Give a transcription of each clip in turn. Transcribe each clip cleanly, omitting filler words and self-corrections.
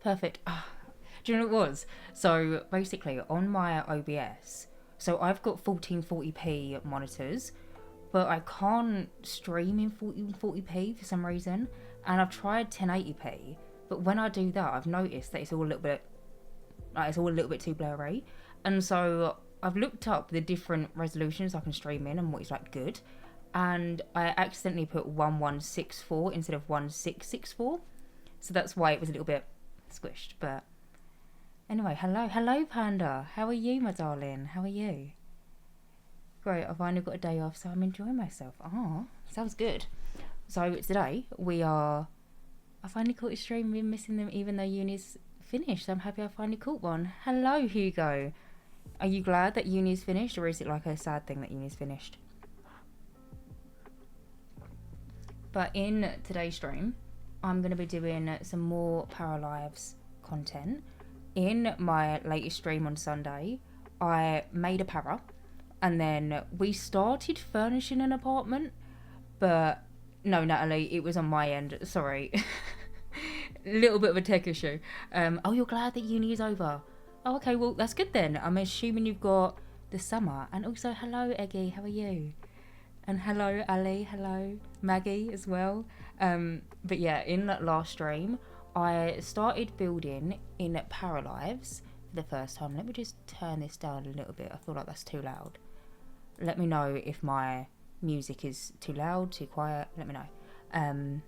Perfect. Do you know what it was? So basically, on my OBS, so I've got 1440p monitors, but I can't stream in 1440p for some reason. And I've tried 1080p, but when I do that, I've noticed that it's all a little bit too blurry. And so I've looked up the different resolutions I can stream in and what is like good. And I accidentally put 1164 instead of 1664. So that's why it was a little bit squished. But anyway, hello Panda. How are you, my darling? How are you? Great, I've finally got a day off, so I'm enjoying myself. Sounds good. So today I finally caught a stream, been missing them even though uni's finished. So I'm happy I finally caught one. Hello Hugo. Are you glad that uni's finished, or is it like a sad thing that uni's finished? But in today's stream, I'm going to be doing some more PARALIVES content. In my latest stream on Sunday, I made a para, and then we started furnishing an apartment, but no, Natalie, it was on my end, sorry. Little bit of a tech issue. You're glad that uni is over. Oh, okay, well, that's good then. I'm assuming you've got the summer. And also, hello, Eggy, how are you? And hello, Ali, hello, Maggie as well. But yeah, in that last stream, I started building in PARALIVES for the first time. Let me just turn this down a little bit. I feel like that's too loud. Let me know if my music is too loud, too quiet. Let me know.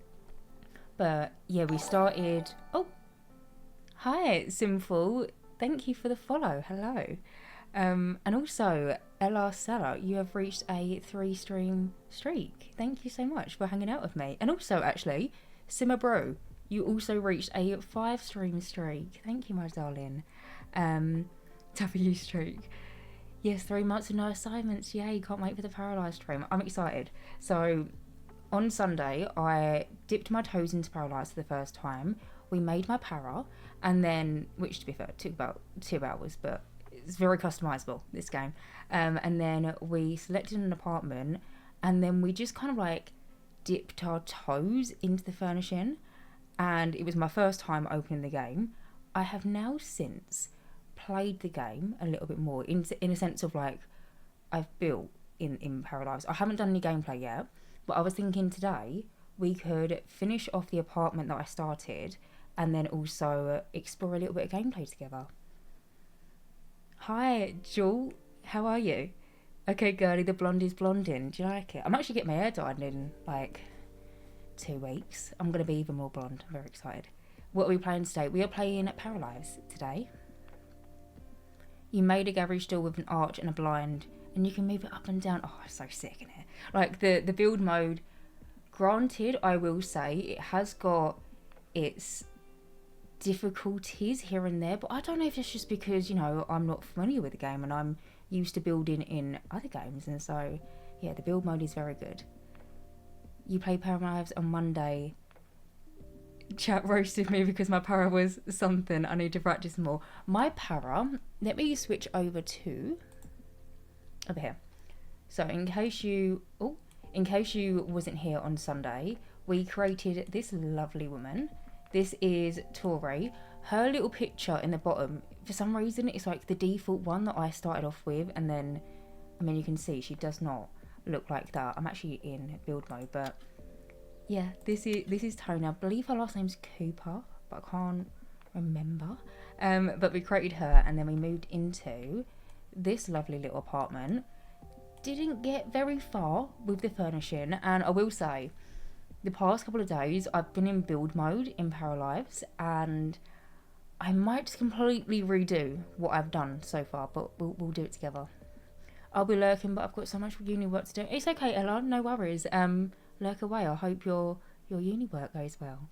But yeah, we started... Oh, hi, Simful. Thank you for the follow. Hello. And also, LR Seller, you have reached a 3-stream streak. Thank you so much for hanging out with me. And also, actually, Simmer Bro, you also reached a 5-stream streak. Thank you, my darling. W streak. Yes, 3 months of no assignments. Yay, can't wait for the Paralyzed stream. I'm excited. So, on Sunday, I dipped my toes into Paralyzed for the first time. We made my para, and then, which to be fair, took about 2 hours, but it's very customizable, this game. And then we selected an apartment, and then we just kind of like dipped our toes into the furnishing, and it was my first time opening the game. I have now since played the game a little bit more in a sense of like I've built in PARALIVES. I haven't done any gameplay yet, but I was thinking today we could finish off the apartment that I started and then also explore a little bit of gameplay together. Hi Jewel, how are you? Okay girlie, the blonde is blonding. Do you like it? I'm actually getting my hair dyed in like 2 weeks. I'm going to be even more blonde. I'm very excited. What are we playing today? We are playing PARALIVES today. You made a garage door with an arch and a blind, and you can move it up and down. Oh, it's so sick, isn't it? Like the build mode, granted, I will say it has got its difficulties here and there, but I don't know if it's just because, you know, I'm not familiar with the game and I'm used to building in other games, and so yeah, the build mode is very good. You play PARALIVES on Monday. Chat roasted me because my para was something. I need to practice more. My para, let me switch over here. So in case you wasn't here on Sunday, we created this lovely woman. This is Tori. Her little picture in the bottom, for some reason, it's like the default one that I started off with, and then, I mean, you can see she does not look like that. I'm actually in build mode, but yeah, this is Tony. I believe her last name's Cooper, but I can't remember. But we created her, and then we moved into this lovely little apartment. Didn't get very far with the furnishing, and I will say, the past couple of days I've been in build mode in PARALIVES, and I might completely redo what I've done so far, but we'll do it together. I'll be lurking, but I've got so much uni work to do. It's okay, Ella, no worries. Lurk away. I hope your uni work goes well.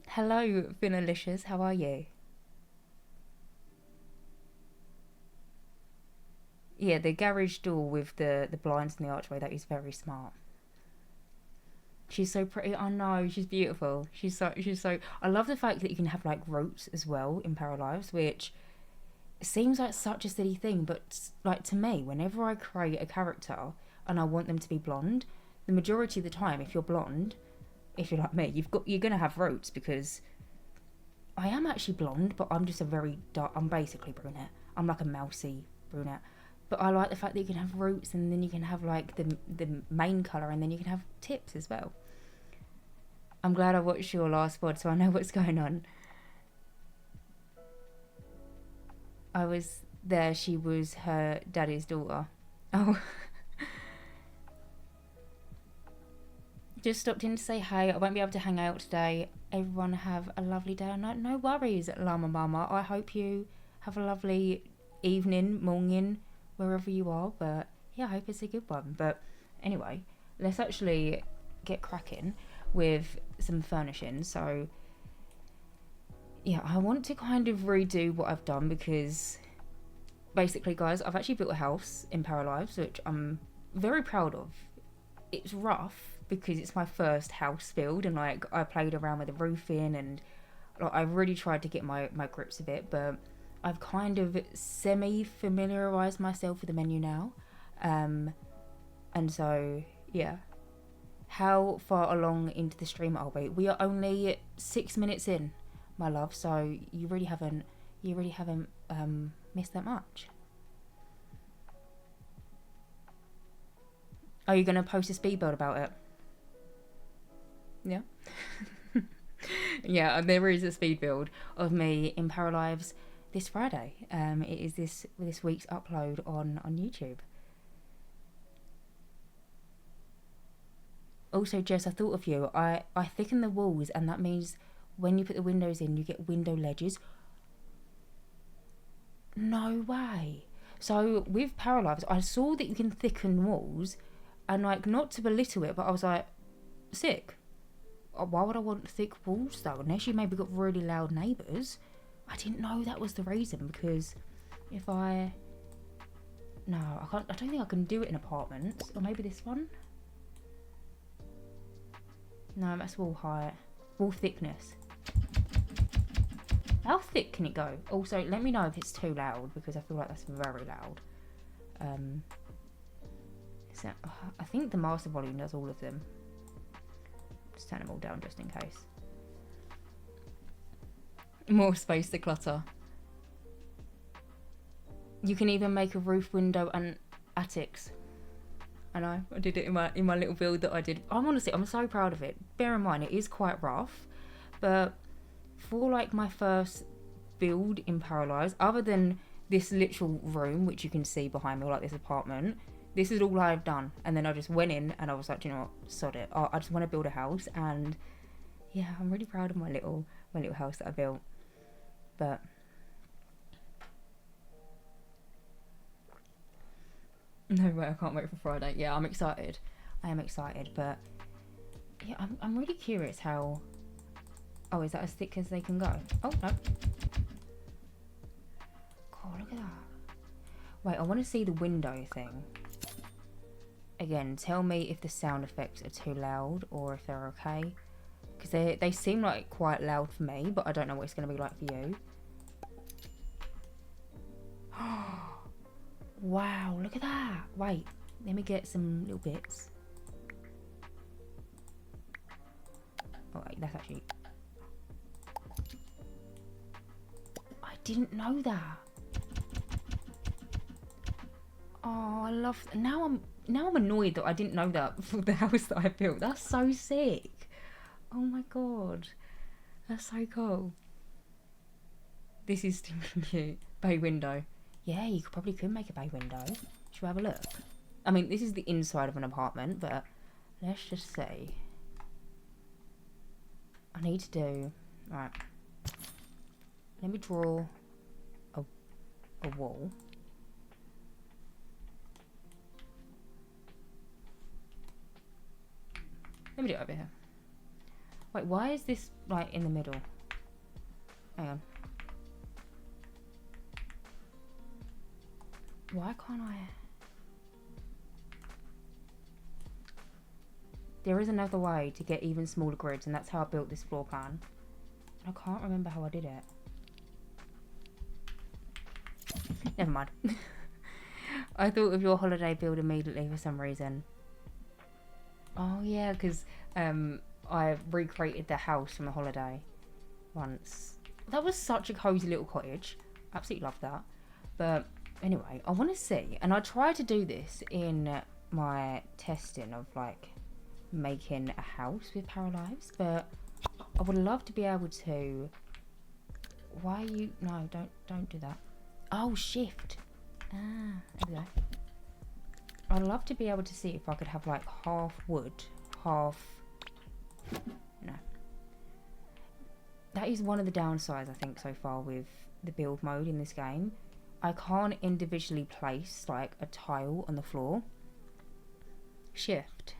Hello, Finalicious. How are you? Yeah, the garage door with the blinds in the archway, that is very smart. She's so pretty. I know, she's beautiful. She's so I love the fact that you can have like ropes as well in PARALIVES, which seems like such a silly thing, but like to me, whenever I create a character and I want them to be blonde, the majority of the time, if you're blonde, if you're like me, you're gonna have roots, because I am actually blonde, but I'm just a very dark. I'm basically brunette. I'm like a mousy brunette. But I like the fact that you can have roots, and then you can have like the main colour, and then you can have tips as well. I'm glad I watched your last pod, so I know what's going on. I was there. She was her daddy's daughter. Oh. Just stopped in to say hey. I won't be able to hang out today. Everyone have a lovely day or night. No worries, Llama Mama. I hope you have a lovely evening, morning, wherever you are. But yeah, I hope it's a good one. But anyway, let's actually get cracking with some furnishing. So yeah, I want to kind of redo what I've done, because basically, guys, I've actually built a house in PARALIVES, which I'm very proud of. It's rough because it's my first house build, and like I played around with the roofing, and like, I really tried to get my grips of it, but I've kind of semi-familiarised myself with the menu now. And so, yeah. How far along into the stream are we? We are only 6 minutes in, my love, so you really haven't missed that much. Are you going to post a speed build about it? Yeah. Yeah, there is a speed build of me in PARALIVES this Friday. It is this week's upload on YouTube. Also, Jess, I thought of you. I thicken the walls, and that means when you put the windows in, you get window ledges. No way. So with PARALIVES, I saw that you can thicken walls, and like, not to belittle it, but I was like, sick. Why would I want thick walls though? Unless you maybe got really loud neighbours. I didn't know that was the reason, because if I... No, I don't think I can do it in apartments. Or maybe this one? No, that's wall height. Wall thickness. How thick can it go? Also, let me know if it's too loud, because I feel like that's very loud. So, I think the master volume does all of them. Just turn them all down just in case. More space to clutter. You can even make a roof, window and attics. I know, I did it in my little build that I did. I'm so proud of it. Bear in mind, it is quite rough, but for like my first build in PARALIVES, other than this literal room, which you can see behind me, or like this apartment, this is all I've done. And then I just went in and I was like, do you know what, sod it. I just want to build a house, and yeah, I'm really proud of my little house that I built. But no way, I can't wait for Friday. Yeah, I'm excited. I am excited, but yeah, I'm really curious how... Oh, is that as thick as they can go? Oh, no. God, look at that. Wait, I want to see the window thing. Again, tell me if the sound effects are too loud or if they're okay. Because they seem like quite loud for me, but I don't know what it's going to be like for you. Wow, look at that. Wait, let me get some little bits. Oh, wait, that's actually... I didn't know that. Oh, I love... Now I'm annoyed that I didn't know that for the house that I built. That's so sick. Oh my god. That's so cool. This is stinking cute. Bay window. Yeah, you probably could make a bay window. Should we have a look? I mean, this is the inside of an apartment, but let's just see. I need to do... Right. Let me draw a wall. Let me do it over here. Wait, why is this like in the middle? Hang on. Why can't I? There is another way to get even smaller grids, and that's how I built this floor plan. I can't remember how I did it. Never mind. I thought of your holiday build immediately for some reason. Oh yeah, because I recreated the house from a holiday once. That was such a cozy little cottage. Absolutely loved that. But anyway, I want to see, and I tried to do this in my testing of like making a house with PARALIVES, but I would love to be able to. Why are you? No, don't do that. Oh, shift. Ah, there we go. I'd love to be able to see if I could have like half wood, half. No. That is one of the downsides I think so far with the build mode in this game. I can't individually place like a tile on the floor. Shift.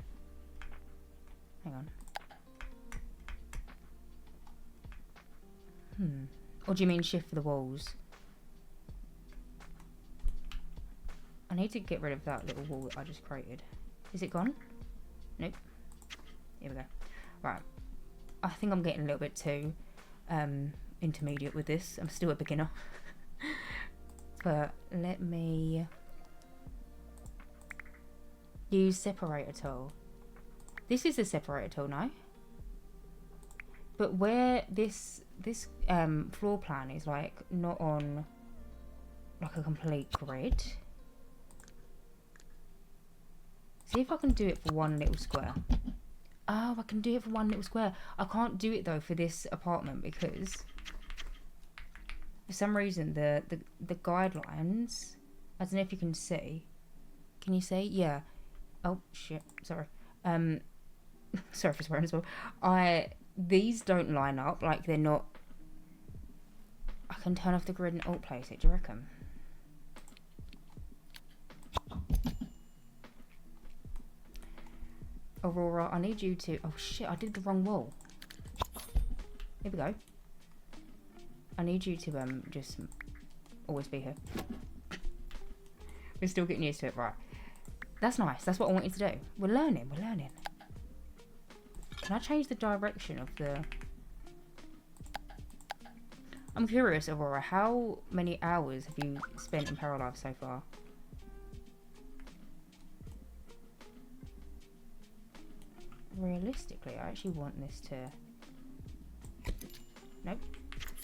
Hang on. Or do you mean shift for the walls? I need to get rid of that little wall that I just created. Is it gone? Nope. Here we go. Right. I think I'm getting a little bit too intermediate with this. I'm still a beginner. But let me use separator tool. This is a separator tool now. But where this floor plan is like not on like a complete grid. See if I can do it for one little square. Oh, I can do it for one little square. I can't do it though for this apartment because for some reason the guidelines, I don't know if you can see. Can you see? Yeah. Oh shit, sorry. Sorry for swearing as well. These don't line up, like they're not. I can turn off the grid and alt place it, do you reckon? Aurora, I need you to. Oh shit, I did the wrong wall. Here we go. I need you to just always be here. We're still getting used to it, right? That's nice. That's what I wanted to do. We're learning. We're learning. Can I change the direction of the... I'm curious, Aurora, how many hours have you spent in PARALIVES so far? Realistically, I actually want this to... Nope.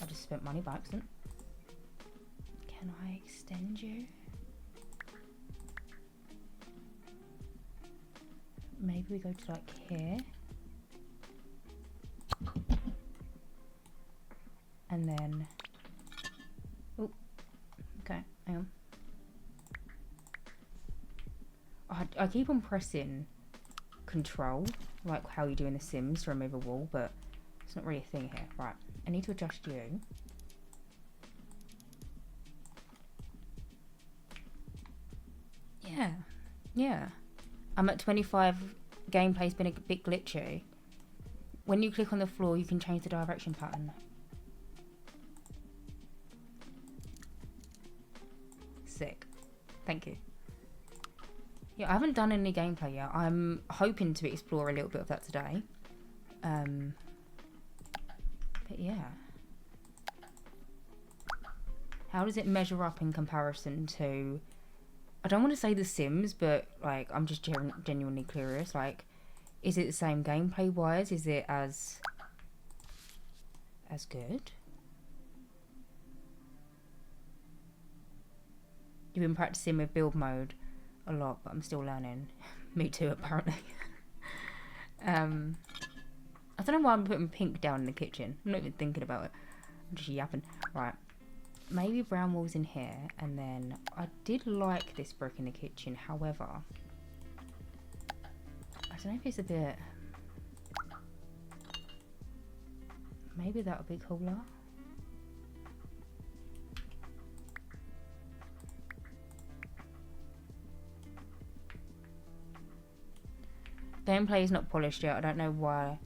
I just spent money by accident. Can I extend you? Maybe we go to like here. And then... Oh, okay, hang on. I keep on pressing control, like how you do in The Sims to remove a wall, but it's not really a thing here. Right, I need to adjust you. Yeah, yeah. I'm at 25, gameplay's been a bit glitchy. When you click on the floor, you can change the direction pattern. Sick. Thank you. Yeah, I haven't done any gameplay yet. I'm hoping to explore a little bit of that today. But yeah. How does it measure up in comparison to... I don't want to say The Sims, but like I'm just genuinely curious. Like, is it the same gameplay wise? Is it as good? You've been practicing with build mode a lot, but I'm still learning. Me too, apparently. I don't know why I'm putting pink down in the kitchen. I'm not even thinking about it. I'm just yapping. Right. Maybe brown walls in here, and then I did like this brick in the kitchen. However, I don't know if it's a bit... Maybe that would be cooler. Gameplay is not polished yet. I don't know why,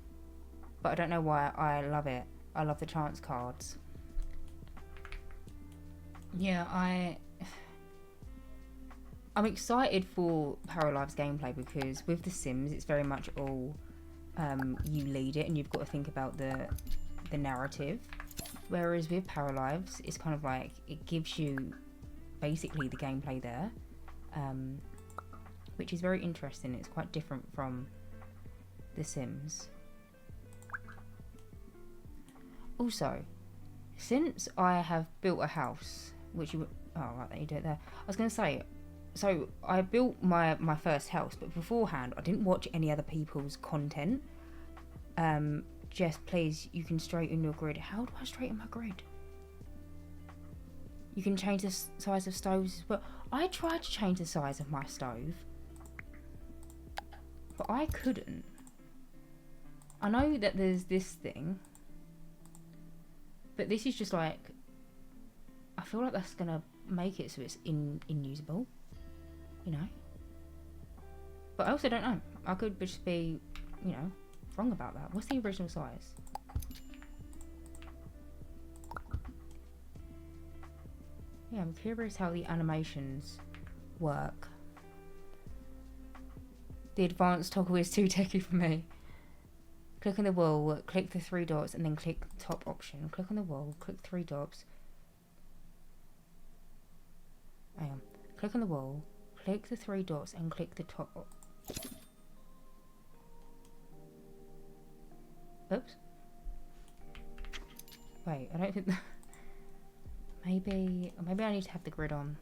but I don't know why I love it. I love the chance cards. Yeah, I'm excited for PARALIVES gameplay because with The Sims, it's very much all you lead it and you've got to think about the narrative. Whereas with PARALIVES, it's kind of like it gives you basically the gameplay there. Which is very interesting. It's quite different from The Sims. Also, since I have built a house, which you... Oh, right, there, you do it there. I was going to say, so I built my first house, but beforehand, I didn't watch any other people's content. Jess, please, you can straighten your grid. How do I straighten my grid? You can change the size of stoves, but I tried to change the size of my stove, but I couldn't. I know that there's this thing, but this is just like, I feel like that's gonna make it so it's unusable, you know. But I also don't know. I could just be, you know, wrong about that. What's the original size? Yeah, I'm curious how the animations work. The advanced toggle is too techy for me. Click on the wall, click the 3 dots, and then click top option. Click on the wall, click 3 dots. Hang on. Click on the wall, click the 3 dots, and click the top. Oops. Wait, I don't think... Maybe I need to have the grid on.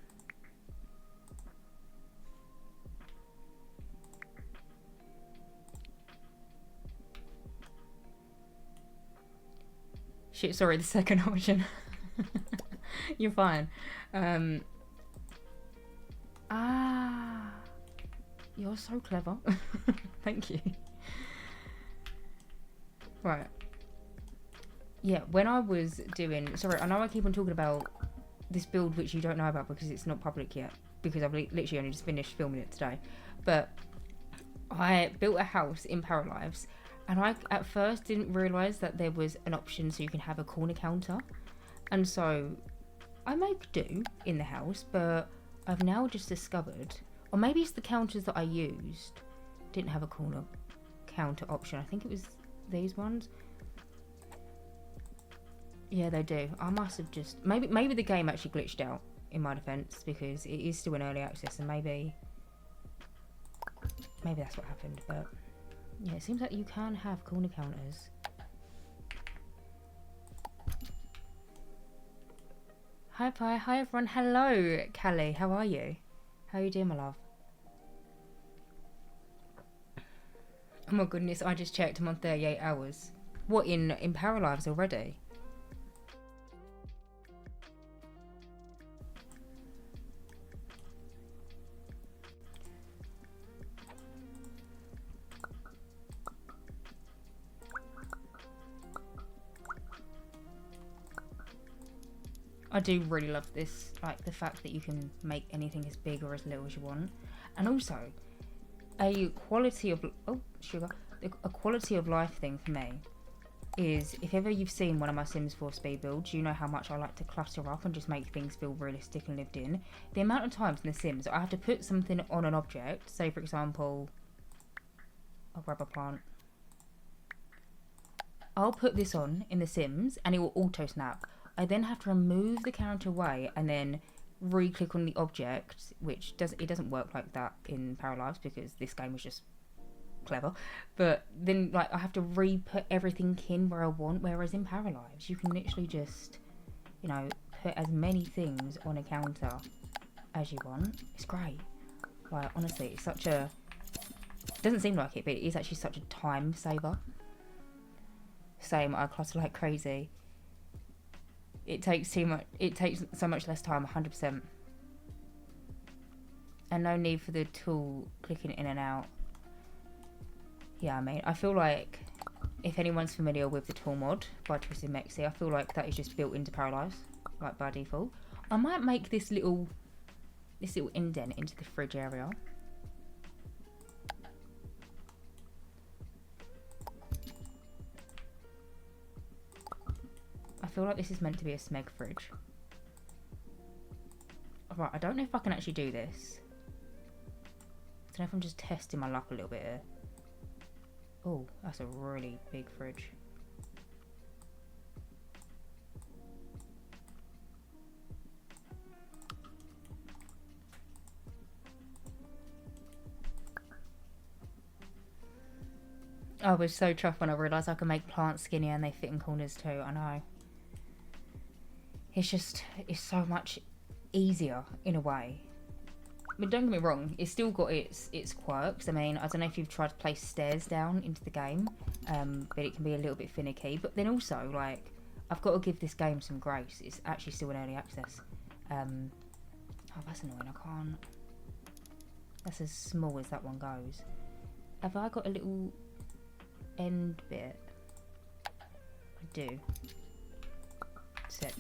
Shit, sorry, the second option. You're fine. You're so clever. Thank you. Right. Yeah, when I was doing... Sorry, I know I keep on talking about this build which you don't know about because it's not public yet. Because I've literally only just finished filming it today. But I built a house in PARALIVES. And I, at first, didn't realise that there was an option so you can have a corner counter. And so, I make do in the house. But I've now just discovered... Or maybe it's the counters that I used didn't have a corner counter option. I think it was these ones. Yeah, they do. I must have just... Maybe the game actually glitched out, in my defence, because it is still in early access, and maybe that's what happened, but... Yeah, it seems like you can have corner counters. Hi, Pi. Hi, everyone. Hello, Callie. How are you? How are you doing, my love? Oh my goodness, I just checked. I'm on 38 hours. What, in PARALIVES already? I do really love this, like the fact that you can make anything as big or as little as you want. And also, a quality of... Oh, sugar. A quality of life thing for me is, if ever you've seen one of my Sims 4 speed builds, you know how much I like to clutter up and just make things feel realistic and lived in. The amount of times in The Sims I have to put something on an object, say for example, a rubber plant. I'll put this on in The Sims and it will auto snap. I then have to remove the character away and then re-click on the object, which doesn't work like that in PARALIVES because this game was just clever. But then like I have to re-put everything in where I want, whereas in PARALIVES you can literally just, you know, put as many things on a counter as you want. It's great. Like honestly, it's such a... It doesn't seem like it, but it is actually such a time saver. Same, I clutter like crazy. It takes too much. It takes so much less time, 100%. And no need for the tool clicking in and out. Yeah, I mean, I feel like if anyone's familiar with the tool mod by Twisted Mexi, I feel like that is just built into PARALIVES, like by default. I might make this little indent into the fridge area. I feel like this is meant to be a Smeg fridge. Right, I don't know if I can actually do this. I don't know if I'm just testing my luck a little bit here. Oh, that's a really big fridge. I was so chuffed when I realised I could make plants skinnier and they fit in corners too. I know. it's so much easier in a way. But don't get me wrong, it's still got its quirks. I mean, I don't know if you've tried to place stairs down into the game, but it can be a little bit finicky. But then also, like, I've got to give this game some grace. It's actually still in early access. Oh, that's annoying. I can't. That's as small as that one goes. Have I got a little end bit? I do. Sick.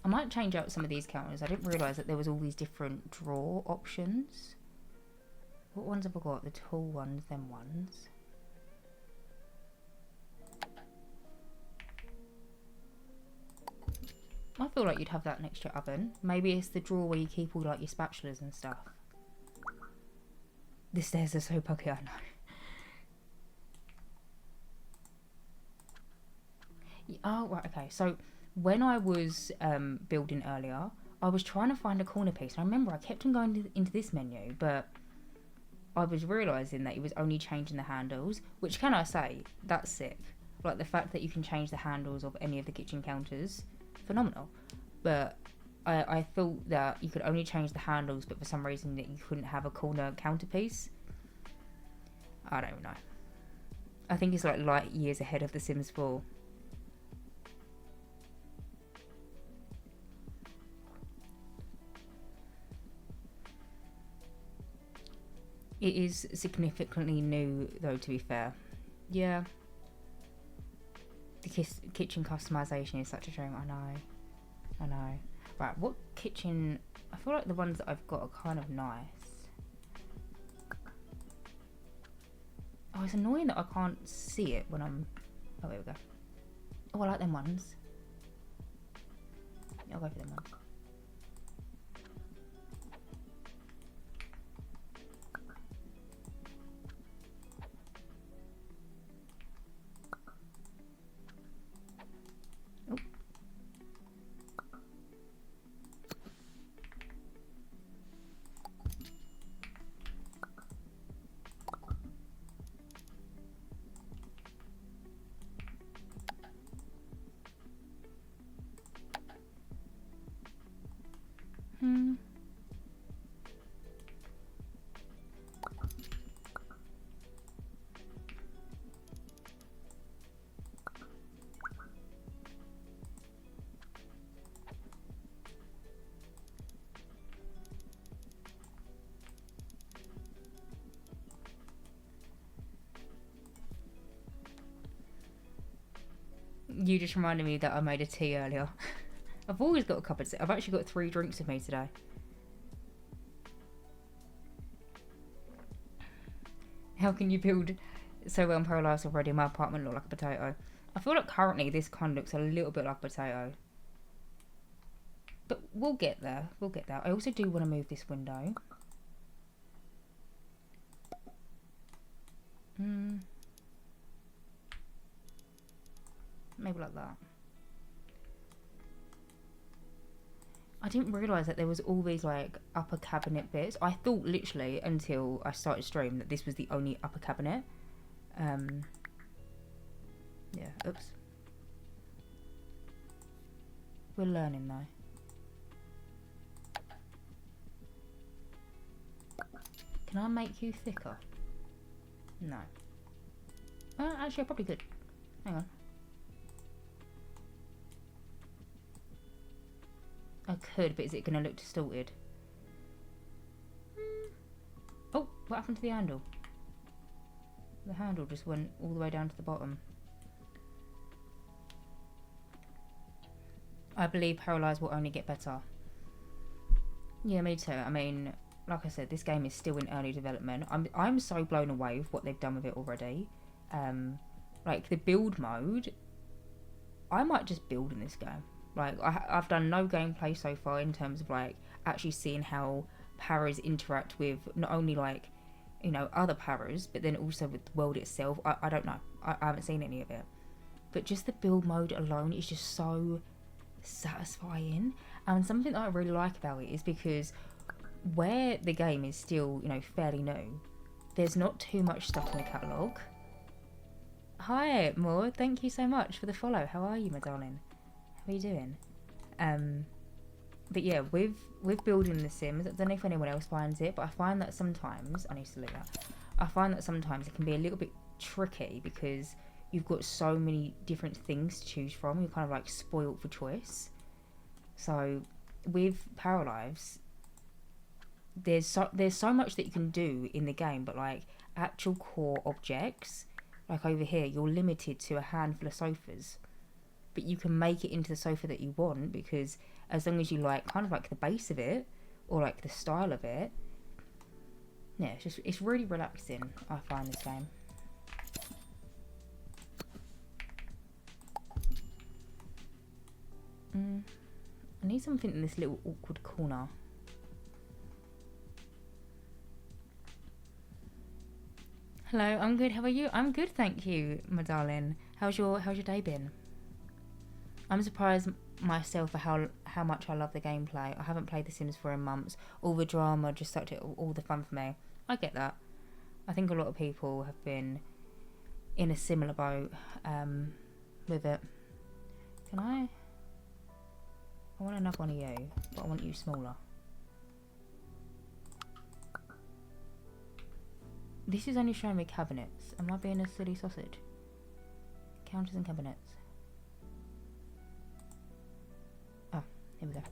I might change out some of these counters. I didn't realise that there was all these different draw options. What ones have I got? The tall ones, them ones. I feel like you'd have that next to your oven. Maybe it's the drawer where you keep all like your spatulas and stuff. The stairs are so buggy, I know. Oh, right, okay. So when I was building earlier, I was trying to find a corner piece. And I remember I kept on going into this menu, but I was realising that it was only changing the handles, which, can I say, that's sick. Like, the fact that you can change the handles of any of the kitchen counters, phenomenal. But I thought that you could only change the handles, but for some reason that you couldn't have a corner counter piece. I don't know. I think it's like light years ahead of The Sims 4. It is significantly new, though, to be fair. Yeah. The kitchen customization is such a dream. I know. Right, what kitchen... I feel like the ones that I've got are kind of nice. Oh, it's annoying that I can't see it when I'm... Oh, there we go. Oh, I like them ones. Yeah, I'll go for them ones. You just reminded me that I made a tea earlier. I've always got a cup of tea. I've actually got 3 drinks with me today. How can you build so well in PARALIVES already? My apartment look like a potato. I feel like currently this kind of looks a little bit like a potato. But we'll get there. We'll get there. I also do want to move this window. Maybe like that. I didn't realise that there was all these like upper cabinet bits. I thought literally until I started stream that this was the only upper cabinet. Yeah, oops. We're learning though. Can I make you thicker? No. Actually I probably could. Hang on. I could, but is it going to look distorted? Oh, what happened to the handle? The handle just went all the way down to the bottom. I believe PARALIVES will only get better. Yeah, me too. I mean, like I said, this game is still in early development. I'm so blown away with what they've done with it already. Like the build mode, I might just build in this game. Like, I've done no gameplay so far in terms of, like, actually seeing how paras interact with not only, like, you know, other paras, but then also with the world itself. I don't know. I haven't seen any of it. But just the build mode alone is just so satisfying. And something that I really like about it is because where the game is still, you know, fairly new, there's not too much stuff in the catalogue. Hi, Maud. Thank you so much for the follow. How are you, my darling? How are you doing? But yeah, with building The Sims, I don't know if anyone else finds it, but I find that sometimes I need to look that. I find that sometimes it can be a little bit tricky because you've got so many different things to choose from. You're kind of like spoilt for choice. So with Paralives, there's so much that you can do in the game, but like actual core objects, like over here, you're limited to a handful of sofas. But you can make it into the sofa that you want, because as long as you like kind of like the base of it or like the style of it, yeah, it's really relaxing. I find this game. I need something in this little awkward corner. Hello, I'm good. How are you? I'm good, thank you, my darling. How's your day been? I'm surprised myself for how much I love the gameplay. I haven't played The Sims for months. All the drama just sucked it all the fun for me. I get that. I think a lot of people have been in a similar boat with it. Can I want another one of you, but I want you smaller. This is only showing me cabinets. Am I being a silly sausage? Counters and cabinets. Oh, here we go.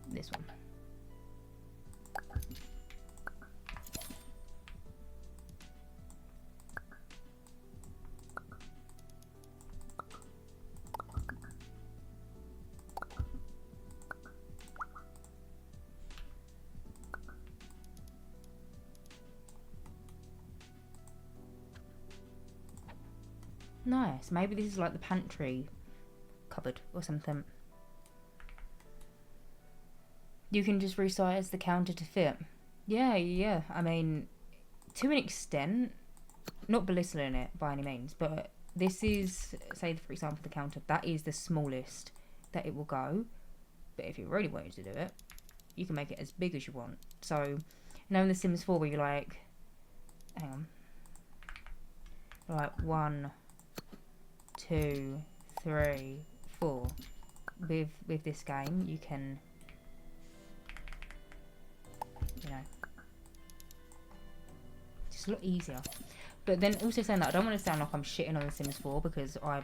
This one. Nice. Maybe this is like the pantry cupboard or something. You can just resize the counter to fit. Yeah. I mean, to an extent, not belittling it by any means, but this is, say, for example, the counter. That is the smallest that it will go. But if you really wanted to do it, you can make it as big as you want. So, you know in The Sims 4 where you're like, hang on, like 1, 2, 3, 4. With this game, you can, you know, just a lot easier. But then also saying that, I don't want to sound like I'm shitting on The Sims 4 because I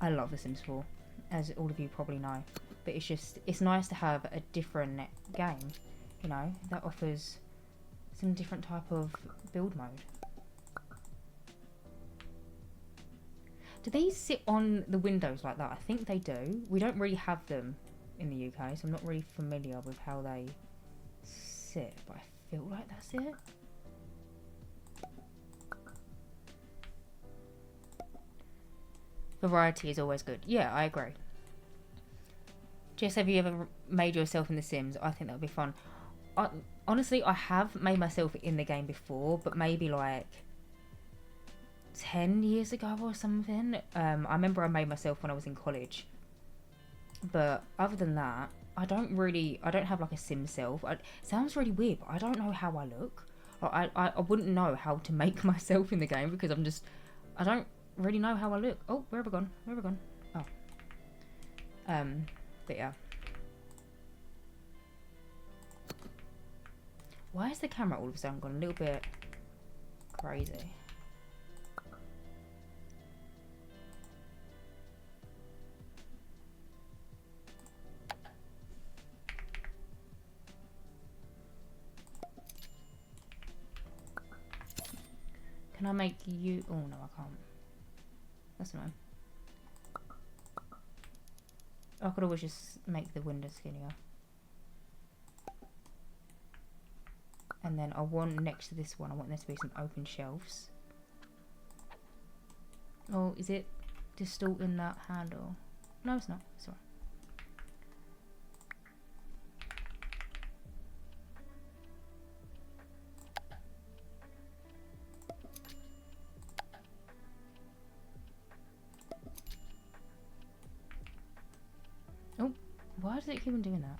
love The Sims 4, as all of you probably know. But it's nice to have a different game, you know, that offers some different type of build mode. Do these sit on the windows like that? I think they do. We don't really have them in the UK, so I'm not really familiar with how they sit, but I feel like that's it. Variety is always good. Yeah, I agree. Jess, have you ever made yourself in The Sims? I think that would be fun. Honestly, I have made myself in the game before, but maybe like 10 years ago or something. I remember I made myself when I was in college. But other than that, I don't have like a sim self. It sounds really weird, but I don't know how I look. I wouldn't know how to make myself in the game because I don't really know how I look. Oh, where have I gone? Oh. But yeah. Why is the camera all of a sudden gone a little bit crazy? Can I make you... Oh, no, I can't. That's annoying. I could always just make the window skinnier. And then I want, next to this one, I want there to be some open shelves. Oh, is it distorting that handle? No, it's not. It's alright. Oh, why does it keep on doing that?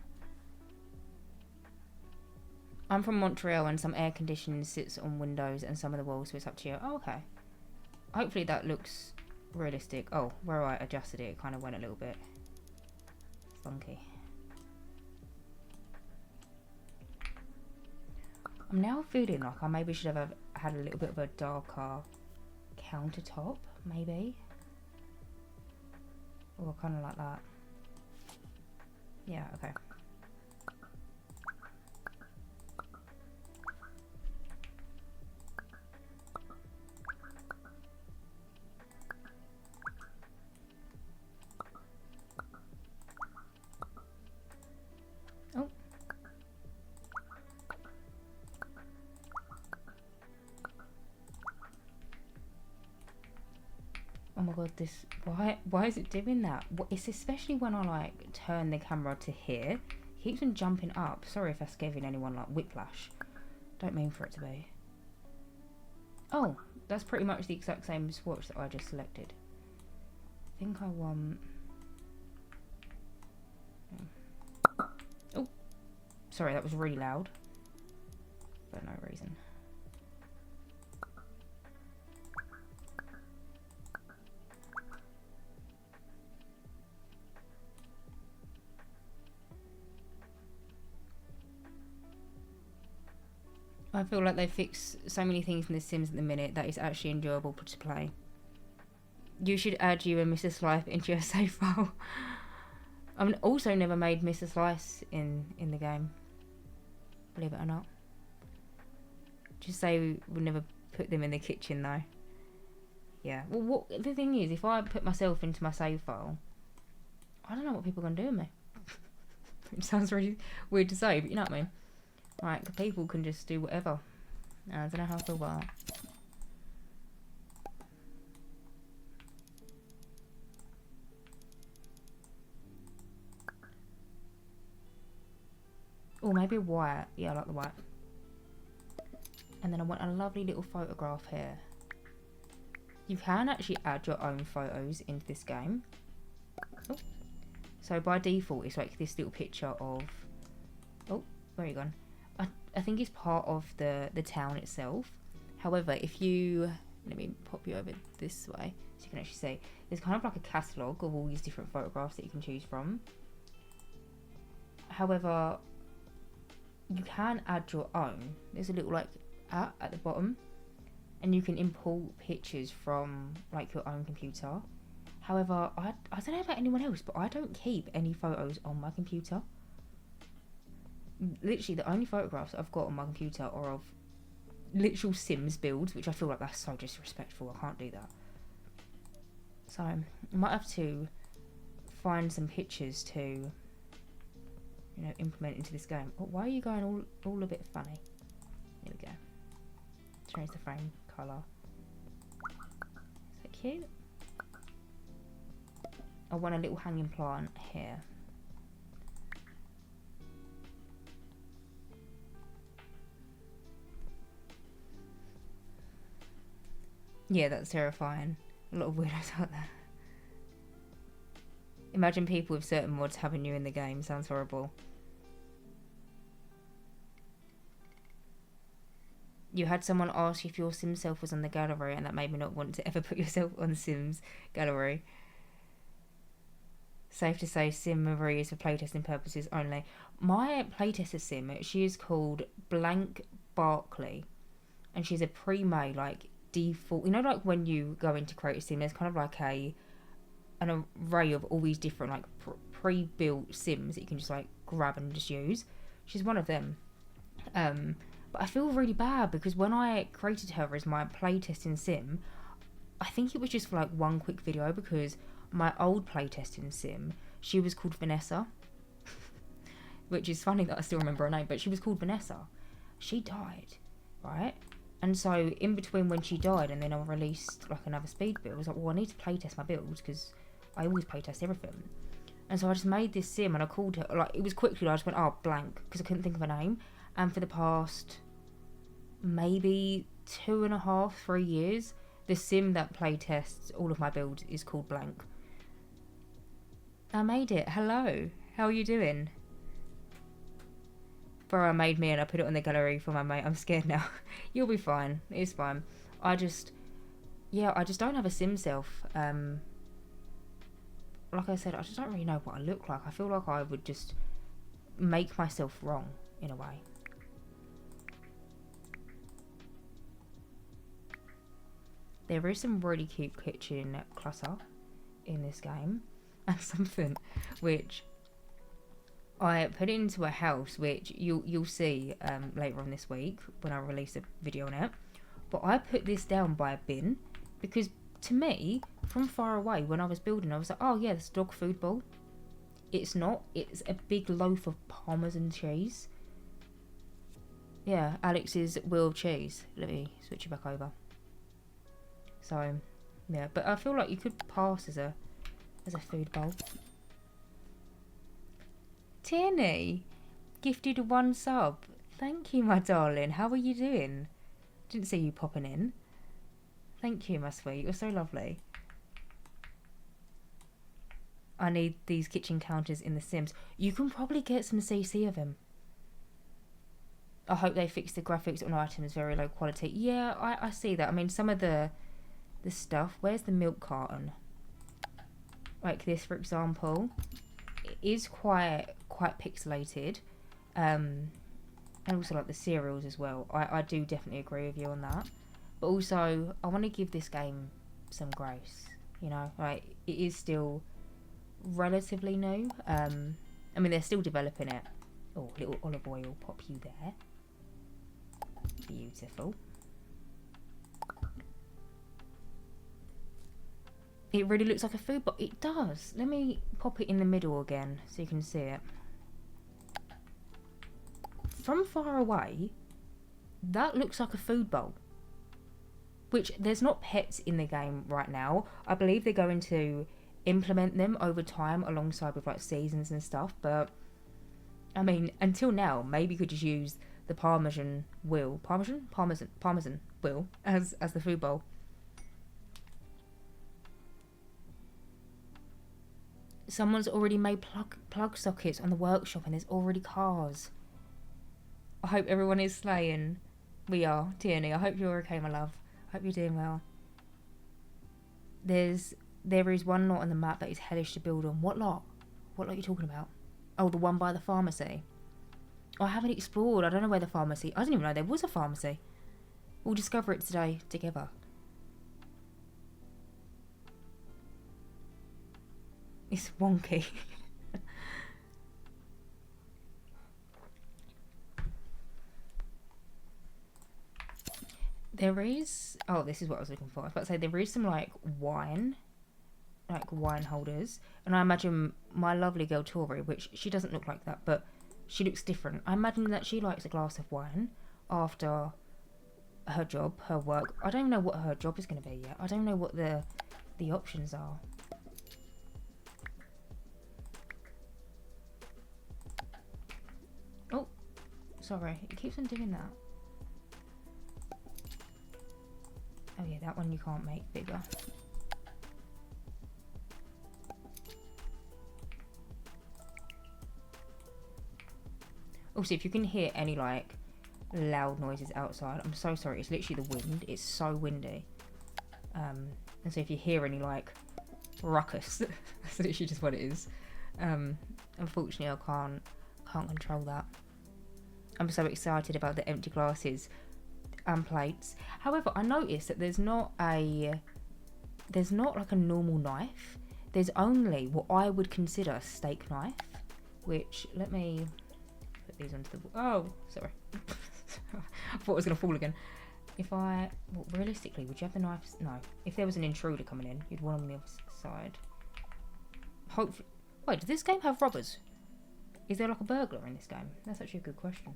I'm from Montreal and some air conditioning sits on windows and some of the walls, so it's up to you. Oh, okay. Hopefully that looks realistic. Oh, where I adjusted it, it kind of went a little bit funky. I'm now feeling like I maybe should have had a little bit of a darker countertop, maybe. Or kind of like that. Yeah, okay. Oh. Oh my god, this, why is it doing that? It's especially when I like turn the camera to here. It keeps on jumping up. Sorry if that's giving anyone like whiplash. Don't mean for it to be. Oh, that's pretty much the exact same swatch that I just selected. I think I want... Oh, sorry, that was really loud. For no reason. I feel like they fix so many things in The Sims at the minute that it's actually enjoyable to play. You should add you and Mr. Slice into your save file. I've also never made Mr. Slice in the game. Believe it or not. Just say we'll never put them in the kitchen though. Yeah. Well, what the thing is, if I put myself into my save file, I don't know what people are going to do with me. It sounds really weird to say, but you know what I mean. Like, people can just do whatever. I don't know how I feel about that. Oh, maybe white. Yeah, I like the white. And then I want a lovely little photograph here. You can actually add your own photos into this game. Oh. So by default, it's like this little picture of... Oh, where are you gone? I think it's part of the town itself. However, if you... Let me pop you over this way so you can actually see. There's kind of like a catalogue of all these different photographs that you can choose from. However, you can add your own. There's a little like at the bottom. And you can import pictures from like your own computer. However, I don't know about anyone else, but I don't keep any photos on my computer. Literally the only photographs I've got on my computer are of literal Sims builds, which I feel like that's so disrespectful. I can't do that. So I might have to find some pictures to, you know, implement into this game. Oh, why are you going all a bit funny? Here we go. Change the frame colour. Is that cute? I want a little hanging plant here. Yeah, that's terrifying. A lot of weirdos out there. Imagine people with certain mods having you in the game. Sounds horrible. You had someone ask if your Sim self was on the gallery, and that made me not want to ever put yourself on the Sims gallery. Safe to say, Sim Marie is for playtesting purposes only. My playtester Sim, she is called Blank Barkley, and she's a pre-made like default. You know, like when you go into create a Sim, there's kind of like an array of all these different like pre-built Sims that you can just like grab and just use. She's one of them. But I feel really bad because when I created her as my playtesting Sim, I think it was just for like one quick video, because my old playtesting Sim, she was called Vanessa. Which is funny that I still remember her name, but she was called Vanessa. She died, right? And so in between when she died and then I released like another speed build, I was like, well, I need to playtest my builds because I always playtest everything. And so I just made this Sim and I called her, like, it was quickly, I just went, oh, blank, because I couldn't think of a name. And for the past maybe 2.5, 3 years, the Sim that playtests all of my builds is called Blank. I made it. Hello. How are you doing? Bro, I made me and I put it on the gallery for my mate. I'm scared now. You'll be fine. It's fine. I just don't have a sim self. Like I said, I just don't really know what I look like. I feel like I would just make myself wrong in a way. There is some really cute kitchen clutter in this game, and something which I put into a house, which you'll see later on this week when I release a video on it. But I put this down by a bin because, to me, from far away when I was building, I was like, oh yeah, this dog food bowl. It's not. It's a big loaf of Parmesan cheese. Yeah, Alex's wheel of cheese. Let me switch it back over. So, yeah, but I feel like you could pass as a food bowl. Tierney gifted 1 sub. Thank you, my darling. How are you doing? Didn't see you popping in. Thank you, my sweet. You're so lovely. I need these kitchen counters in The Sims. You can probably get some CC of them. I hope they fix the graphics on items very low quality. Yeah, I see that. I mean, some of the stuff. Where's the milk carton? Like this, for example. It is quite pixelated. And also like the cereals as well. I do definitely agree with you on that. But also, I want to give this game some grace. You know, like, it is still relatively new. I mean, they're still developing it. Oh, little olive oil, pop you there. Beautiful. It really looks like a food, but it does. Let me pop it in the middle again so you can see it. From far away, that looks like a food bowl. Which, there's not pets in the game right now. I believe they're going to implement them over time alongside with like seasons and stuff. But, I mean, until now, maybe you could just use the Parmesan wheel. Parmesan wheel as the food bowl. Someone's already made plug sockets on the workshop and there's already cars. I hope everyone is slaying. We are, Tierney. I hope you're okay, my love. I hope you're doing well. There is one lot on the map that is hellish to build on. What lot? What lot are you talking about? Oh, the one by the pharmacy. Oh, I haven't explored. I don't know where the pharmacy... I didn't even know there was a pharmacy. We'll discover it today together. It's wonky. There is... Oh, this is what I was looking for. I was about to say, there is some, like, wine holders. And I imagine my lovely girl, Tori, which she doesn't look like that, but she looks different. I imagine that she likes a glass of wine after her job, her work. I don't even know what her job is going to be yet. I don't know what the options are. Oh, sorry. It keeps on doing that. Oh yeah, that one you can't make bigger. Also, if you can hear any like loud noises outside, I'm so sorry. It's literally the wind. It's so windy. And so if you hear any like ruckus, that's literally just what it is. Unfortunately, I can't control that. I'm so excited about the empty glasses and plates. However, I noticed that there's not like a normal knife. There's only what I would consider a steak knife, which, let me put these onto the... Oh, sorry. I thought it was going to fall again. Well, realistically, would you have the knives? No. If there was an intruder coming in, you'd want them on the other side. Hopefully... Wait, does this game have robbers? Is there like a burglar in this game? That's actually a good question.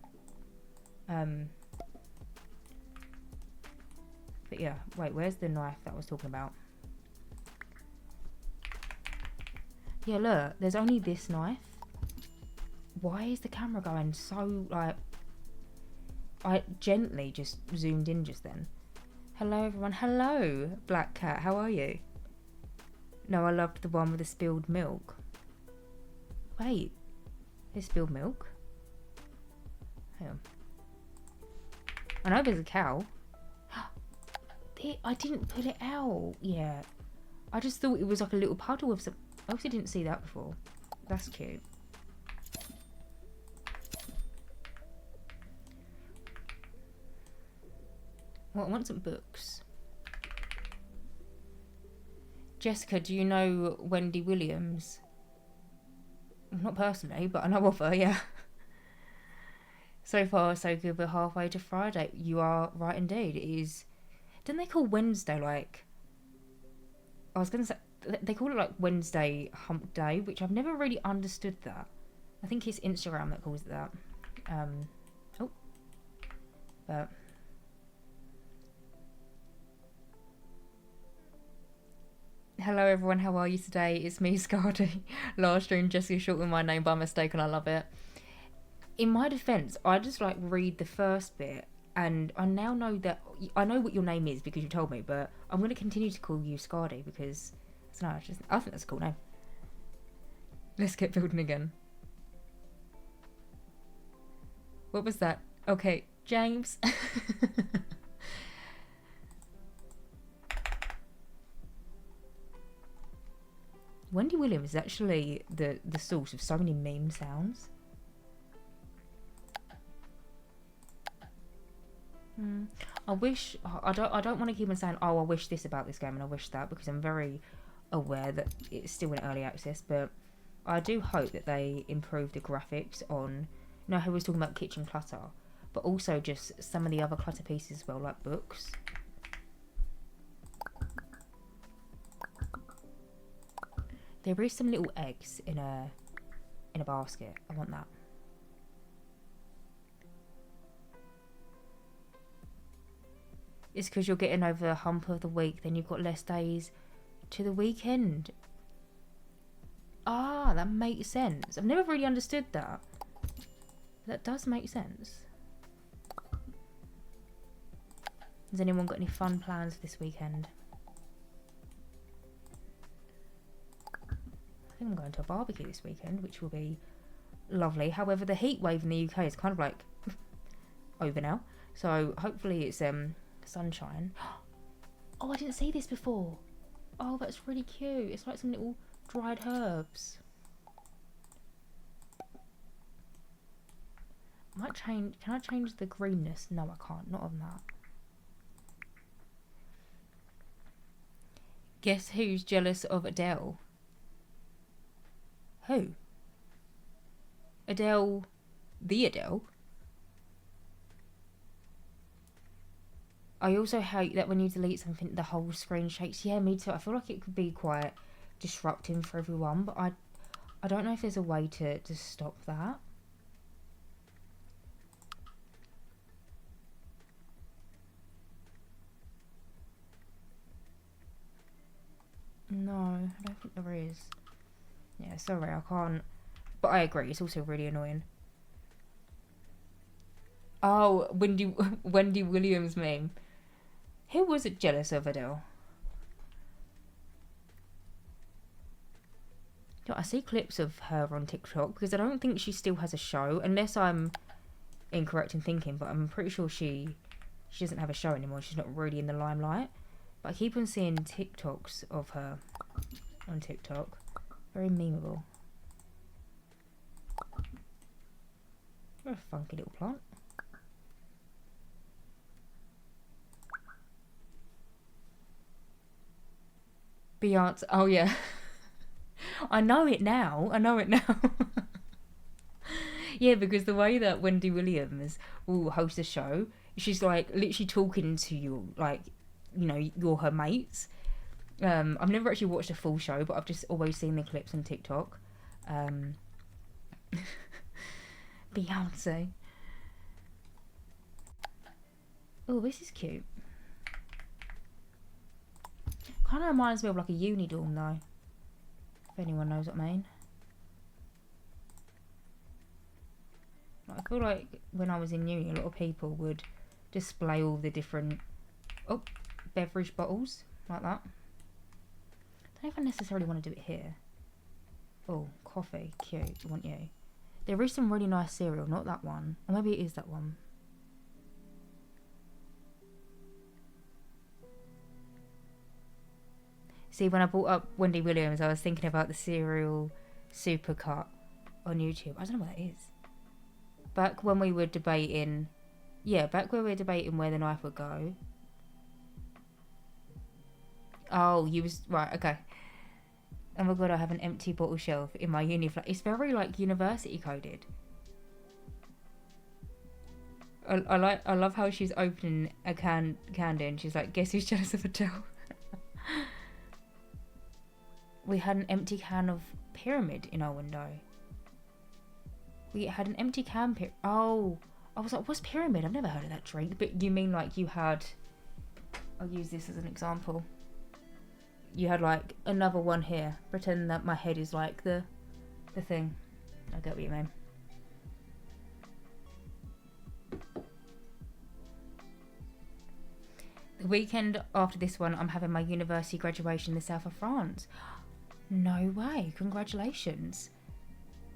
But yeah, wait, where's the knife that I was talking about? Yeah, look, there's only this knife. Why is the camera going so, like... I gently just zoomed in just then. Hello, everyone. Hello, Black Cat. How are you? No, I loved the one with the spilled milk. Wait, there's spilled milk? Hang on. I know there's a cow. I didn't put it out yet. I just thought it was like a little puddle of some... I also didn't see that before. That's cute. Well, I want some books. Jessica, do you know Wendy Williams? Not personally, but I know of her, yeah. So far, so good. We're halfway to Friday. You are right indeed. It is... Didn't they call Wednesday, like... I was going to say... They call it, like, Wednesday hump day, which I've never really understood that. I think it's Instagram that calls it that. Oh. But... Hello everyone, how are you today? It's me, Scardy. Last stream, Jessica shortened my name by mistake and I love it. In my defence, I just like read the first bit and I now know that... I know what your name is because you told me, but I'm going to continue to call you Scardy because... I think that's a cool name. Let's get building again. What was that? Okay, James. Wendy Williams is actually the source of so many meme sounds. I wish... I don't want to keep on saying, oh, I wish this about this game and I wish that, because I'm very aware that it's still in early access, but I do hope that they improve the graphics on... You know how we was talking about kitchen clutter, but also just some of the other clutter pieces as well, like books. There is some little eggs in a basket. I want that. It's because you're getting over the hump of the week, then you've got less days to the weekend. Ah, that makes sense. I've never really understood that. That does make sense. Has anyone got any fun plans for this weekend? I think I'm going to a barbecue this weekend, which will be lovely. However, the heat wave in the UK is kind of like over now. So hopefully it's sunshine. Oh, I didn't see this before. Oh, that's really cute. It's like some little dried herbs. Might change. Can I change the greenness? No, I can't. Not on that. Guess who's jealous of Adele? Who? Adele. The Adele? I also hate that when you delete something, the whole screen shakes. Yeah, me too. I feel like it could be quite disrupting for everyone, but I don't know if there's a way to stop that. No, I don't think there is. Yeah, sorry, I can't. But I agree, it's also really annoying. Oh, Wendy Williams meme. Who was it jealous of Adele? You know, I see clips of her on TikTok because I don't think she still has a show, unless I'm incorrect in thinking, but I'm pretty sure she doesn't have a show anymore. She's not really in the limelight. But I keep on seeing TikToks of her on TikTok. Very memeable. You're a funky little plant. Beyonce. Oh, yeah. I know it now. Yeah, because the way that Wendy Williams will host a show, she's like literally talking to you like, you know, you're her mates. I've never actually watched a full show, but I've just always seen the clips on TikTok. Beyonce. Oh, this is cute. Kind of reminds me of like a uni dorm though, if anyone knows what I mean. I feel like when I was in uni, a lot of people would display all the different beverage bottles like that. I don't know if I necessarily want to do it here. Oh, coffee, cute. I want you. There is some really nice cereal, not that one. Or maybe it is that one. See, when I brought up Wendy Williams, I was thinking about the cereal supercut on YouTube. I don't know what that is. Back when we were debating... Yeah, back when we were debating where the knife would go. Oh, you was... Right, okay. Oh my god, I have an empty bottle shelf in my uni flat. It's very, like, university coded. I love how she's opening a candy and she's like, guess who's jealous of Adele? We had an empty can of Pyramid in our window. We had an empty can... Oh, I was like, what's Pyramid? I've never heard of that drink. But you mean like you had... I'll use this as an example. You had like another one here. Pretend that my head is like the thing. I get what you mean. The weekend after this one, I'm having my university graduation in the south of France. No way. Congratulations.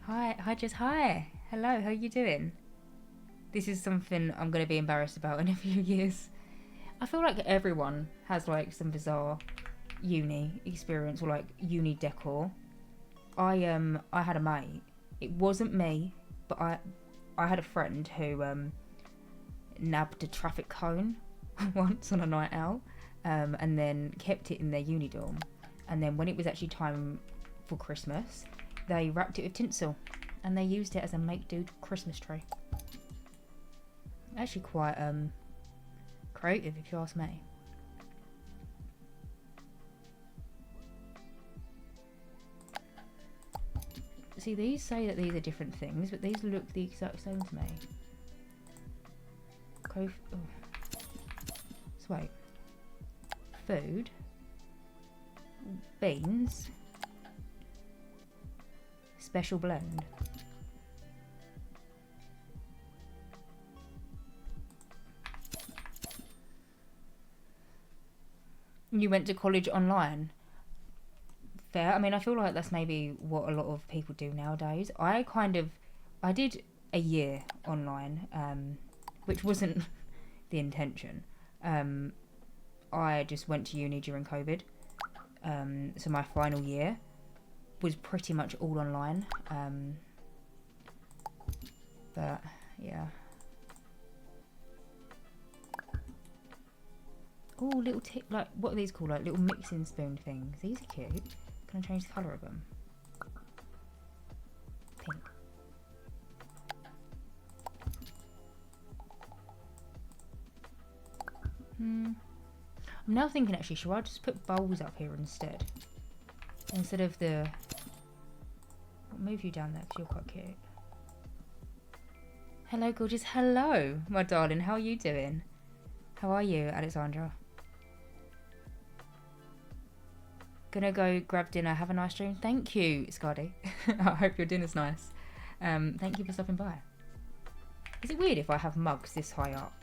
Hi, Jess. Hi. Hello, how are you doing? This is something I'm going to be embarrassed about in a few years. I feel like everyone has like some bizarre uni experience or like uni decor. I had a mate. It wasn't me, but I had a friend who nabbed a traffic cone once on a night out, and then kept it in their uni dorm. And then when it was actually time for Christmas, they wrapped it with tinsel and they used it as a make-do Christmas tree. Actually quite creative, if you ask me. See, these say that these are different things, but these look the exact same to me. So wait. Food. Beans. Special blend. You went to college online? Fair. I mean, I feel like that's maybe what a lot of people do nowadays. I did a year online, which wasn't the intention. I just went to uni during COVID. So my final year was pretty much all online. But yeah. Oh, little like what are these called? Like little mixing spoon things. These are cute. Can I change the colour of them? Pink. I'm now thinking actually, should I just put bowls up here instead? Instead of the... I'll move you down there because you're quite cute. Hello, gorgeous. Hello, my darling. How are you doing? How are you, Alexandra? Gonna go grab dinner. Have a nice dream. Thank you, Scotty. I hope your dinner's nice. Thank you for stopping by. Is it weird if I have mugs this high up?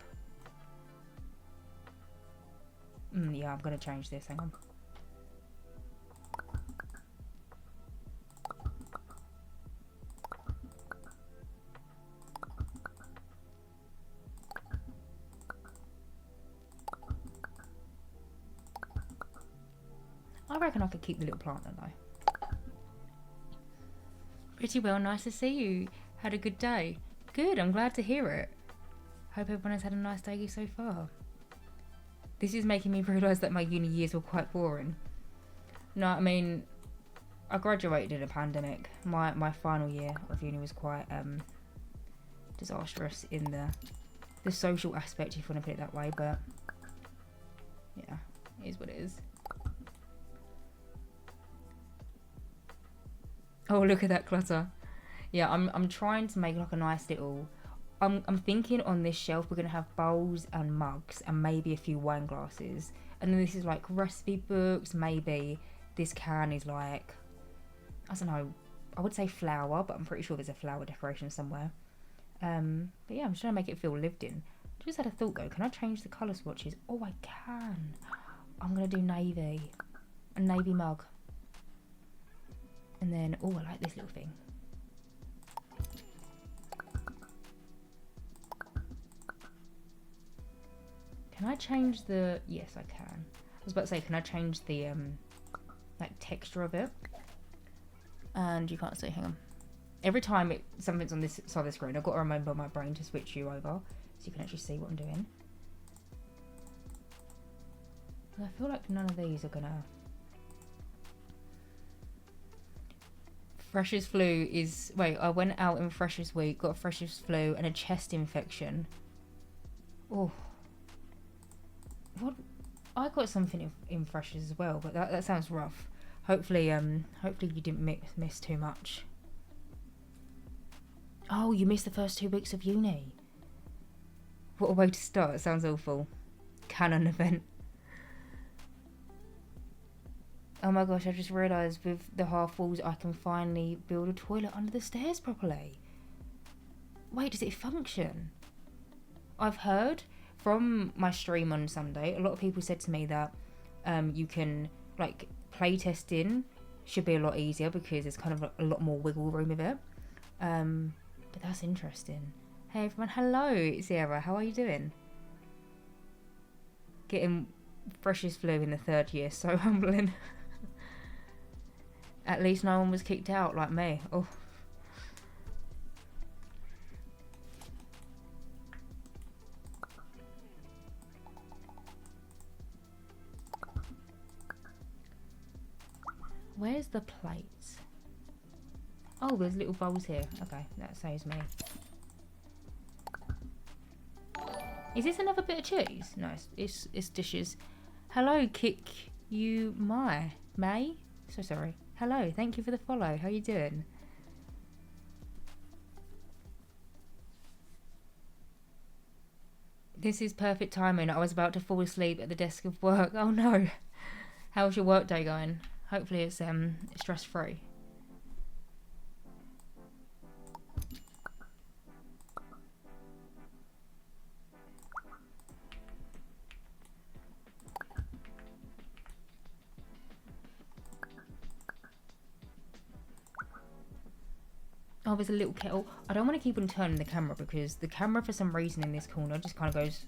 Yeah, I'm gonna change this. Hang on. I reckon I could keep the little plant though. Pretty well, nice to see you. Had a good day. Good, I'm glad to hear it. Hope everyone has had a nice day so far. This is making me realise that my uni years were quite boring. No, I mean, I graduated in a pandemic. My final year of uni was quite disastrous in the social aspect, if you want to put it that way, but yeah, it is what it is. Oh, look at that clutter. Yeah, I'm trying to make like a nice little... I'm thinking on this shelf we're going to have bowls and mugs and maybe a few wine glasses. And then this is like recipe books. Maybe this can is like, I don't know, I would say flower, but I'm pretty sure there's a flower decoration somewhere. But yeah, I'm just trying to make it feel lived in. Just had a thought though, can I change the colour swatches? Oh, I can. I'm going to do navy. A navy mug. And then, oh, I like this little thing. Can I change the... Yes, I can. I was about to say, can I change the, like, texture of it? And you can't see, hang on. Every time something's on this side of the screen, I've got to remember my brain to switch you over so you can actually see what I'm doing. I feel like none of these are gonna... Freshers flu is... Wait, I went out in Freshers week, got a Freshers flu and a chest infection. Oh. What? I got something in Freshers as well, but that sounds rough. Hopefully you didn't miss too much. Oh, you missed the first 2 weeks of uni. What a way to start. It sounds awful. Canon event. Oh my gosh, I just realised with the half walls I can finally build a toilet under the stairs properly. Wait, does it function? I've heard from my stream on Sunday, a lot of people said to me that you can, like, play testing should be a lot easier because there's kind of a lot more wiggle room with it. But that's interesting. Hey everyone, hello Sierra, how are you doing? Getting freshest flu in the 3rd year, so humbling. At least no one was kicked out like me. Oh. Where's the plates? Oh, there's little bowls here. Okay, that saves me. Is this another bit of cheese? No, it's dishes. Hello, Kick You May? So sorry. Hello, thank you for the follow. How you doing? This is perfect timing. I was about to fall asleep at the desk of work. Oh no. How's your work day going? Hopefully it's stress-free. Oh, there's a little kettle. I don't want to keep on turning the camera because the camera, for some reason, in this corner just kind of goes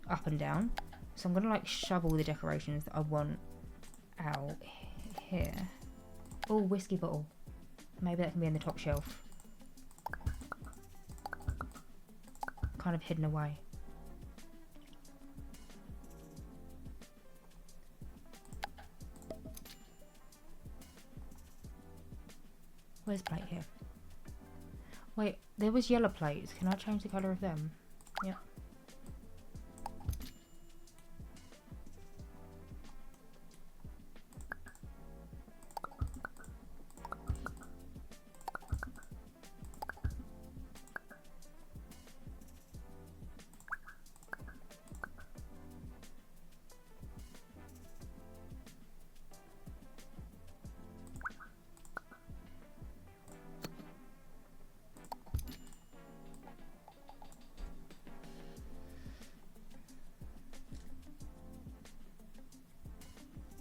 up and down. So I'm going to, like, shove all the decorations that I want out here. Oh, whiskey bottle. Maybe that can be in the top shelf. Kind of hidden away. Where's plate here? Wait, there was yellow plates. Can I change the colour of them? Yeah.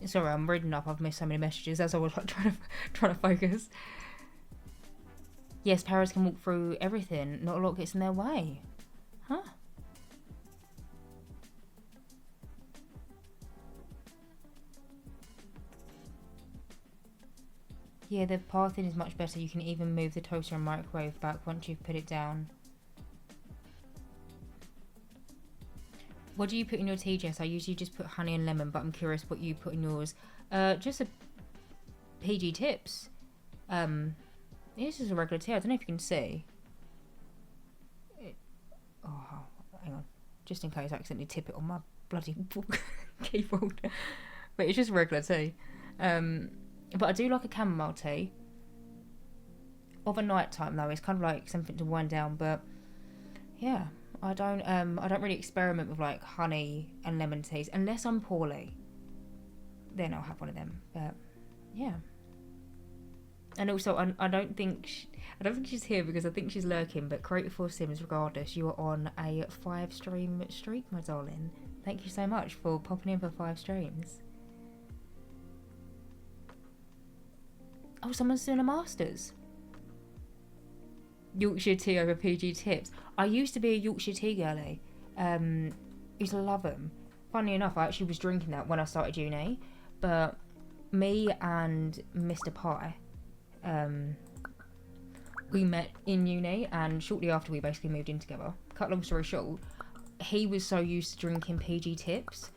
Sorry, I'm reading up. I've missed so many messages as I was like trying to focus. Yes, paras can walk through everything. Not a lot gets in their way. Huh? Yeah, the pathing is much better. You can even move the toaster and microwave back once you've put it down. What do you put in your tea, Jess? I usually just put honey and lemon, but I'm curious what you put in yours. Just a PG Tips. This is a regular tea. I don't know if you can see. Oh, hang on. Just in case I accidentally tip it on my bloody keyboard. But it's just regular tea. But I do like a chamomile tea. Of a night time though, it's kind of like something to wind down. But yeah. I don't really experiment with like honey and lemon teas unless I'm poorly. Then I'll have one of them. But yeah. And also, I don't think she's here because I think she's lurking. But Creative for Sims, regardless, you are on a 5-stream streak, my darling. Thank you so much for popping in for 5 streams. Oh, someone's doing a masters. Yorkshire tea over PG Tips. I used to be a Yorkshire tea girlie. used to love them. Funny enough, I actually was drinking that when I started uni, but me and Mr. Pie, we met in uni, and shortly after we basically moved in together. Cut long story short, he was so used to drinking PG Tips.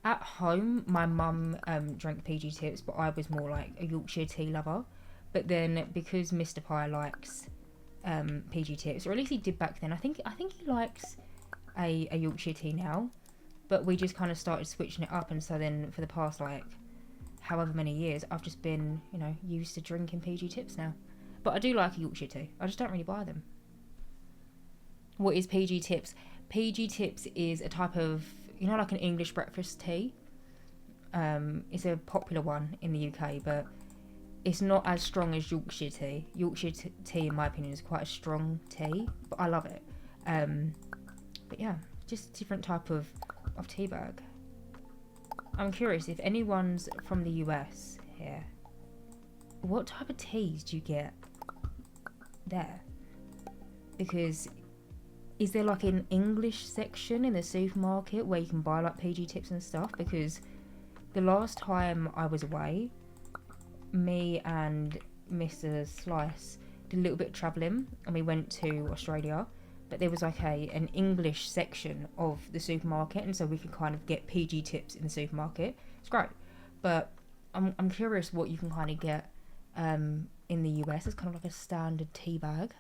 At home, my mum drank PG Tips, but I was more like a Yorkshire tea lover. But then because Mr. Pie likes PG Tips, or at least he did back then, I think he likes a Yorkshire tea now. But we just kind of started switching it up, and so then for the past like however many years, I've just been, used to drinking PG Tips now. But I do like a Yorkshire tea. I just don't really buy them. What is PG Tips? PG Tips is a type of, like an English breakfast tea. It's a popular one in the UK, but it's not as strong as Yorkshire tea. Yorkshire tea, in my opinion, is quite a strong tea, but I love it. But yeah, just a different type of tea bag. I'm curious if anyone's from the US here. What type of teas do you get there? Because is there like an English section in the supermarket where you can buy like PG Tips and stuff? Because the last time I was away, me and Mr. Slice did a little bit of travelling, and we went to Australia, but there was like an English section of the supermarket, and so we could kind of get PG Tips in the supermarket. It's great, but I'm curious what you can kind of get in the US. It's kind of like a standard tea bag.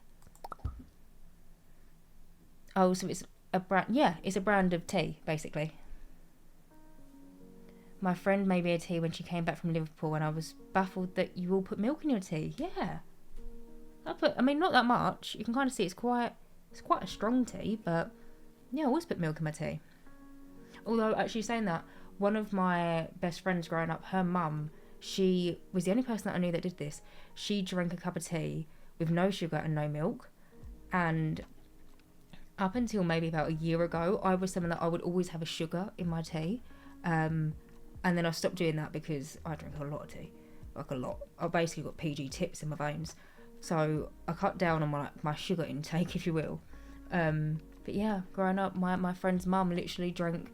Oh, so it's a brand. Yeah, it's a brand of tea, basically. My friend made me a tea when she came back from Liverpool, and I was baffled that you all put milk in your tea. Yeah, I mean, not that much. You can kind of see it's quite a strong tea, but yeah, I always put milk in my tea. Although, actually saying that, one of my best friends growing up, her mum, she was the only person that I knew that did this. She drank a cup of tea with no sugar and no milk, and up until maybe about a year ago, I was someone that I would always have a sugar in my tea. And then I stopped doing that because I drink a lot of tea. Like a lot. I basically got PG Tips in my veins. So I cut down on my sugar intake, if you will. But yeah, growing up, my friend's mum literally drank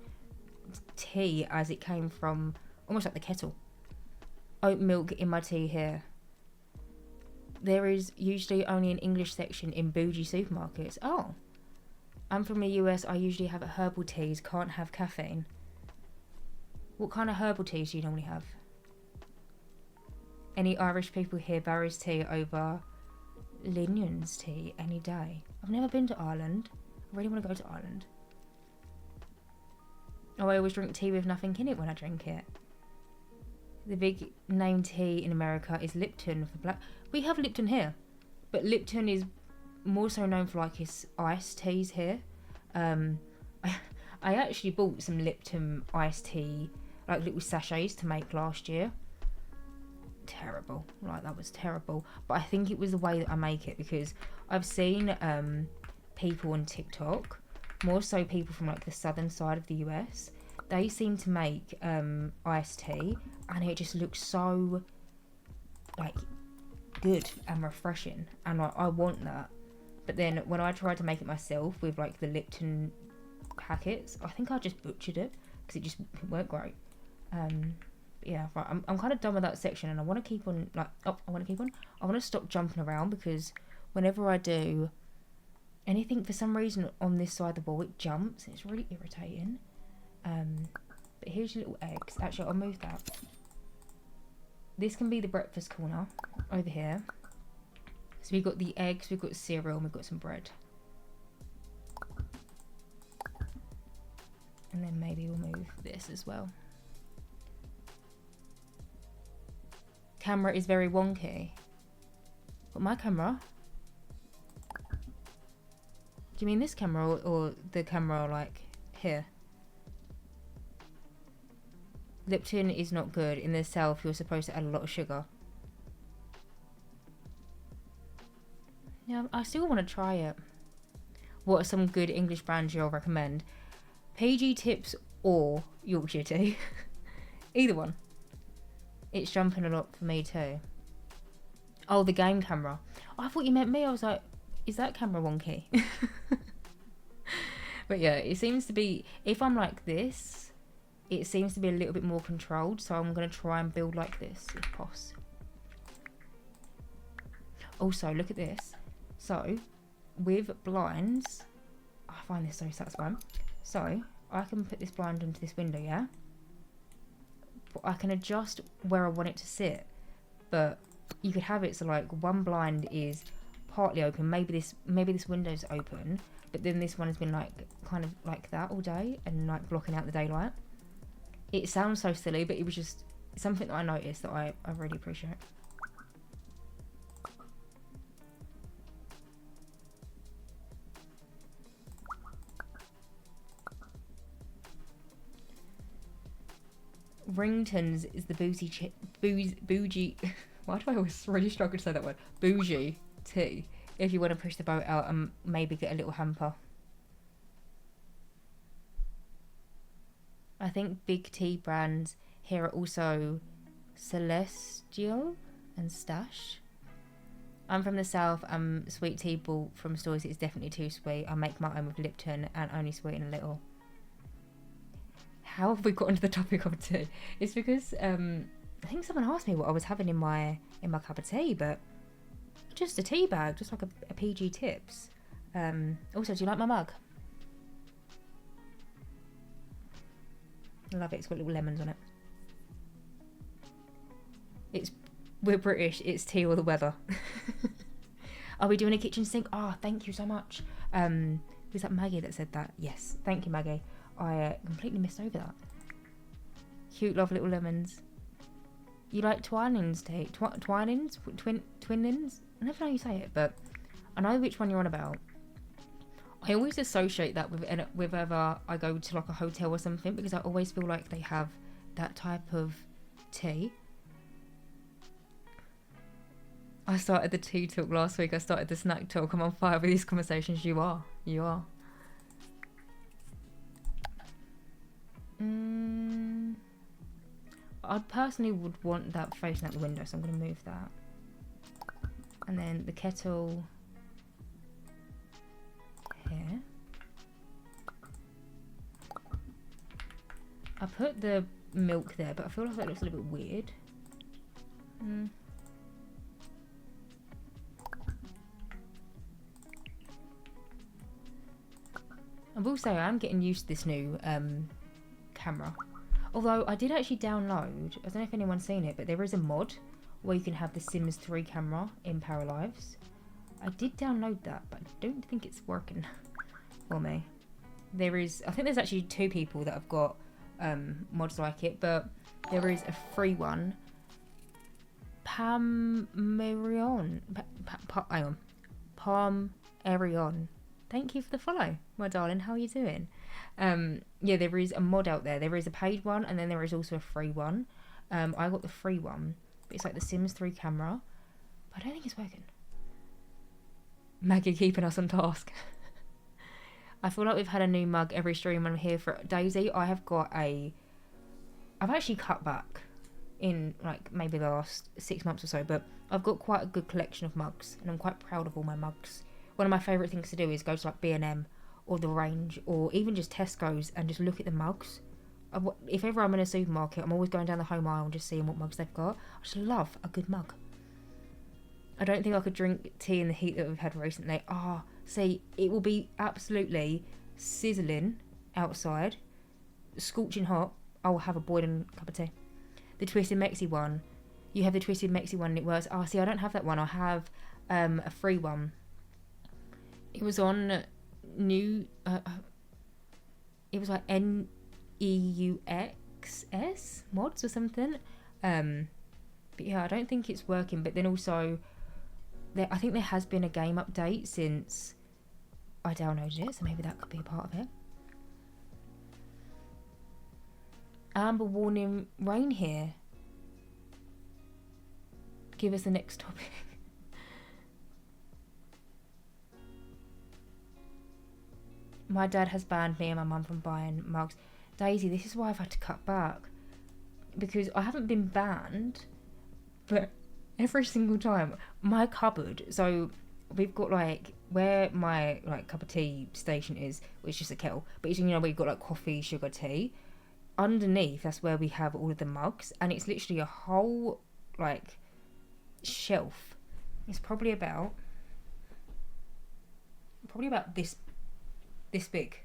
tea as it came from almost like the kettle. Oat milk in my tea here. There is usually only an English section in bougie supermarkets. Oh. I'm from the US, I usually have herbal teas, can't have caffeine. What kind of herbal teas do you normally have? Any Irish people here, Barry's tea over Linion's tea any day. I've never been to Ireland. I really want to go to Ireland. Oh, I always drink tea with nothing in it when I drink it. The big name tea in America is Lipton for black. We have Lipton here, but Lipton is more so known for like his iced teas here. I actually bought some Lipton iced tea, like little sachets to make last year. Terrible, like that was terrible. But I think it was the way that I make it, because I've seen people on TikTok, more so people from like the southern side of the US, they seem to make iced tea, and it just looks so like good and refreshing, and like, I want that. But then when I tried to make it myself with like the Lipton packets, I think I just butchered it because it just weren't great. Yeah, right. I'm kind of done with that section, and I want to keep on I want to stop jumping around, because whenever I do anything, for some reason on this side of the wall it jumps, and it's really irritating. But here's your little eggs. Actually, I'll move that. This can be the breakfast corner over here. So we've got the eggs, we've got cereal, and we've got some bread. And then maybe we'll move this as well. Camera is very wonky. But my camera? Do you mean this camera or the camera like here? Lipton is not good. In the south, you're supposed to add a lot of sugar. Yeah, I still want to try it. What are some good English brands you'll recommend? PG Tips or Yorkshire tea? Either one. It's jumping a lot for me too. Oh, the game camera. Oh, I thought you meant me. I was like, is that camera wonky? But yeah, it seems to be, if I'm like this, it seems to be a little bit more controlled. So I'm going to try and build like this, if possible. Also, look at this. So, with blinds, I find this so satisfying. So, I can put this blind onto this window, yeah? But I can adjust where I want it to sit. But you could have it so like one blind is partly open. Maybe this window's open, but then this one has been like kind of like that all day and like blocking out the daylight. It sounds so silly, but it was just something that I noticed that I really appreciate. Ringtons is the bougie. Why do I always really struggle to say that word? Bougie tea. If you want to push the boat out and maybe get a little hamper. I think big tea brands here are also Celestial and Stash. I'm from the south. Sweet tea bought from stores is definitely too sweet. I make my own with Lipton and only sweeten a little. How have we got onto the topic of tea? It's because I think someone asked me what I was having in my cup of tea, but just a tea bag, just like a PG Tips. Also, do you like my mug? I love it. It's got little lemons on it. We're British. It's tea or the weather. Are we doing a kitchen sink? Oh, thank you so much. Was that Maggie that said that? Yes. Thank you, Maggie. I completely missed over that. Cute, love little lemons. You like Twinings tea? Twinings? Twinings? I never know how you say it, but I know which one you're on about. I always associate that with whether I go to like a hotel or something, because I always feel like they have that type of tea. I started the tea talk last week. I started the snack talk. I'm on fire with these conversations. You are. I personally would want that facing out the window, so I'm going to move that. And then the kettle here. I put the milk there, but I feel like that looks a little bit weird. I will say I am getting used to this new camera. Although I did actually download, I don't know if anyone's seen it, but there is a mod where you can have the Sims 3 camera in PARALIVES. I did download that, but I don't think it's working for me. I think there's actually 2 people that have got mods like it, but there is a free one. Palmerion. Thank you for the follow, my darling. How are you doing? Yeah, there is a mod out there. There is a paid one, and then there is also a free one. I got the free one, but it's like the Sims 3 camera, but I don't think it's working. Maggie keeping us on task. I feel like we've had a new mug every stream I'm here for. Daisy, I've actually cut back in like maybe the last 6 months or so, but I've got quite a good collection of mugs, and I'm quite proud of all my mugs. One of my favourite things to do is go to like B&M or The Range or even just Tesco's and just look at the mugs. If ever I'm in a supermarket, I'm always going down the home aisle and just seeing what mugs they've got. I just love a good mug. I don't think I could drink tea in the heat that we've had recently. See, it will be absolutely sizzling outside, scorching hot. I will have a boiling cup of tea. The Twisted Mexi one. You have the Twisted Mexi one and it works. See, I don't have that one. I have a free one. It was on new... it was like NEUXS mods or something. But yeah, I don't think it's working. But then also, I think there has been a game update since I downloaded it, so maybe that could be a part of it. Amber warning rain here. Give us the next topic. My dad has banned me and my mum from buying mugs. Daisy, this is why I've had to cut back. Because I haven't been banned, but every single time, my cupboard, so we've got like where my like cup of tea station is, which is just a kettle. But you know, we've got like coffee, sugar, tea. Underneath, that's where we have all of the mugs, and it's literally a whole like shelf. It's probably about this big,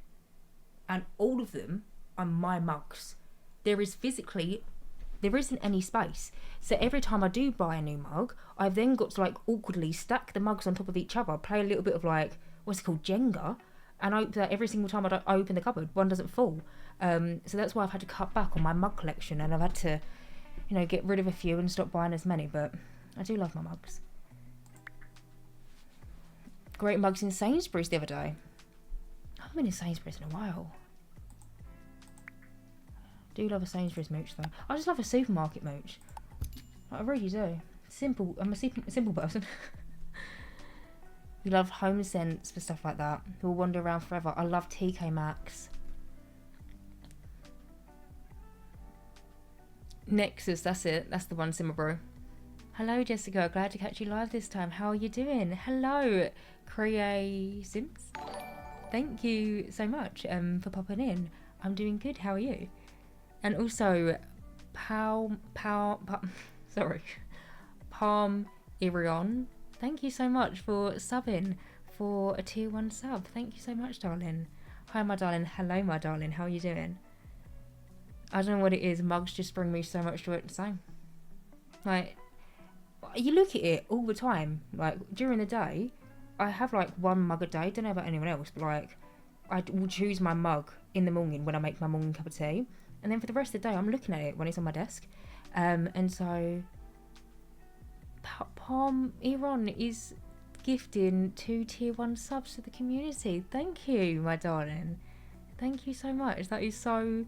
and all of them are my mugs. There isn't any space. So every time I do buy a new mug, I've then got to like awkwardly stack the mugs on top of each other, play a little bit of like what's it called, Jenga, and hope that every single time I open the cupboard, one doesn't fall. So that's why I've had to cut back on my mug collection, and I've had to, you know, get rid of a few and stop buying as many. But I do love my mugs. Great mugs in Sainsbury's the other day. I haven't been in Sainsbury's in a while. Do love a Sainsbury's mooch though. I just love a supermarket mooch. I really do. Simple. I'm a simple person. You love home scents for stuff like that. Who'll wander around forever. I love TK Maxx. Nexus, that's it. That's the one, Simmer Bro. Hello, Jessica. Glad to catch you live this time. How are you doing? Hello, Cree Sims. Thank you so much for popping in. I'm doing good. How are you? And also, Palm Irion. Thank you so much for subbing for a tier 1 sub. Thank you so much, darling. Hi, my darling. Hello, my darling. How are you doing? I don't know what it is. Mugs just bring me so much joy at the same. Like, you look at it all the time. Like, during the day, I have like one mug a day. Don't know about anyone else, but like, I will choose my mug in the morning when I make my morning cup of tea. And then for the rest of the day, I'm looking at it when it's on my desk. And so, Palm Iran is gifting 2 tier 1 subs to the community. Thank you, my darling. Thank you so much. That is so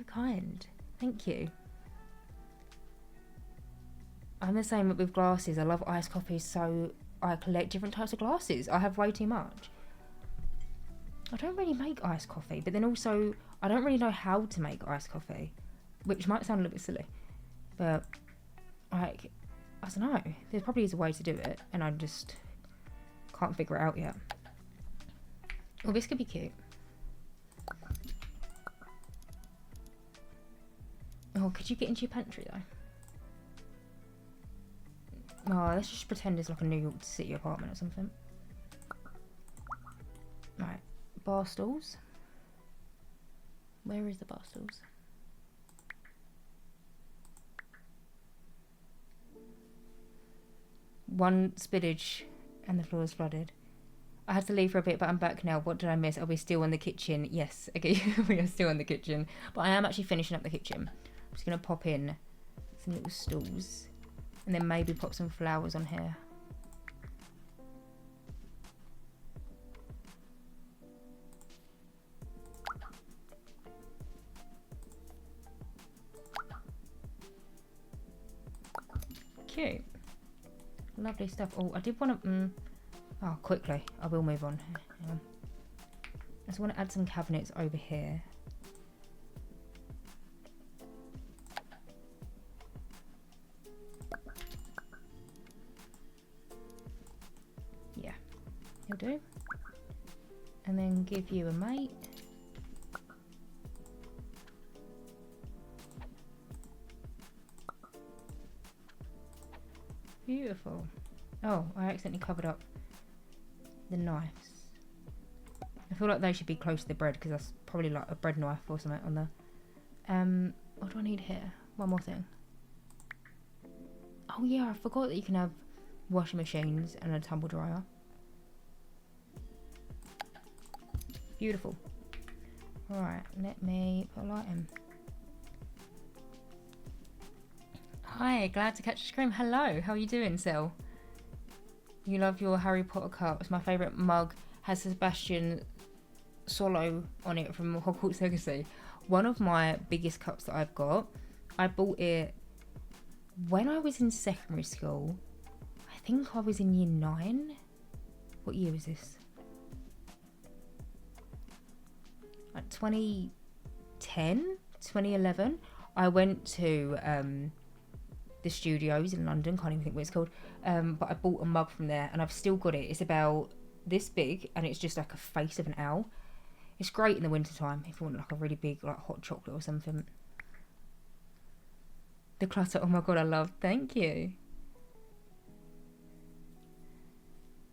kind. Thank you. I'm the same with glasses. I love iced coffee, so I collect different types of glasses. I have way too much. I don't really make iced coffee, but then also I don't really know how to make iced coffee, which might sound a little bit silly, but like, I don't know. There probably is a way to do it, and I just can't figure it out yet. Oh, this could be cute. Oh, could you get into your pantry though? Oh, let's just pretend it's like a New York City apartment or something. Right, bar stools. Where is the bar stools? One spillage and the floor is flooded. I had to leave for a bit, but I'm back now. What did I miss? Are we still in the kitchen? Yes, okay, we are still in the kitchen. But I am actually finishing up the kitchen. I'm just going to pop in some little stools. And then maybe pop some flowers on here. Cute. Lovely stuff. Oh, I did want to... oh, quickly. I will move on. Hang on. I just want to add some cabinets over here. Yeah. He'll do. And then give you a mate. Beautiful. Oh, I accidentally covered up the knives. I feel like they should be close to the bread because that's probably like a bread knife or something on there. What do I need here? One more thing. Oh yeah, I forgot that you can have washing machines and a tumble dryer. Beautiful. Alright, let me put a light in. Hi, glad to catch your scream. Hello, how are you doing, Sil? You love your Harry Potter cups. My favourite mug has Sebastian Solo on it from Hogwarts Legacy. One of my biggest cups that I've got, I bought it when I was in secondary school. I think I was in year 9. What year was this? Like 2010, 2011. I went to the studios in London. Can't even think what it's called. But I bought a mug from there, and I've still got it. It's about this big, and it's just like a face of an owl. It's great in the winter time if you want like a really big like hot chocolate or something. The clutter, oh my god, I love. Thank you.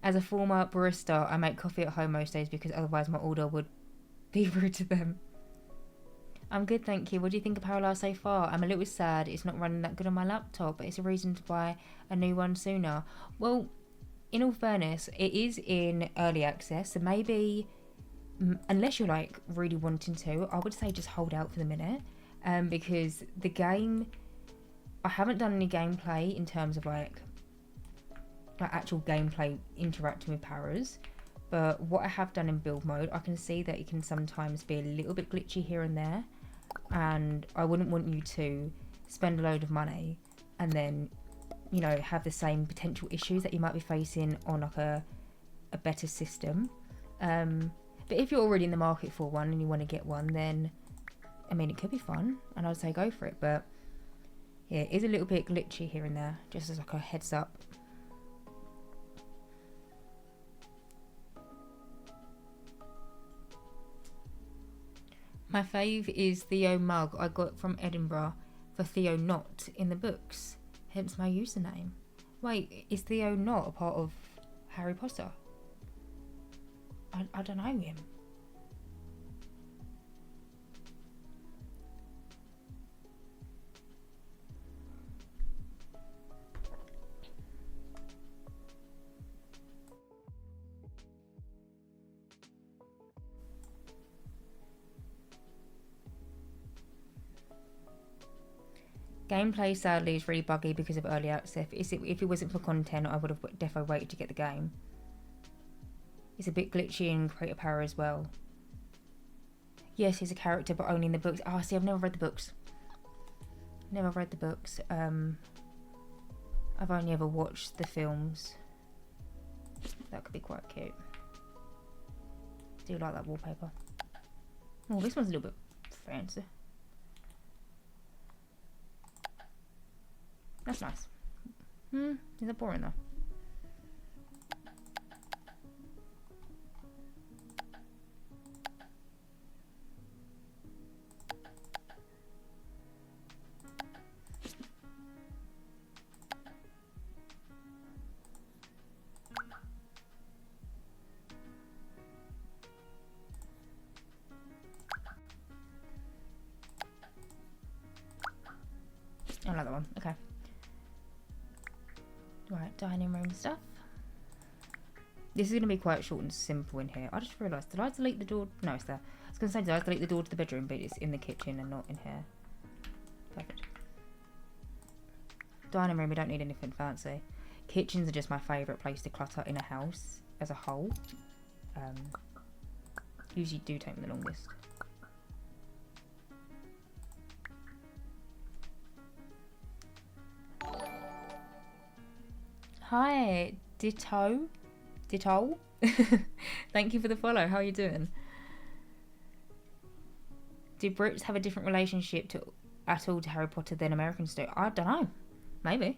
As a former barista, I make coffee at home most days because otherwise my order would be rude to them. I'm good, thank you. What do you think of Parallel so far? I'm a little sad it's not running that good on my laptop, but it's a reason to buy a new one sooner. Well, in all fairness, it is in early access, so maybe, unless you're like really wanting to, I would say just hold out for the minute, because the game, I haven't done any gameplay in terms of like actual gameplay interacting with paras, but what I have done in build mode, I can see that it can sometimes be a little bit glitchy here and there, and I wouldn't want you to spend a load of money and then, you know, have the same potential issues that you might be facing on like a better system. But if you're already in the market for one and you want to get one, then I mean, it could be fun, and I'd say go for it. But yeah, it is a little bit glitchy here and there, just as like a heads up. My fave is Theo Mug I got from Edinburgh for Theo Not in the books, hence my username. Wait, is Theo not a part of Harry Potter? I don't know him. Gameplay sadly is really buggy because of early access. If it wasn't for content, I would have defo waited to get the game. It's a bit glitchy in Creator Power as well. Yes, he's a character, but only in the books. Oh, see, I've never read the books. Never read the books. I've only ever watched the films. That could be quite cute. Do like that wallpaper. Oh, this one's a little bit fancy. That's nice. Is that boring though? I like that one. Okay. Right, dining room stuff. This is going to be quite short and simple in here. I just realised, did I delete the door? No, it's there. I was going to say, did I delete the door to the bedroom, but it's in the kitchen and not in here. Perfect. Dining room, we don't need anything fancy. Kitchens are just my favourite place to clutter in a house as a whole. Usually do take me the longest. Hi, Ditto. Thank you for the follow. How are you doing? Do Brits have a different relationship at all to Harry Potter than Americans do? I don't know. Maybe.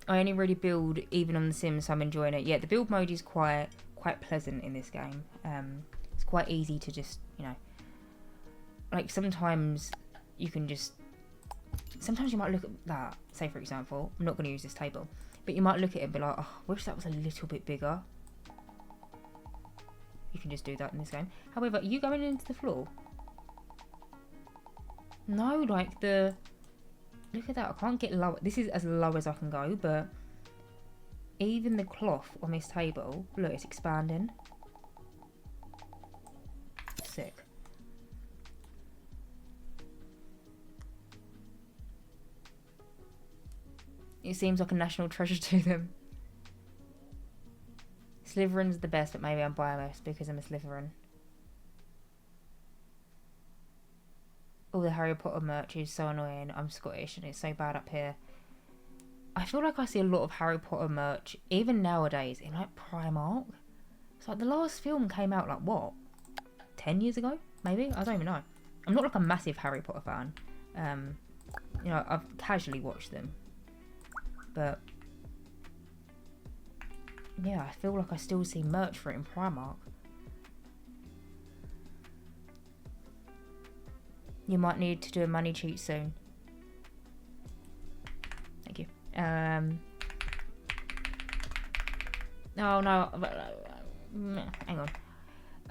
I only really build even on The Sims, so I'm enjoying it. Yeah, the build mode is quite pleasant in this game. It's quite easy to just, you know, like sometimes you can just. Sometimes you might look at that. Say for example, I'm not going to use this table. But you might look at it and be like, oh, I wish that was a little bit bigger. You can just do that in this game. However, are you going into the floor? No, like the... Look at that, I can't get lower. This is as low as I can go, but... Even the cloth on this table, look, it's expanding. Sick. It seems like a national treasure to them. Slytherin's the best, but maybe I'm biased because I'm a Slytherin. All the Harry Potter merch is so annoying. I'm Scottish and it's so bad up here. I feel like I see a lot of Harry Potter merch, even nowadays, in like Primark. It's like the last film came out like what? 10 years ago? Maybe? I don't even know. I'm not like a massive Harry Potter fan. You know, I've casually watched them. But yeah, I feel like I still see merch for it in Primark. You might need to do a money cheat soon. Thank you. Oh no, hang on.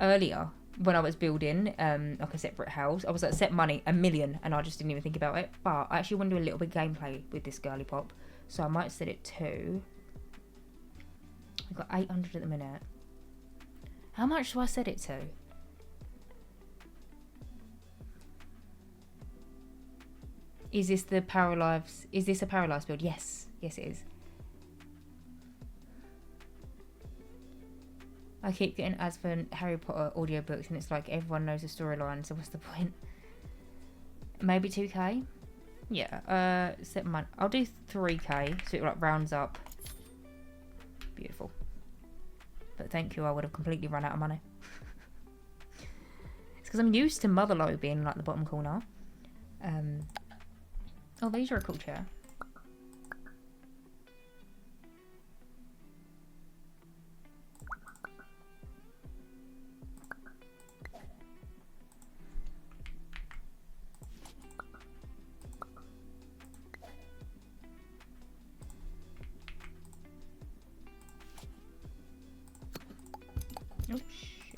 Earlier, when I was building like a separate house, I was like, set money, 1 million, and I just didn't even think about it. But I actually want to do a little bit of gameplay with this girly pop, so I might set it to. We've got 800 at the minute. How much do I set it to? Is this the PARALIVES? Is this a PARALIVES build? Yes. Yes, it is. I keep getting ads for Harry Potter audiobooks and it's like everyone knows the storyline, so what's the point? Maybe 2k? Yeah, set money. I'll do 3k, so it like rounds up. Beautiful. But thank you, I would have completely run out of money. It's because I'm used to Motherlow being like the bottom corner. Oh, these are a cool chair. Oh, shit.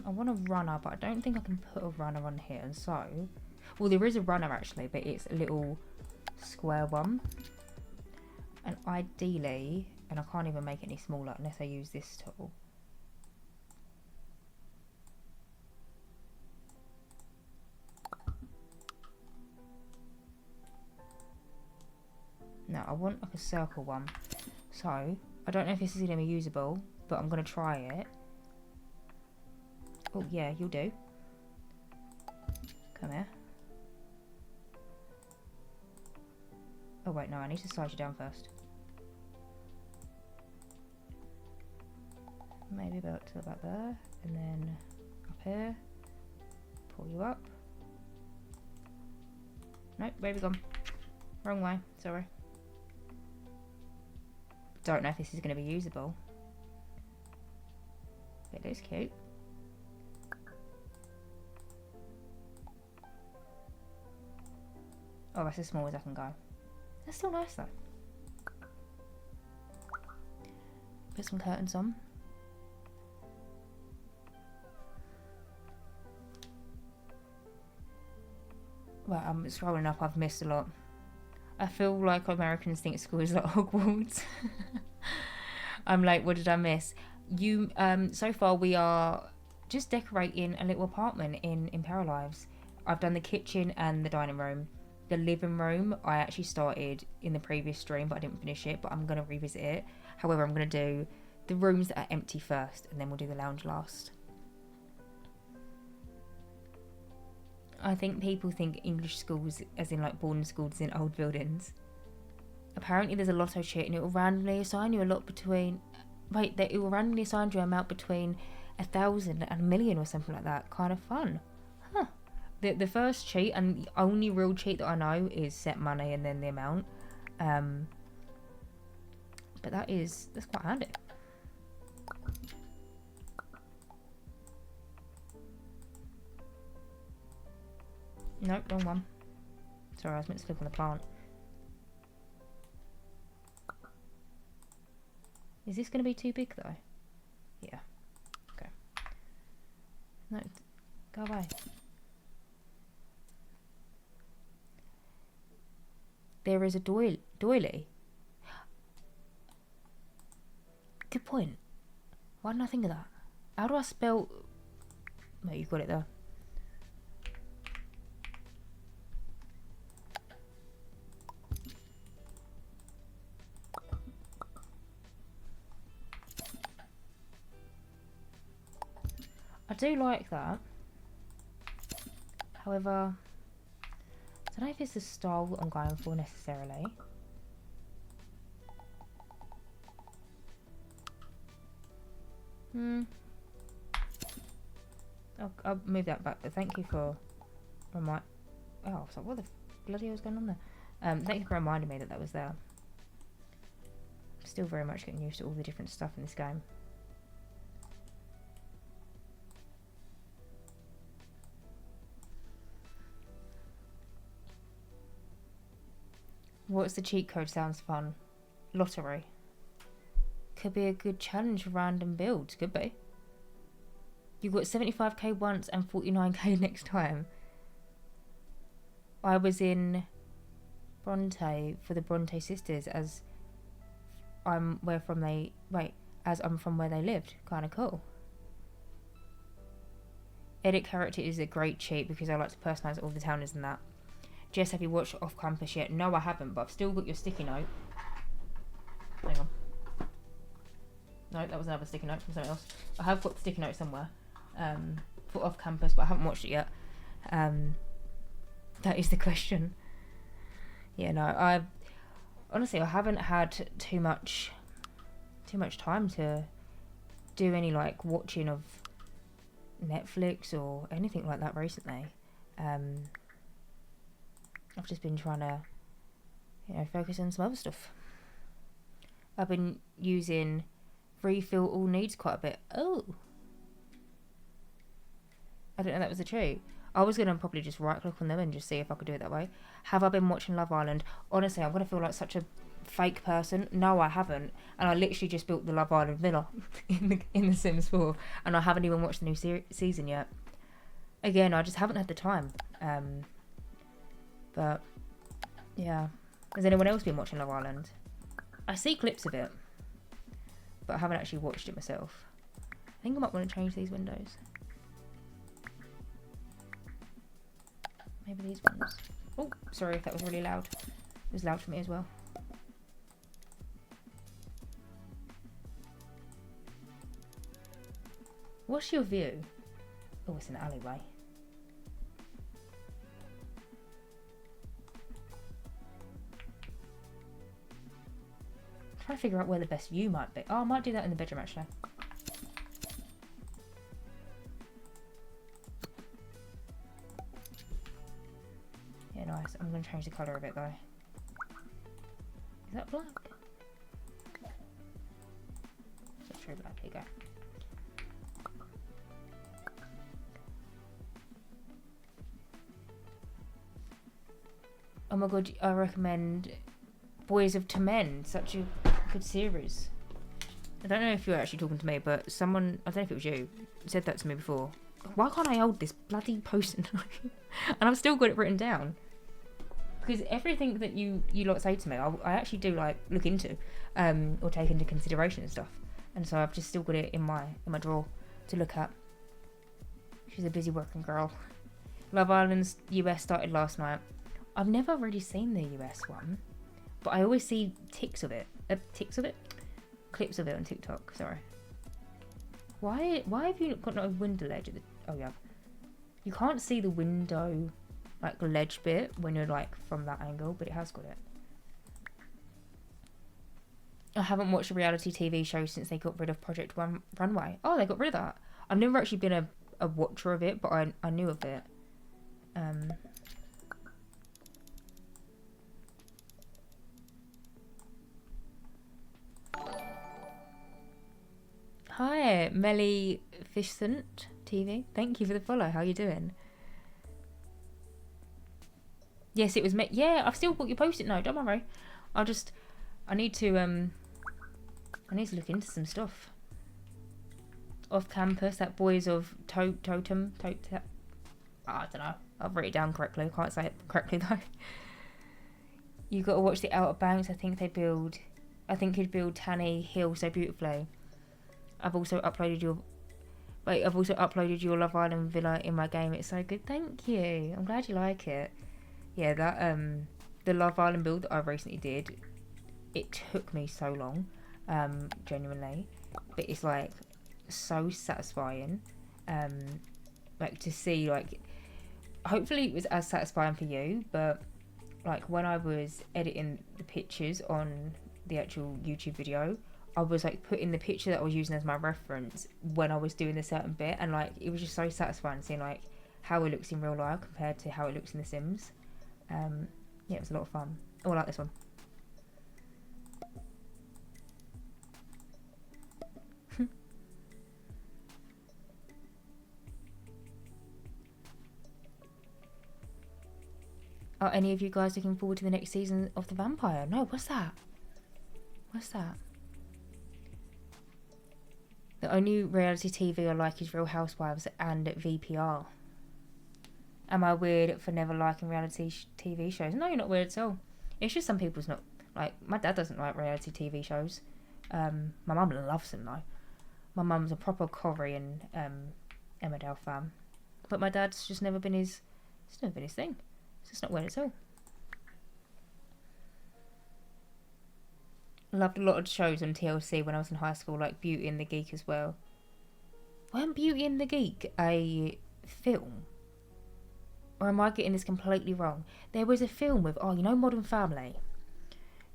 I want a runner, but I don't think I can put a runner on here. And so, well, there is a runner actually, but it's a little square one. And ideally, and I can't even make it any smaller unless I use this tool. No, I want like a circle one. So, I don't know if this is going to be usable, but I'm going to try it. Oh, yeah, you'll do. Come here. Oh, wait, no, I need to size you down first. Maybe about to about there. And then up here. Pull you up. Nope, where have you gone? Wrong way, sorry. Don't know if this is going to be usable. It looks cute. Oh, that's as small as I can go. That's still nice though. Put some curtains on. Well, I'm scrolling up, I've missed a lot. I feel like Americans think school is like Hogwarts. I'm like, what did I miss? You, so far we are just decorating a little apartment in PARALIVES. I've done the kitchen and the dining room. The living room, I actually started in the previous stream, but I didn't finish it, but I'm going to revisit it. However, I'm going to do the rooms that are empty first, and then we'll do the lounge last. I think people think English schools, as in like boarding schools in old buildings. Apparently there's a lotto chit and it will randomly assign you a lot between... Wait, it will randomly assign you an amount between 1,000 and 1,000,000 or something like that. Kind of fun. Huh. The first cheat, and the only real cheat that I know, is set money and then the amount. But that's quite handy. Nope, wrong one. Sorry, I was meant to click on the plant. Is this going to be too big though? Yeah. Okay. No, go away. There is a doily. Good point. Why didn't I think of that? How do I spell... No, you got it there. I do like that. However, I don't know if it's the style that I'm going for necessarily. I'll move that back, but thank you for remind. Oh, I was like, what the bloody hell is going on there? Thank you for reminding me that was there. Still very much getting used to all the different stuff in this game. What's the cheat code? Sounds fun. Lottery. Could be a good challenge for random builds. Could be. You got 75k once and 49k next time. I was in Bronte for the Bronte sisters as I'm from where they lived. Kind of cool. Edit character is a great cheat because I like to personalise all the towners and that. Jess, have you watched Off Campus yet? No, I haven't, but I've still got your sticky note. Hang on. No, that was another sticky note from something else. I have got the sticky note somewhere for Off Campus, but I haven't watched it yet. That is the question. Yeah, no, I haven't had too much time to do any like watching of Netflix or anything like that recently. I've just been trying to, focus on some other stuff. I've been using Refill All Needs quite a bit. Oh, I didn't know that was a treat. I was going to probably just right click on them and just see if I could do it that way. Have I been watching Love Island? Honestly, I'm going to feel like such a fake person. No, I haven't. And I literally just built the Love Island villa in the Sims 4. And I haven't even watched the new season yet. Again, I just haven't had the time. But, yeah. Has anyone else been watching Love Island? I see clips of it. But I haven't actually watched it myself. I think I might want to change these windows. Maybe these ones. Oh, sorry if that was really loud. It was loud for me as well. What's your view? Oh, it's an alleyway. I'm trying to figure out where the best view might be. Oh, I might do that in the bedroom actually. Yeah, nice. I'm going to change the colour of it though. Is that black? That's true black. Here you go. Oh my god, I recommend Boys of Tommen. Such a good series. I don't know if you're actually talking to me, but someone, I don't know if it was you, said that to me before. Why can't I hold this bloody post-it note? And I've still got it written down. Because everything that you lot say to me, I actually do like look into, or take into consideration and stuff. And so I've just still got it in my drawer to look at. She's a busy working girl. Love Island's US started last night. I've never really seen the US one, but I always see clips of it on TikTok. Sorry. Why have you got no window ledge at the? Oh yeah, you can't see the window like ledge bit when you're like from that angle, but it has got it. I haven't watched a reality TV show since they got rid of Project Runway. Oh, they got rid of that. I've never actually been a watcher of it, but I knew of it. Hi, Melly Fishcent TV. Thank you for the follow. How you doing? Yes, it was me. Yeah, I've still got your post-it note. Don't worry. I need to look into some stuff. Off campus, that Boys of Totem. I don't know. I've written it down correctly. I can't say it correctly though. You got to watch the Outer Banks. I think he'd build Tanny Hill so beautifully. I've also uploaded your Love Island villa in my game. It's so good. Thank you. I'm glad you like it. Yeah, that the Love Island build that I recently did, it took me so long, genuinely, but it's like so satisfying, like to see, like, hopefully it was as satisfying for you, but like when I was editing the pictures on the actual YouTube video, I was like putting the picture that I was using as my reference when I was doing a certain bit, and like it was just so satisfying seeing like how it looks in real life compared to how it looks in The Sims. Yeah, it was a lot of fun. Oh, I like this one. Are any of you guys looking forward to the next season of The Vampire? No, what's that? What's that? The only reality TV I like is Real Housewives and VPR. Am I weird for never liking reality TV shows? No, you're not weird at all. It's just some people's not... Like, my dad doesn't like reality TV shows. My mum loves them, though. My mum's a proper Corrie and Emmerdale fan. But my dad's just never been his... It's never been his thing. It's just not weird at all. Loved a lot of shows on TLC when I was in high school, like Beauty and the Geek as well. Weren't Beauty and the Geek a film? Or am I getting this completely wrong? There was a film with, you know Modern Family?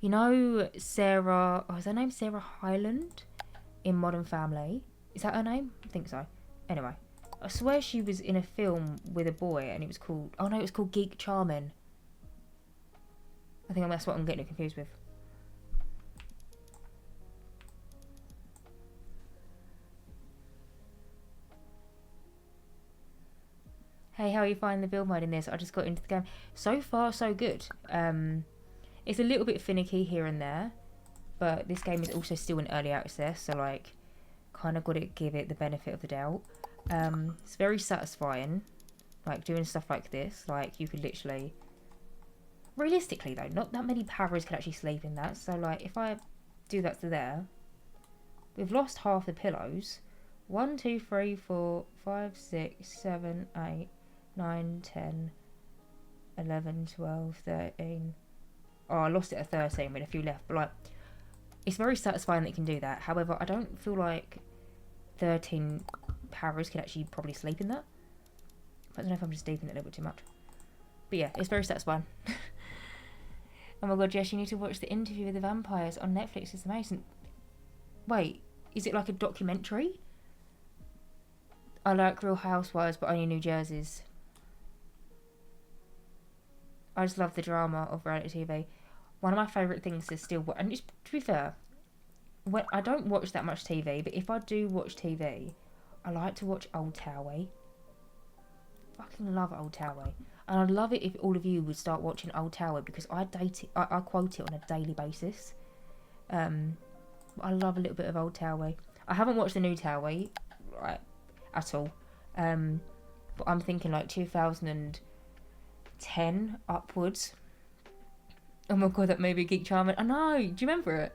You know Sarah... Oh, is her name Sarah Hyland? In Modern Family? Is that her name? I think so. Anyway. I swear she was in a film with a boy and it was called... Oh no, it was called Geek Charmin. I think that's what I'm getting confused with. Hey, how are you finding the build mode in this? I just got into the game. So far, so good. It's a little bit finicky here and there. But this game is also still in early access. So, like, kind of got to give it the benefit of the doubt. It's very satisfying. Like, doing stuff like this. Like, you could literally... Realistically, though, not that many paras could actually sleep in that. So, like, if I do that to there... We've lost half the pillows. 1, 2, 3, 4, 5, 6, 7, 8... 9, 10, 11, 12, 13. Oh, I lost it at 13 with a few left. But, like, it's very satisfying that you can do that. However, I don't feel like 13 paras could actually probably sleep in that. I don't know if I'm just deep in it a little bit too much. But yeah, it's very satisfying. Oh my god, Jess, you need to watch the interview with the vampires on Netflix. It's amazing. Wait, is it like a documentary? I like Real Housewives, but only New Jersey's. I just love the drama of reality TV. One of my favourite things is still... And just, to be fair, when I don't watch that much TV, but if I do watch TV, I like to watch Old Towie. Fucking love Old Towie. And I'd love it if all of you would start watching Old Towie, because I quote it on a daily basis. I love a little bit of Old Towie. I haven't watched the new Towie, right, at all. But I'm thinking like 2010 upwards. Oh my god, that movie Geek Charmin. I know. Do you remember it?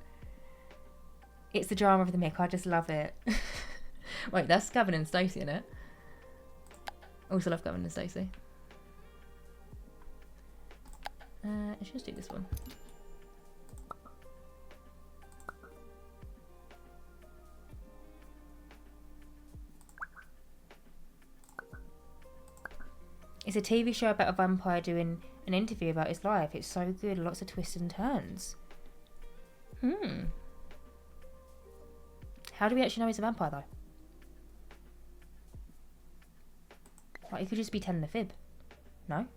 It's the drama of the Mick. I just love it. Wait, that's Gavin and Stacey in it. Also love Gavin and Stacey. Let's just do this one. It's a TV show about a vampire doing an interview about his life. It's so good. Lots of twists and turns. How do we actually know he's a vampire, though? Like, he could just be telling a fib. No?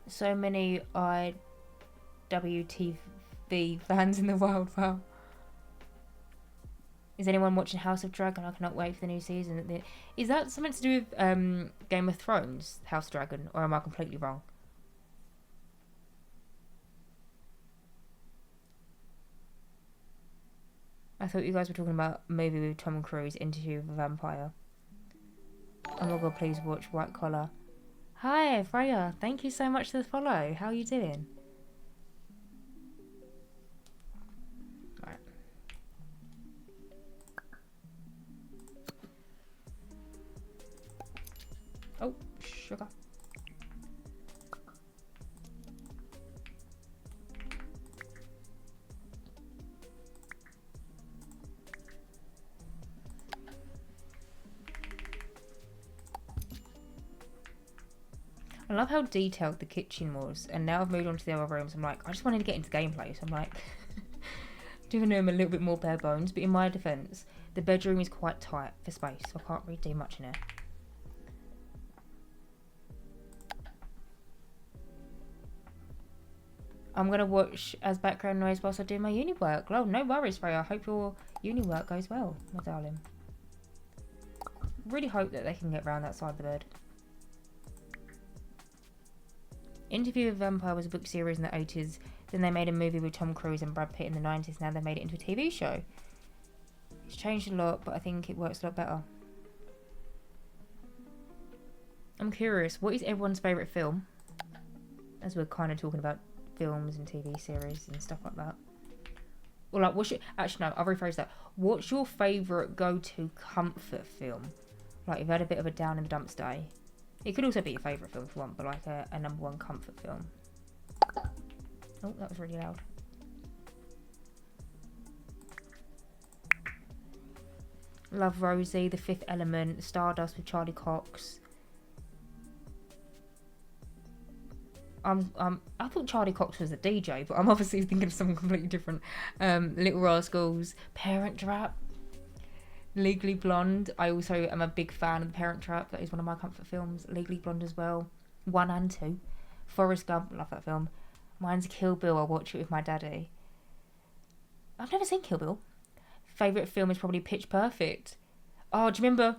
So many IWTV fans in the world. Wow. Is anyone watching House of Dragon? I cannot wait for the new season. Is that something to do with Game of Thrones, House of Dragon? Or am I completely wrong? I thought you guys were talking about a movie with Tom Cruise, Interview with a Vampire. Oh my god, please watch White Collar. Hi, Freya. Thank you so much for the follow. How are you doing? Right. I love how detailed the kitchen was. And now I've moved on to the other rooms. I'm like, I just wanted to get into gameplay. So I'm like, doing them a little bit more bare bones. But in my defence, the bedroom is quite tight for space. So I can't really do much in it. I'm going to watch as background noise whilst I do my uni work. Well, no worries, Freya. I hope your uni work goes well, my darling. Really hope that they can get round that side of the bed. Interview with a Vampire was a book series in the 80s. Then they made a movie with Tom Cruise and Brad Pitt in the 90s. Now they made it into a TV show. It's changed a lot, but I think it works a lot better. I'm curious, what is everyone's favourite film? As we're kind of talking about films and TV series and stuff like that. Or like, actually no, I'll rephrase that. What's your favourite go-to comfort film? Like, you've had a bit of a down in the dumps day. It could also be your favourite film if you want, but like a number one comfort film. Oh, that was really loud. Love Rosie, The Fifth Element, Stardust with Charlie Cox. I thought Charlie Cox was a DJ, but I'm obviously thinking of something completely different. Little Rascals, Parent Trap, Legally Blonde. I also am a big fan of The Parent Trap. That is one of my comfort films. Legally Blonde as well. 1 and 2. Forrest Gump, love that film. Mine's Kill Bill. I watch it with my daddy. I've never seen Kill Bill. Favourite film is probably Pitch Perfect. Oh, do you remember?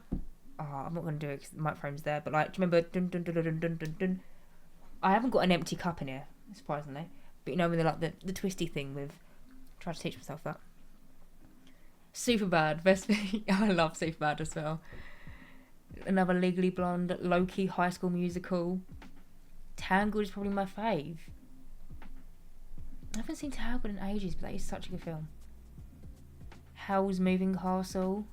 Oh, I'm not going to do it because the microphone's there. But like, do you remember? Dun, dun, dun, dun, dun, dun, dun. I haven't got an empty cup in here, surprisingly. But you know, when they're like the twisty thing with... Try to teach myself that. Superbad, best thing. I love Superbad as well. Another Legally Blonde, low-key High School Musical. Tangled is probably my fave. I haven't seen Tangled in ages, but that is such a good film. Howl's Moving Castle.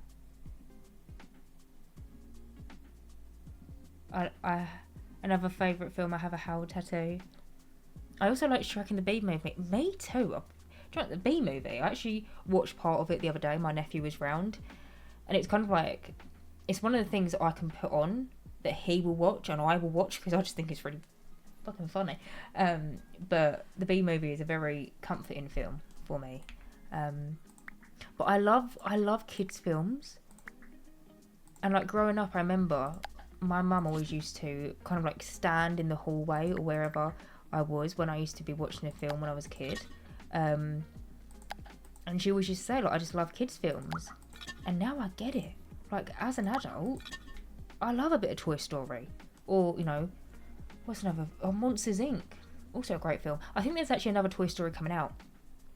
Another favourite film, I have a Howl tattoo. I also like Shrek and the Bee Movie. Me too. Do you know the Bee Movie? I actually watched part of it the other day. My nephew was round. And it's kind of like... It's one of the things that I can put on that he will watch and I will watch because I just think it's really fucking funny. But the Bee Movie is a very comforting film for me. But I love kids' films. And like growing up, I remember... My mum always used to kind of like stand in the hallway or wherever I was when I used to be watching a film when I was a kid. And she always used to say, like, I just love kids' films. And now I get it. Like, as an adult, I love a bit of Toy Story. Or, you know, what's another? Oh, Monsters, Inc. Also a great film. I think there's actually another Toy Story coming out.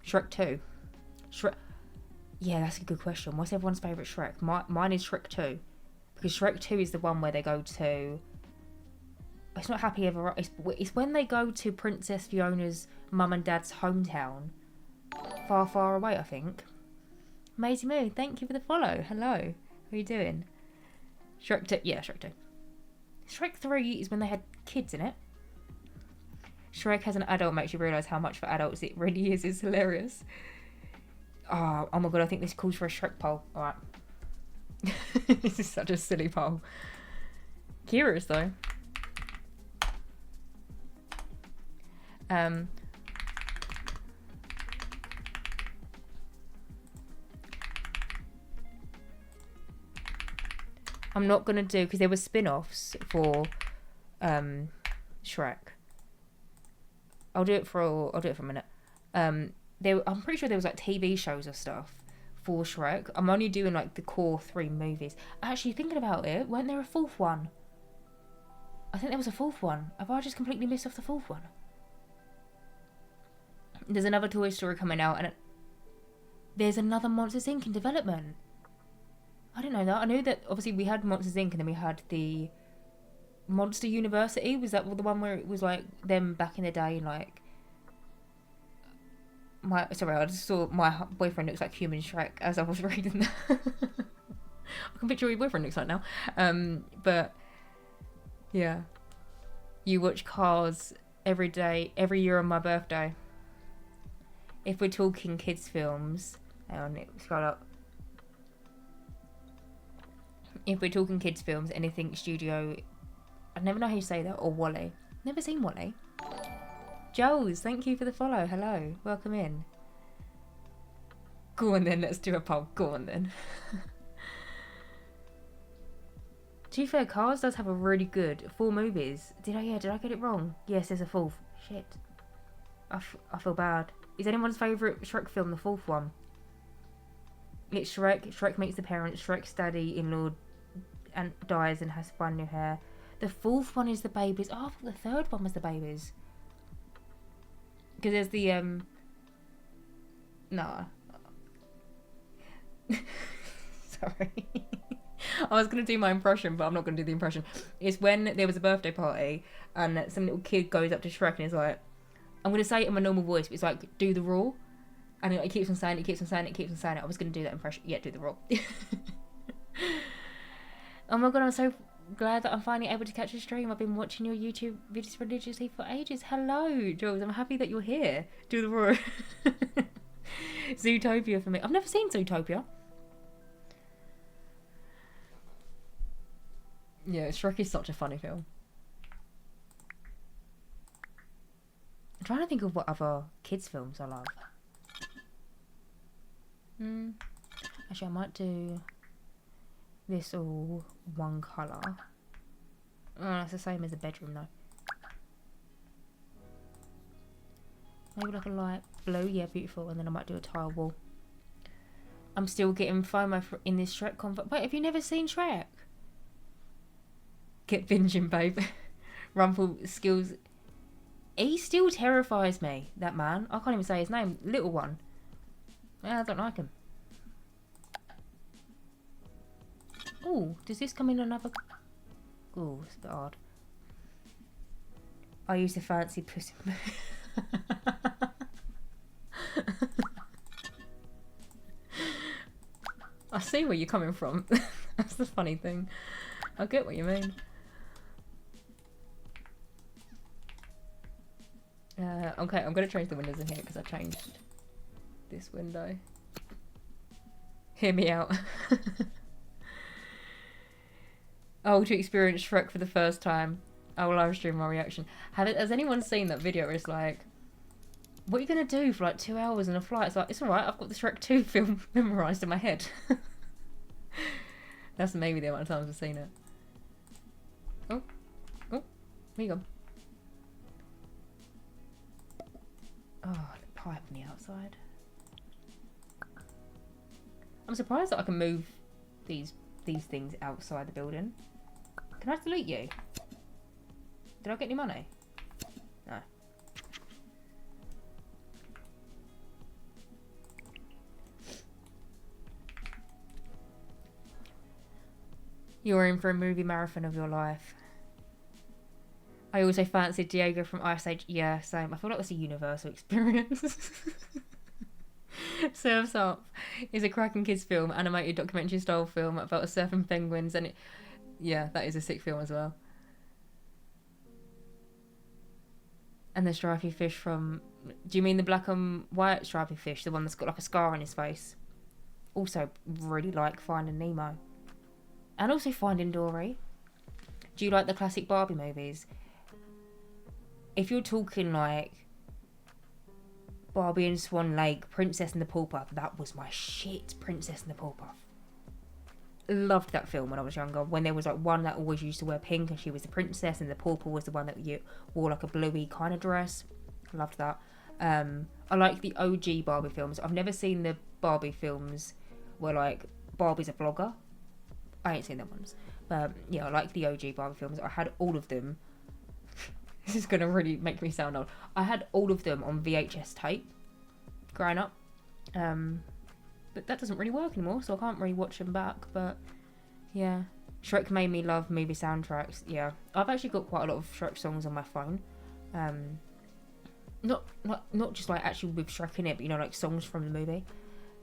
Shrek 2. Shrek... Yeah, that's a good question. What's everyone's favourite Shrek? Mine is Shrek 2. Because Shrek 2 is the one where they go to... It's not Happy Ever... It's when they go to Princess Fiona's mum and dad's hometown. Far, far away, I think. Maisie Moo, thank you for the follow. Hello. How are you doing? Shrek 2... Yeah, Shrek 2. Shrek 3 is when they had kids in it. Shrek as an adult makes you realise how much for adults it really is. It's hilarious. Oh my god, I think this calls for a Shrek poll. Alright. This is such a silly poll. Curious though. I'm not gonna do because there were spin-offs for Shrek. I'll do it for a minute. I'm pretty sure there was like TV shows or stuff for Shrek. I'm only doing like the core 3 movies. Actually, thinking about it, weren't there a 4th one? I think there was a 4th one. Have I just completely missed off the 4th one? There's another Toy Story coming out, and there's another Monsters Inc. in development. I didn't know that. I knew that obviously we had Monsters Inc. and then we had the Monster University. Was that the one where it was like them back in the day, and like... I just saw my boyfriend looks like human Shrek as I was reading that. I can picture what your boyfriend looks like now. But yeah, you watch Cars every day, every year on my birthday. If we're talking kids films, hang on, scroll up. If we're talking kids films, anything Studio, I never know how you say that, or Wally. Never seen Wally. Jules, thank you for the follow. Hello, welcome in. Go on then, let's do a poll. Go on then. To be fair, Cars does have a really good 4 movies. Did I get it wrong? Yes, there's a 4th. Shit. I feel bad. Is anyone's favourite Shrek film the 4th one? It's Shrek. Shrek meets the parents. Shrek's daddy-in-law and dies and has to find new hair. The 4th one is the babies. Oh, I thought the 3rd one was the babies. Because there's the no. Sorry. I was going to do my impression, but I'm not going to do the impression. It's when there was a birthday party and some little kid goes up to Shrek and is like, I'm going to say it in my normal voice, but it's like, do the raw. And it keeps on saying it, keeps on saying it, keeps on saying it. I was going to do that impression. Yeah, do the raw. Oh my god, I'm so glad that I'm finally able to catch a stream. I've been watching your YouTube videos religiously for ages. Hello, Jules. I'm happy that you're here. Do the raw. Zootopia for me. I've never seen Zootopia. Yeah, Shrek is such a funny film. I'm trying to think of what other kids' films I love. Actually, I might do this all one colour. Oh, that's the same as a bedroom though. Maybe like a light blue. Yeah, beautiful. And then I might do a tile wall. I'm still getting FOMO in this Shrek convert. Wait, have you never seen Shrek? Get binging, babe. Rumple skills. He still terrifies me, that man. I can't even say his name. Little one. I don't like him. Oh, does this come in another... Oh, it's a bit odd. I used to fancy pussy... I see where you're coming from. That's the funny thing. I get what you mean. Okay, I'm going to change the windows in here because I changed this window. Hear me out. Oh, to experience Shrek for the first time. I will live stream my reaction. Has anyone seen that video? It's like, what are you going to do for like 2 hours in a flight? It's like, it's alright, I've got the Shrek 2 film memorised in my head. That's maybe the amount of times I've seen it. Oh, where you gone? Oh, the pipe on the outside. I'm surprised that I can move these things outside the building. Can I delete you? Did I get any money? No. You're in for a movie marathon of your life. I also fancied Diego from Ice Age. Yeah, same. I feel like that's a universal experience. Surf's Up is a cracking kids film, animated documentary style film about surfing penguins, and yeah, that is a sick film as well. And the stripy fish from... Do you mean the black and white stripy fish? The one that's got like a scar on his face? Also really like Finding Nemo. And also Finding Dory. Do you like the classic Barbie movies? If you're talking like Barbie and Swan Lake, Princess and the Pauper, that was my shit. Princess and the Pauper. Loved that film when I was younger. When there was like one that always used to wear pink and she was the princess, and the Pauper was the one that wore like a bluey kind of dress. Loved that. I like the OG Barbie films. I've never seen the Barbie films where like Barbie's a vlogger. I ain't seen them ones. But yeah, I like the OG Barbie films. I had all of them. This is going to really make me sound old. I had all of them on VHS tape growing up. But that doesn't really work anymore, so I can't really watch them back. But yeah, Shrek made me love movie soundtracks. Yeah, I've actually got quite a lot of Shrek songs on my phone. Not just like actually with Shrek in it, but you know, like songs from the movie.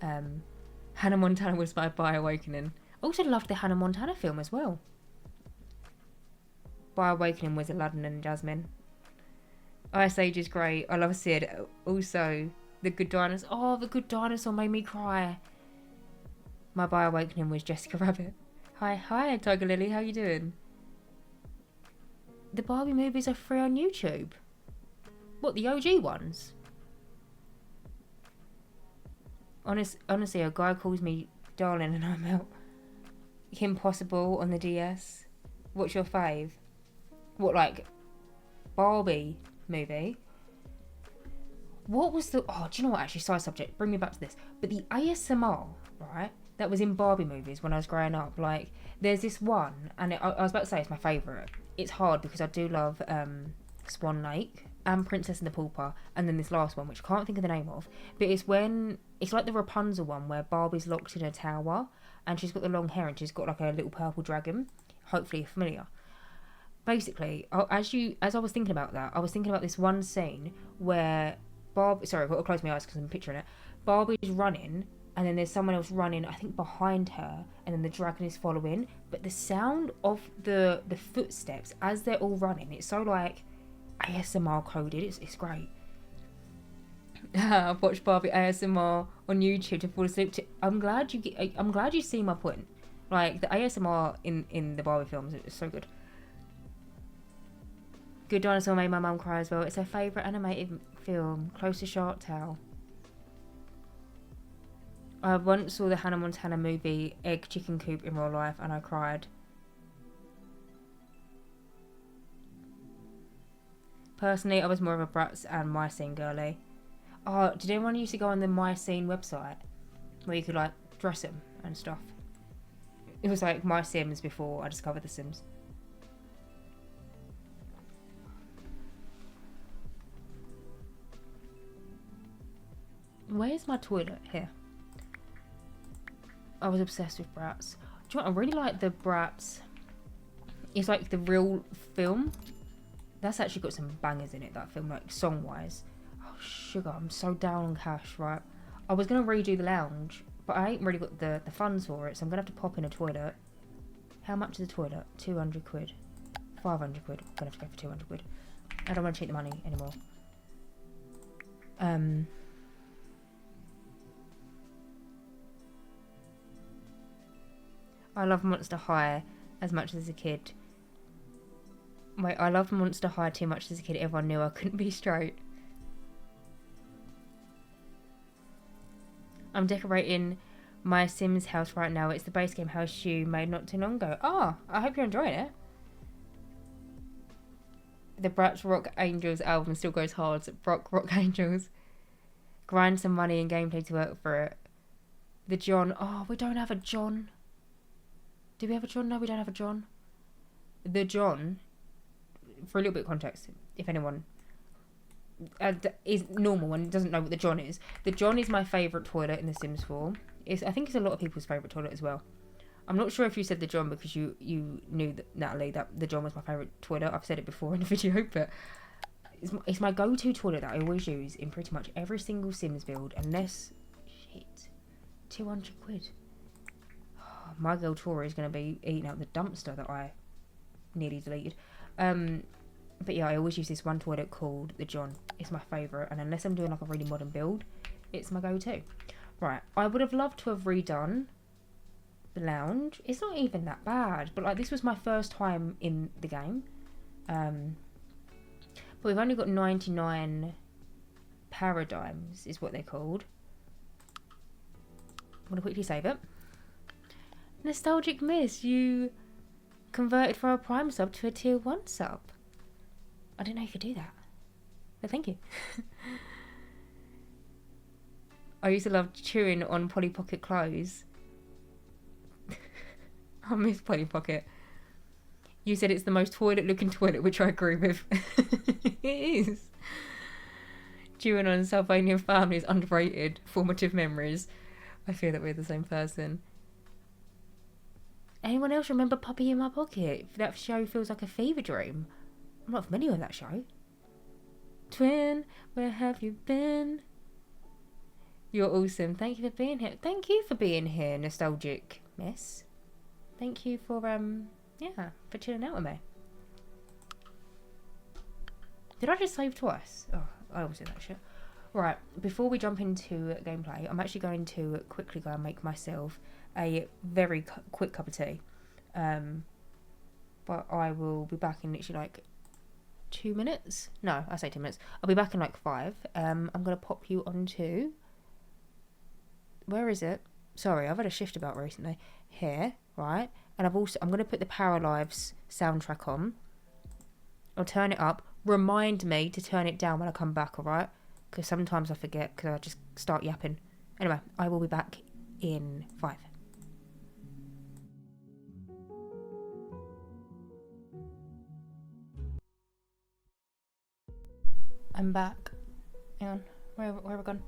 Hannah Montana was by Awakening. Also loved the Hannah Montana film as well. By Awakening was Aladdin and Jasmine. Ice Age is great. I love Sid. Also, The Good Dinosaur. Oh, The Good Dinosaur made me cry. My By Awakening was Jessica Rabbit. Hi, Tiger Lily. How you doing? the Barbie movies are free on YouTube. What, the OG ones? Honestly, a guy calls me darling and I'm out. Kim Possible on the DS. What's your fave? What, like, Barbie movie? What was the... Oh, do you know what, actually, side subject, bring me back to this. But the ASMR, right, that was in Barbie movies when I was growing up, like, there's this one, and I was about to say it's my favourite. It's hard because I do love Swan Lake and Princess and the Pauper, and then this last one, which I can't think of the name of, but it's when... It's like the Rapunzel one where Barbie's locked in a tower, and she's got the long hair, and she's got, like, a little purple dragon. Hopefully you're familiar. Basically, as I was thinking about that, I was thinking about this one scene where sorry, I've got to close my eyes because I'm picturing it. Barbie's running, and then there's someone else running, I think behind her, and then the dragon is following. But the sound of the footsteps as they're all running, it's so like ASMR coded. It's great. I've watched Barbie ASMR on YouTube to fall asleep. I'm glad you see my point. Like, the ASMR in the Barbie films is so good. Good Dinosaur made my mum cry as well. It's her favourite animated film, close to Shark Tale. I once saw the Hannah Montana movie Egg Chicken Coop in real life and I cried. Personally, I was more of a Bratz and My Scene girly. Oh, did anyone used to go on the My Scene website where you could, like, dress them and stuff? It was like My Sims before I discovered The Sims. Where's my toilet? Here. I was obsessed with Bratz. Do you know what? I really like the Bratz. It's like the real film. That's actually got some bangers in it, that film, like song-wise. Oh, sugar. I'm so down on cash, right? I was going to redo the lounge, but I ain't really got the funds for it, so I'm going to have to pop in a toilet. How much is a toilet? 200 quid. 500 quid. I'm going to have to go for 200 quid. I don't want to cheat the money anymore. I love Monster High as much as a kid. Wait, I loved Monster High too much as a kid. Everyone knew I couldn't be straight. I'm decorating my Sims house right now. It's the base game house you made not too long ago. Oh, I hope you're enjoying it. The Bratz Rock Angels album still goes hard. Rock Angels. Grind some money and gameplay to work for it. The John. Oh, we don't have a John. Do we have a John? No, we don't have a John. The John, for a little bit of context, if anyone is normal and doesn't know what the John is. The John is my favourite toilet in The Sims 4. I think it's a lot of people's favourite toilet as well. I'm not sure if you said the John because you knew that, Natalie, that the John was my favourite toilet. I've said it before in the video, but it's my go-to toilet that I always use in pretty much every single Sims build, unless, shit, 200 quid. My girl Tora is going to be eating out the dumpster that I nearly deleted. But yeah, I always use this one toilet called the John. It's my favourite, and unless I'm doing like a really modern build, it's my go-to. Right, I would have loved to have redone the lounge. It's not even that bad, but like this was my first time in the game. But we've only got 99 paradigms, is what they're called. I'm going to quickly save it. Nostalgic Miss, you converted from a Prime sub to a Tier 1 sub. I didn't know you could do that. But thank you. I used to love chewing on Polly Pocket clothes. I miss Polly Pocket. You said it's the most toilet looking toilet, which I agree with. It is. Chewing on Sylvanian Family's underrated formative memories. I feel that we're the same person. Anyone else remember Puppy in My Pocket? That show feels like a fever dream. I'm not familiar with that show. Twin, where have you been? You're awesome. Thank you for being here. Thank you for being here, Nostalgic Miss. Thank you for, for chilling out with me. Did I just save twice? Oh, I always do that shit. Right, before we jump into gameplay, I'm actually going to quickly go and make myself a very quick cup of tea. But I will be back in literally like 2 minutes. No, I say 2 minutes. I'll be back in like 5. I'm going to pop you onto... Where is it? Sorry, I've had a shift about recently. Here, right? And I'm going to put the PARALIVES soundtrack on. I'll turn it up. Remind me to turn it down when I come back, alright? Because sometimes I forget because I just start yapping. Anyway, I will be back in 5. I'm back. Hang on. Where have I gone?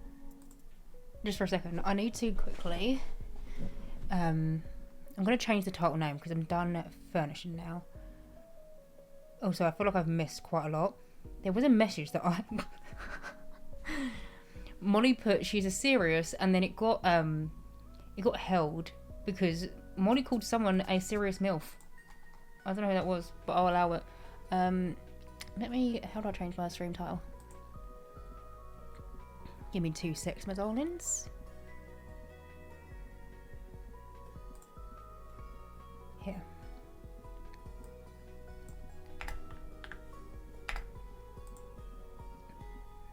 Just for a second. I need to quickly... I'm going to change the title name because I'm done furnishing now. Also, I feel like I've missed quite a lot. There was a message that I... Molly put, she's a serious, and then it got held because Molly called someone a serious MILF. I don't know who that was, but I'll allow it. How do I change my stream title? Give me 2 secs, my darlings. Here.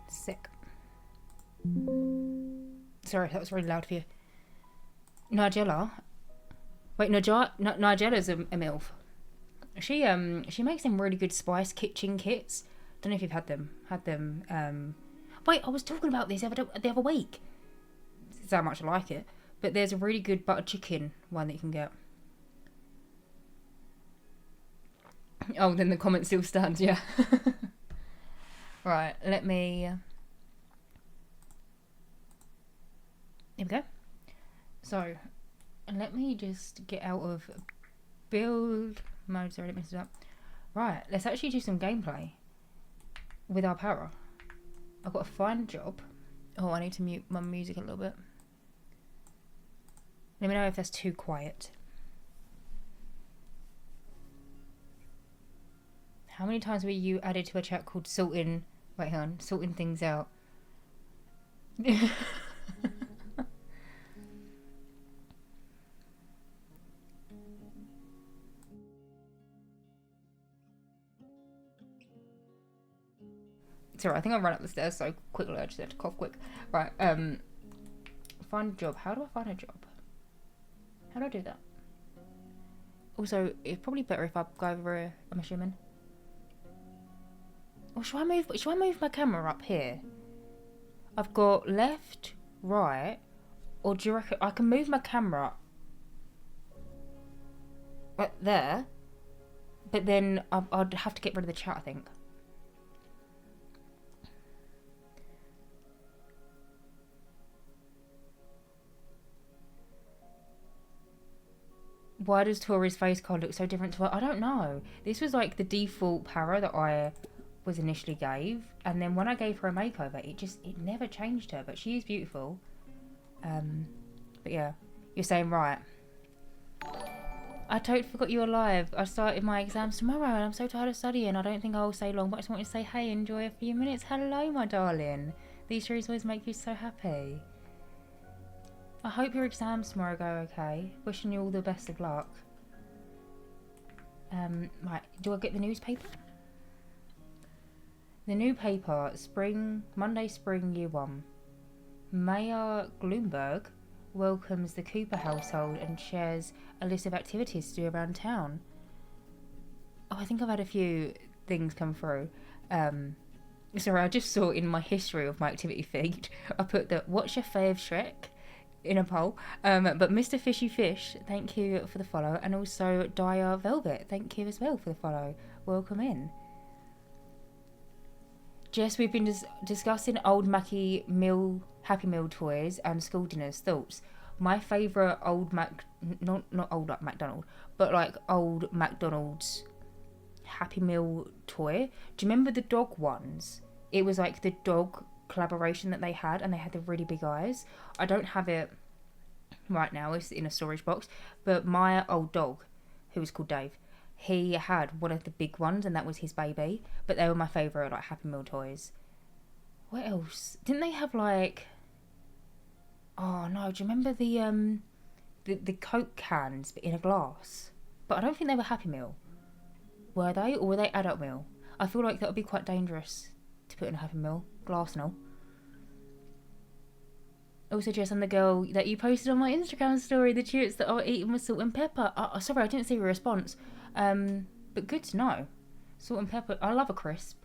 Sick. Sorry, that was really loud for you. Nigella. Wait, Nigella's a MILF. She makes them really good spice kitchen kits. Don't know if you've had them. Wait, I was talking about this the other week. That's how much I like it. But there's a really good butter chicken one that you can get. Oh, then the comment still stands, yeah. Right, let me... Here we go. So, let me just get out of build mode. Sorry, I didn't mess it up. Right, let's actually do some gameplay with our para. I've got a fine job. Oh, I need to mute my music a little bit. Let me know if that's too quiet. How many times were you added to a chat called sorting... Wait, hang on. Sorting things out. Sorry, I think I ran up the stairs so quickly I just had to cough quick. Right, find a job. How do I find a job? How do I do that? Also, it's probably better if I go over here, I'm assuming. Or should I move my camera up here? I've got left, right, or do you reckon I can move my camera right there? But then I'd have to get rid of the chat, I think. Why does Tori's face card look so different to her? I don't know. This was like the default para that I was initially gave, and then when I gave her a makeover, it never changed her, but she is beautiful. But yeah, you're saying right. I totally forgot you were live. I started my exams tomorrow and I'm so tired of studying. I don't think I'll stay long, but I just wanted to say hey, enjoy a few minutes. Hello, my darling. These streams always make you so happy. I hope your exams tomorrow go okay. Wishing you all the best of luck. Right, do I get the newspaper? The new paper, Monday Spring Year 1. Mayor Bloomberg welcomes the Cooper household and shares a list of activities to do around town. Oh, I think I've had a few things come through. Sorry, I just saw in my history of my activity feed, I put the what's your fave Shrek in a poll. But Mr. Fishy Fish, thank you for the follow. And also Dire Velvet, thank you as well for the follow. Welcome in. Jess, we've been discussing old Happy Meal toys and school dinners. Thoughts? My favourite old not old like McDonald, but like old McDonald's Happy Meal toy. Do you remember the dog ones? It was like the dog collaboration that they had, and they had the really big eyes. I don't have it right now, it's in a storage box, but my old dog, who was called Dave, he had one of the big ones, and that was his baby. But they were my favourite, like, Happy Meal toys. What else? Didn't they have, like... Oh, no. Do you remember the Coke cans, but in a glass? But I don't think they were Happy Meal. Were they? Or were they Adult Meal? I feel like that would be quite dangerous to put in a Happy Meal, glass and all. Also, Jess, I'm the girl that you posted on my Instagram story, the chips that I was eating with salt and pepper. Sorry, I didn't see your response. But good to know. Salt and pepper, I love a crisp.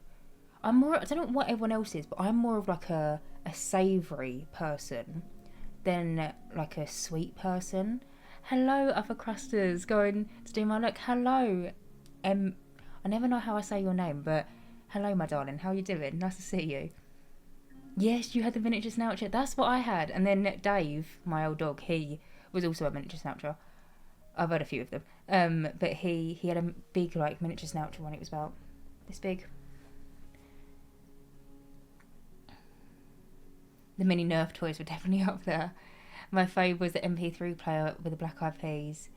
I don't know what everyone else is, but I'm more of like a savoury person than like a sweet person. Hello, upper crusters, going to do my look. Hello. I never know how I say your name, but hello, my darling. How you doing? Nice to see you. Yes, you had the miniature snoucher. That's what I had. And then Dave, my old dog, he was also a miniature snoucher. I've had a few of them. But he had a big like miniature snoucher when it was about this big. The mini Nerf toys were definitely up there. My fave was the MP3 player with the black eyed peas.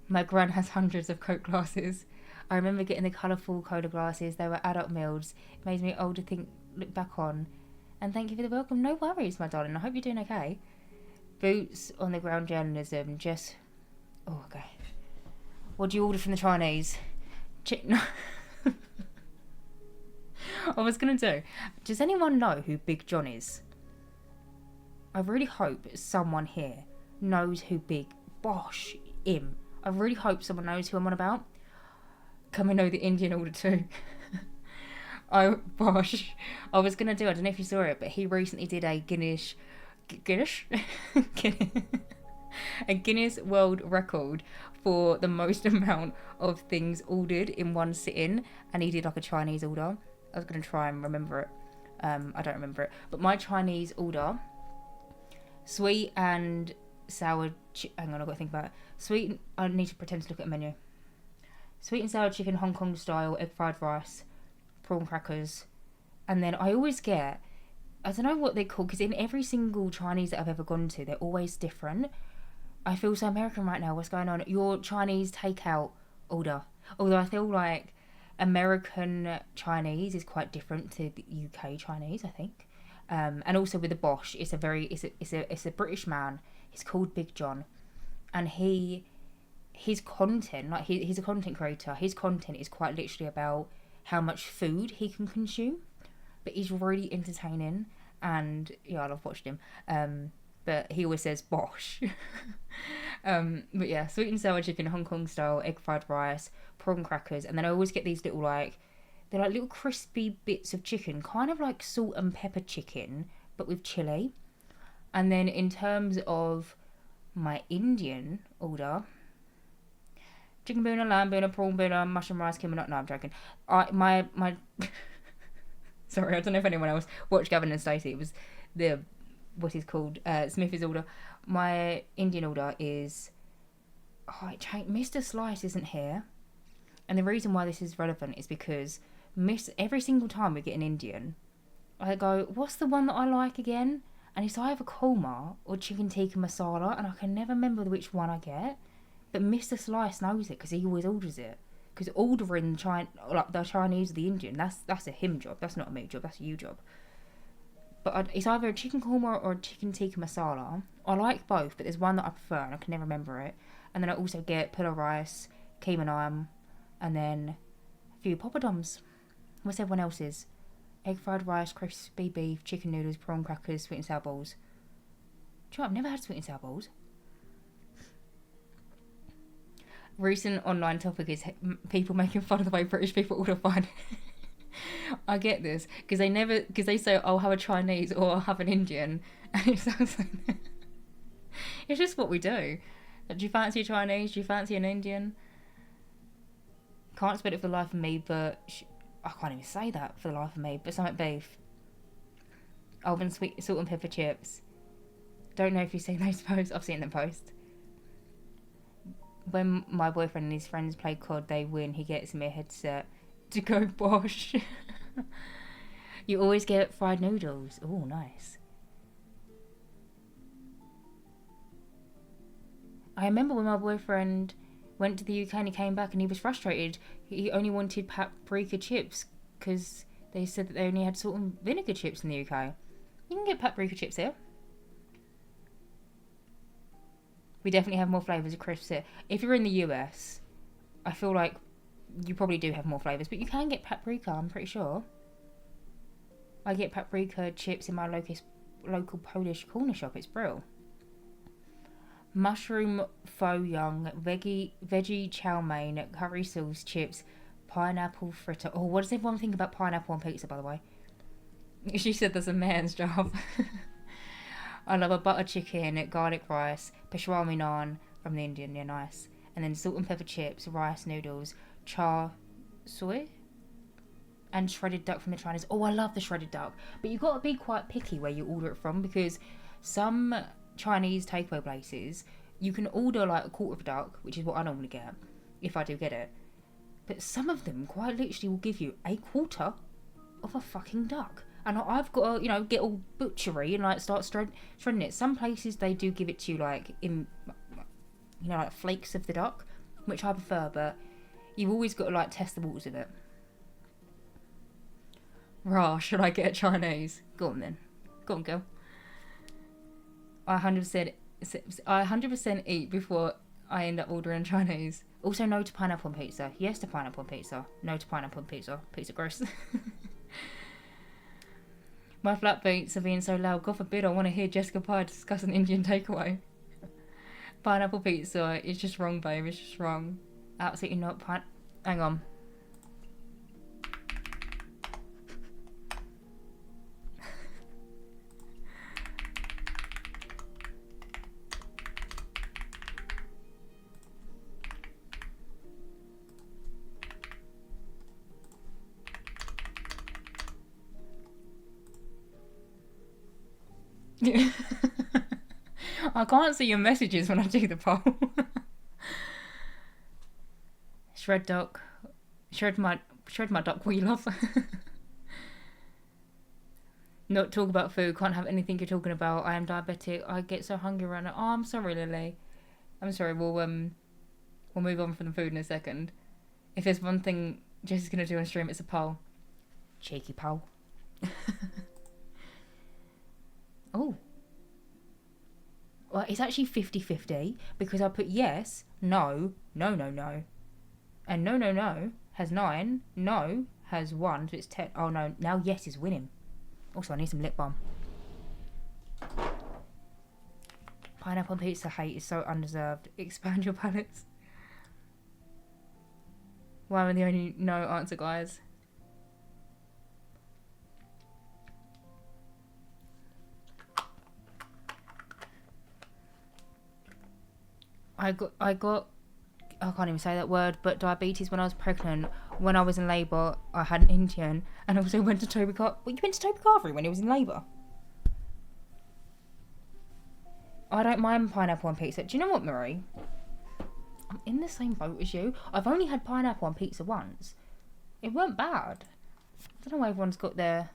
My gran has hundreds of Coke glasses. I remember getting the colourful cola glasses. They were adult meals. It made me old to look back on. And thank you for the welcome. No worries, my darling. I hope you're doing okay. Boots on the ground journalism. Just... Oh, okay. What do you order from the Chinese? No. I was going to do... Does anyone know who Big John is? I really hope someone here knows who Big... Bosh, him. I really hope someone knows who I'm on about. Can we know the Indian order too? Oh, Bosh. I was going to do, I don't know if you saw it, but he recently did a Guinness a Guinness World Record for the most amount of things ordered in one sitting, and he did like a Chinese order. I was going to try and remember it. I don't remember it. But my Chinese order, sweet and sour... Hang on, I've got to think about it. I need to pretend to look at a menu. Sweet and sour chicken, Hong Kong style, egg fried rice, prawn crackers. And then I always get... I don't know what they're called, because in every single Chinese that I've ever gone to, they're always different. I feel so American right now. What's going on? Your Chinese takeout order. Although I feel like American Chinese is quite different to the UK Chinese, I think. And also with the Bosh, it's a British man. He's called Big John, and his content, like he's a content creator. His content is quite literally about how much food he can consume, but he's really entertaining, and yeah, I love watching him. But he always says Bosh. But yeah, sweet and sour chicken, Hong Kong style, egg fried rice, prawn crackers, and then I always get these little they're like little crispy bits of chicken, kind of like salt and pepper chicken, but with chili. And then in terms of my Indian order, chicken boona, lamb boona, prawn boona, mushroom rice, kimchi. No, I'm joking. My sorry, I don't know if anyone else watched Gavin and Stacey. It was what is called Smithy's order. My Indian order is Mr. Slice isn't here, and the reason why this is relevant is because every single time we get an Indian, I go, what's the one that I like again? And it's either korma or chicken tikka masala, and I can never remember which one I get. But Mr. Slice knows it because he always orders it. Because ordering the Chinese or the Indian, that's a him job. That's not a me job. That's a you job. But it's either a chicken korma or a chicken tikka masala. I like both, but there's one that I prefer, and I can never remember it. And then I also get pulao rice, keema naan, and then a few poppadoms. What's everyone else's? Egg fried rice, crispy beef, chicken noodles, prawn crackers, sweet and sour balls. Do you know, I've never had sweet and sour balls. Recent online topic is people making fun of the way British people order fine. I get this because they say I'll have a Chinese or I'll have an Indian, and it sounds like it's just what we do. Do you fancy a Chinese? Do you fancy an Indian? Can't spell it for the life of me, but I can't even say that for the life of me. But something beef. Oven sweet salt and pepper chips. Don't know if you've seen those posts. I've seen them post. When my boyfriend and his friends play COD, they win. He gets me a headset to go Bosh. You always get fried noodles. Oh, nice. I remember when my boyfriend went to the UK and he came back and he was frustrated. He only wanted paprika chips because they said that they only had salt and vinegar chips in the UK. You can get paprika chips here. We definitely have more flavours of crisps here. If you're in the US, I feel like you probably do have more flavours, but you can get paprika, I'm pretty sure. I get paprika chips in my local Polish corner shop. It's brilliant. Mushroom faux young, veggie chow mein, curry sauce chips, pineapple fritter. Oh, what does everyone think about pineapple on pizza, by the way? She said that's a man's job. I love a butter chicken, garlic rice, pastrami naan from the Indian, yeah, nice. And then salt and pepper chips, rice noodles, char soy, and shredded duck from the Chinese. Oh, I love the shredded duck. But you've got to be quite picky where you order it from, because some Chinese takeaway places, you can order like a quarter of a duck, which is what I normally get, if I do get it. But some of them quite literally will give you a quarter of a fucking duck. And I've got to, get all butchery and like start shredding it. Some places they do give it to you like in, like flakes of the duck, which I prefer, but you've always got to like test the waters of it. Rah, should I get a Chinese? Go on then. Go on, girl. I 100% eat before I end up ordering Chinese. Also, no to pineapple on pizza. Yes to pineapple on pizza. No to pineapple on pizza. Pizza gross. My flatmates are being so loud. God forbid I want to hear Jessicapie discuss an Indian takeaway. Pineapple pizza is just wrong, babe. It's just wrong. Absolutely not. Hang on. I can't see your messages when I do the poll. Shred my duck, what you love. Not talk about food, can't have anything you're talking about. I am diabetic, I get so hungry right now. Oh, I'm sorry, Lily. I'm sorry, we'll move on from the food in a second. If there's one thing Jess is going to do on stream, it's a poll. Cheeky poll. Oh. Well, it's actually 50-50 because I put yes, no, no, no, no. And no, no, no has 9, no has 1, so it's 10. Oh no, now yes is winning. Also, I need some lip balm. Pineapple pizza hate is so undeserved. Expand your palates. Why am I the only no answer, guys? I can't even say that word, but diabetes when I was pregnant. When I was in labour, I had an Indian, and also went to Toby Well, you went to Toby Carvery when he was in labour? I don't mind pineapple on pizza. Do you know what, Marie? I'm in the same boat as you. I've only had pineapple on pizza once. It weren't bad. I don't know why everyone's got their...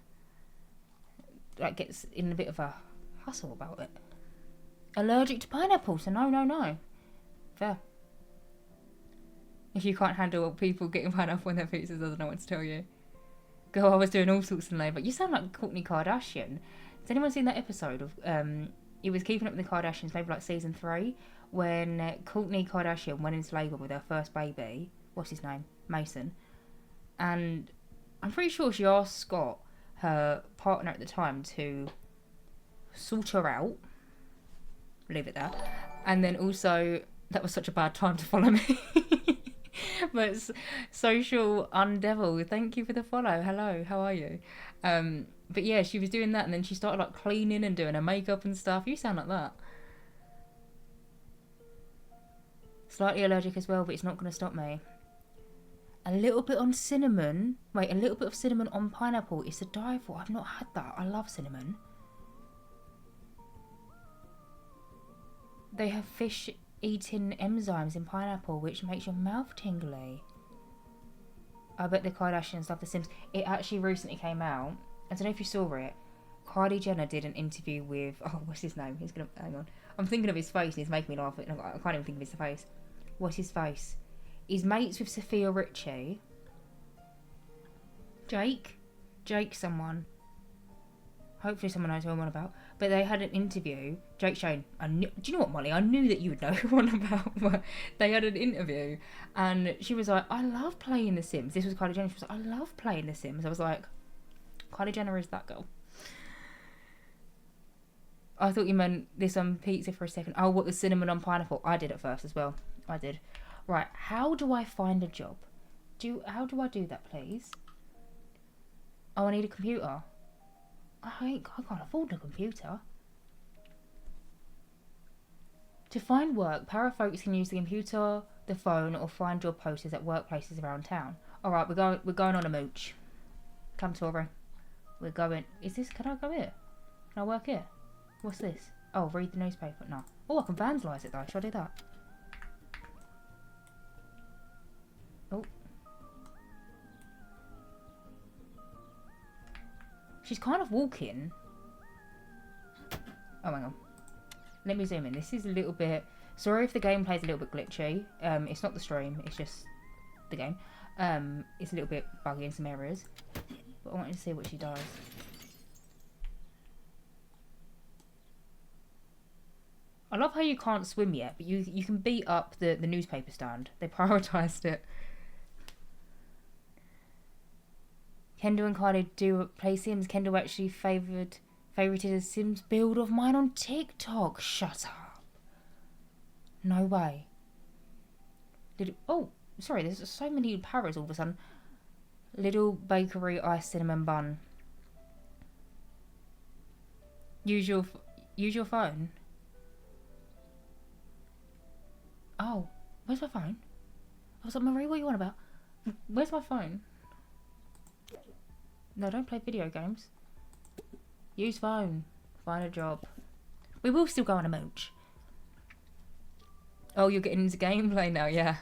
gets in a bit of a hustle about it. Allergic to pineapple, so no, no, no. Fair. If you can't handle people getting pineapple on their pizzas, I don't know what to tell you. Girl, I was doing all sorts in labour. You sound like Kourtney Kardashian. Has anyone seen that episode of... it was Keeping Up with the Kardashians, maybe like season 3, when Kourtney Kardashian went into labour with her first baby. What's his name? Mason. And I'm pretty sure she asked Scott, her partner at the time, to sort her out. Leave it there. And then also... That was such a bad time to follow me. But Social Undevil, thank you for the follow. Hello, how are you? But yeah, she was doing that, and then she started like cleaning and doing her makeup and stuff. You sound like that. Slightly allergic as well, but it's not going to stop me. A little bit on cinnamon. Wait, a little bit of cinnamon on pineapple is to die for. I've not had that. I love cinnamon. They have fish eating enzymes in pineapple, which makes your mouth tingly. I bet the Kardashians love The Sims. It actually recently came out. I don't know if you saw it. Kylie Jenner did an interview with... Oh, what's his name? He's gonna... Hang on. I'm thinking of his face and he's making me laugh. I can't even think of his face. What's his face? He's mates with Sophia Richie. Jake someone. Hopefully someone knows who I'm on about. But they had an interview. Jake Shane. Do you know what, Molly? I knew that you would know who I'm on about. But they had an interview. And she was like, I love playing The Sims. This was Kylie Jenner. She was like, I love playing The Sims. I was like, Kylie Jenner is that girl. I thought you meant this on pizza for a second. Oh, what, the cinnamon on pineapple? I did at first as well. I did. Right. How do I find a job? How do I do that, please? Oh, I need a computer. I can't afford a computer. To find work, para folks can use the computer, the phone, or find job posters at workplaces around town. Alright, we're going on a mooch. Come, Tori. We're going... Can I go here? Can I work here? What's this? Oh, read the newspaper. No. Oh, I can vandalise it though. Should I do that? Oh. She's kind of walking. Oh, hang on. Let me zoom in. This is a little bit... Sorry if the gameplay's a little bit glitchy. It's not the stream. It's just the game. It's a little bit buggy in some areas. But I wanted to see what she does. I love how you can't swim yet, but you can beat up the newspaper stand. They prioritised it. Kendall and Kylie do play Sims. Kendall actually favorited a Sims build of mine on TikTok. Shut up. No way. Oh, sorry, there's so many paras all of a sudden. Little bakery iced cinnamon bun. Use your phone. Oh, where's my phone? I was like, Marie, what are you on about? Where's my phone? No, don't play video games. Use phone. Find a job. We will still go on a mooch. Oh, you're getting into gameplay now, yeah.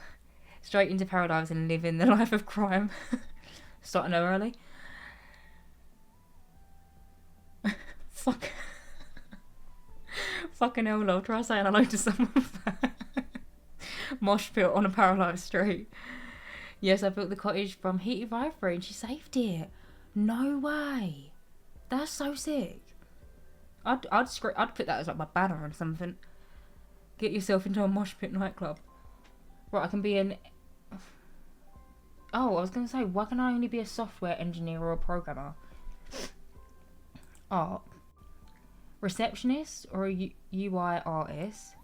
Straight into PARALIVES and living the life of crime. Starting early. Fuck. Fucking hell, lol. Try saying hello to someone. Mosh pit on a PARALIVES street. Yes, I built the cottage from heated ivory and she saved it. No way. That's so sick. I'd put that as like my banner or something. Get yourself into a mosh pit nightclub. Right, I can be an... Oh, I was going to say, why can I only be a software engineer or a programmer? Art. Receptionist or a UI artist.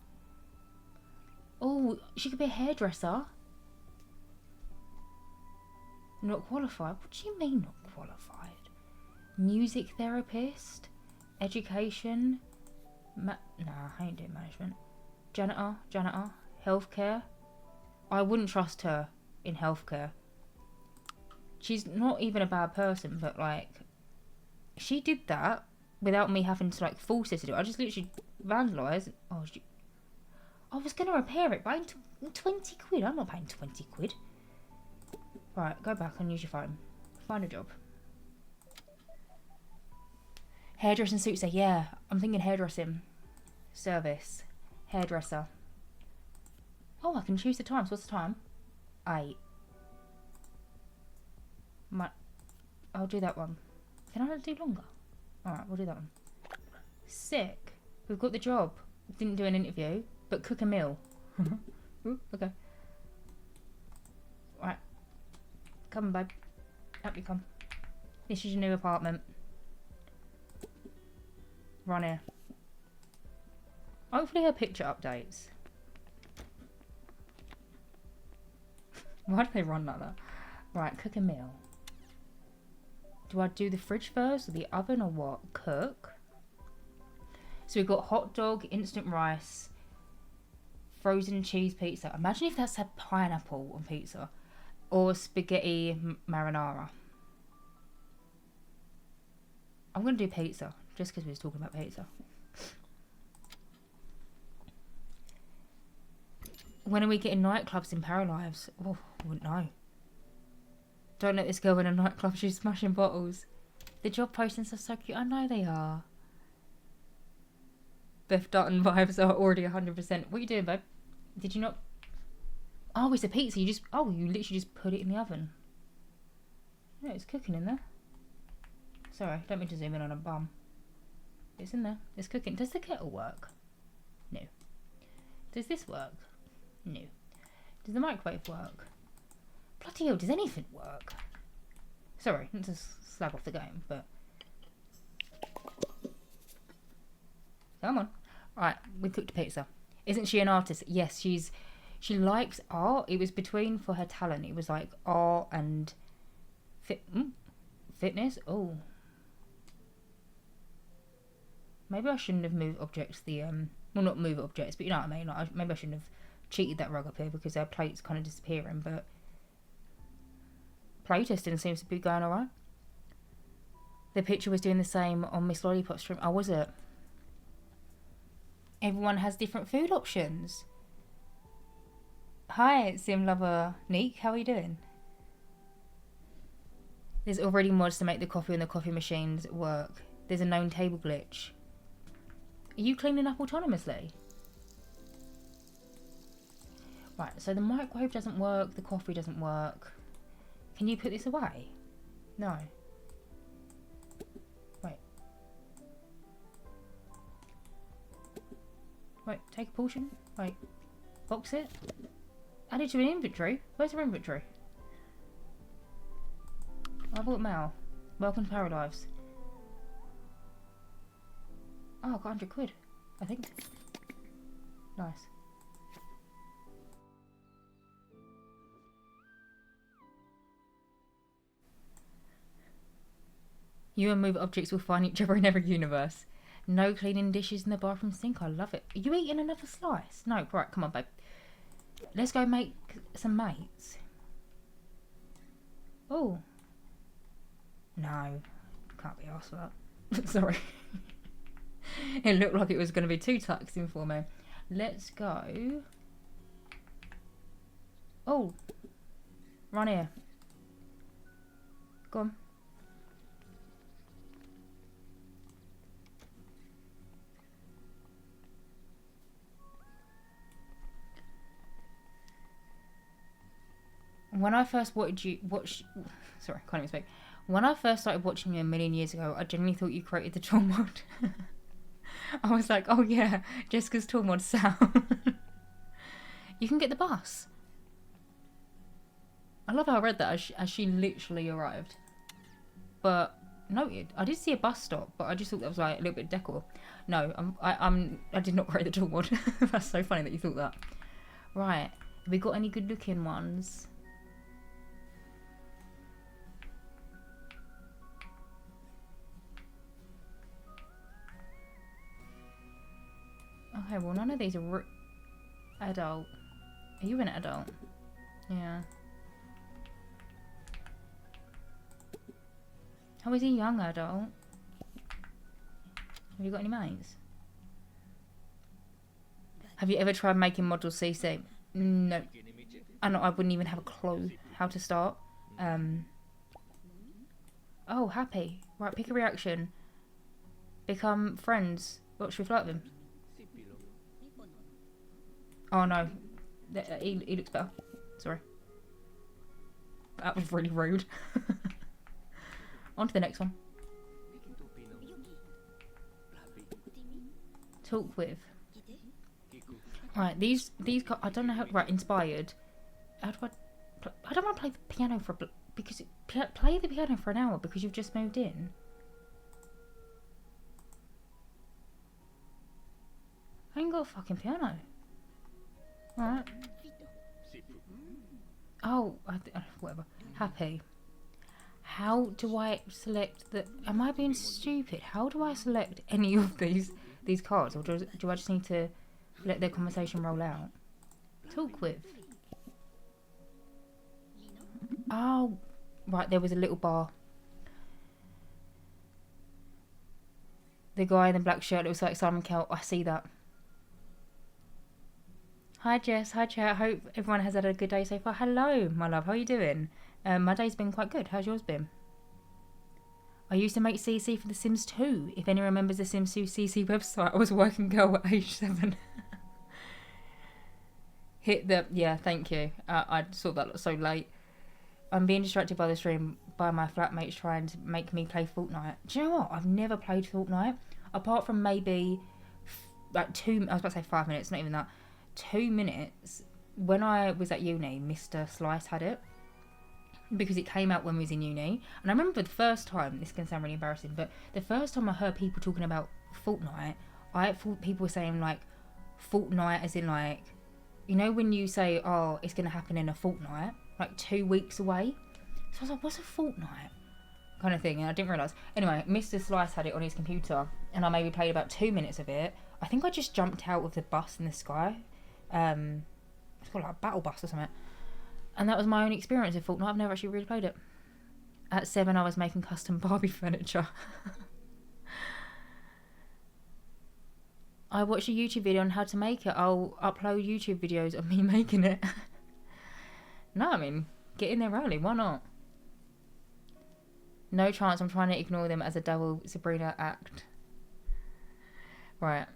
Oh, she could be a hairdresser. Not qualified? What do you mean not qualified? Music therapist? Education? Nah, I ain't doing management. Janitor? Healthcare? I wouldn't trust her in healthcare. She's not even a bad person, but like, she did that without me having to like force her to do it. I just literally vandalised. Oh, I was going to repair it, but I'm 20 quid. I'm not paying 20 quid. Right, go back and use your phone. Find a job. Hairdressing suits there. Yeah, I'm thinking hairdressing. Service. Hairdresser. Oh, I can choose the times. What's the time? 8. I'll do that one. Can I do longer? Alright, we'll do that one. Sick. We've got the job. Didn't do an interview, but cook a meal. Ooh, okay. Right. Come on, babe. Up you come. This is your new apartment. Run here. Hopefully her picture updates. Why do they run like that? Right, cook a meal. Do I do the fridge first or the oven or what? Cook. So we've got hot dog, instant rice, frozen cheese pizza. Imagine if that's had pineapple on pizza. Or spaghetti marinara. I'm going to do pizza. Just because we was talking about pizza. When are we getting nightclubs in PARALIVES? Oh, I wouldn't know. Don't let this girl in a nightclub. She's smashing bottles. The job postings are so cute. I know they are. Beth Dutton vibes are already 100%. What are you doing, babe? Did you not... Oh, it's a pizza. You literally just put it in the oven. Yeah, it's cooking in there. Sorry, don't mean to zoom in on a bum. It's in there. It's cooking. Does the kettle work? No. Does this work? No. Does the microwave work? Bloody hell, does anything work? Sorry, not to slag off the game, but... Come on. Right, we cooked a pizza. Isn't she an artist? Yes, she likes art. It was between for her talent. It was like art and fitness. Oh. Maybe I shouldn't have moved objects. Well, not move objects, but you know what I mean. Like, maybe I shouldn't have cheated that rug up here because our plate's kind of disappearing. But playtesting seems to be going alright. The picture was doing the same on Miss Lollipop's stream. Oh, was it? Everyone has different food options. Hi, Sim Lover Neek. How are you doing? There's already mods to make the coffee and the coffee machines work. There's a known table glitch. Are you cleaning up autonomously? Right, so the microwave doesn't work, the coffee doesn't work. Can you put this away? No. Wait. Wait, take a portion? Wait. Box it? Add it to an inventory? Where's our inventory? I bought mail. Welcome to PARALIVES. Oh, I got 100 quid, I think. Nice. You and move objects will find each other in every universe. No cleaning dishes in the bathroom sink. I love it. Are you eating another slice? No, right, come on, babe. Let's go make some mates. Oh. No. Can't be asked for that. Sorry. It looked like it was going to be too taxing for me. Let's go. Oh. Run here. Go on. When I first sorry, can't even speak. When I first started watching you a million years ago, I genuinely thought you created the tool mod. I was like, oh yeah, Jessica's tool mod sound. You can get the bus. I love how I read that as she literally arrived. But noted, I did see a bus stop, but I just thought that was like a little bit decor. No, I did not create the tool mod. That's so funny that you thought that. Right, have we got any good looking ones? Okay, well none of these are adult. Are you an adult? Yeah. How is he young adult? Have you got any mates? Have you ever tried making models CC? No. I wouldn't even have a clue how to start. Oh, happy. Right, pick a reaction. Become friends. What should we flirt with him? Oh no. He looks better. Sorry. That was really rude. On to the next one. Talk with. Right, these I don't know how. Right, inspired. How do I don't want to play the piano because play the piano for an hour because you've just moved in. I ain't got a fucking piano. Alright. Oh, whatever. Happy. How do I select the... Am I being stupid? How do I select any of these cards? Or do I just need to let their conversation roll out? Talk with. Oh, right, there was a little bar. The guy in the black shirt looks like Simon Cowell. I see that. Hi Jess, hi chat. I hope everyone has had a good day so far. Hello, my love. How are you doing? My day's been quite good. How's yours been? I used to make CC for The Sims 2. If anyone remembers the Sims 2 CC website, I was a working girl at age 7. Hit the... Yeah, thank you. I saw that so late. I'm being distracted by the stream by my flatmates trying to make me play Fortnite. Do you know what? I've never played Fortnite. apart from maybe like I was about to say 5 minutes, not even that, 2 minutes. When I was at uni, Mr. Slice had it because it came out when we was in uni. And I remember the first time, this can sound really embarrassing, but the first time I heard people talking about Fortnite, I thought people were saying like Fortnite as in like, you know when you say, oh, it's going to happen in a fortnight, like 2 weeks away. So I was like, what's a fortnight? Kind of thing, and I didn't realise. Anyway, Mr. Slice had it on his computer, and I maybe played about 2 minutes of it. I think I just jumped out of the bus in the sky. It's called like a battle bus or something. And that was my only experience with Fortnite. I've never actually really played it. At 7, I was making custom Barbie furniture. I watched a YouTube video on how to make it. I'll upload YouTube videos of me making it. No, I mean, get in there early. Why not? No chance. I'm trying to ignore them as a double Sabrina act. Right.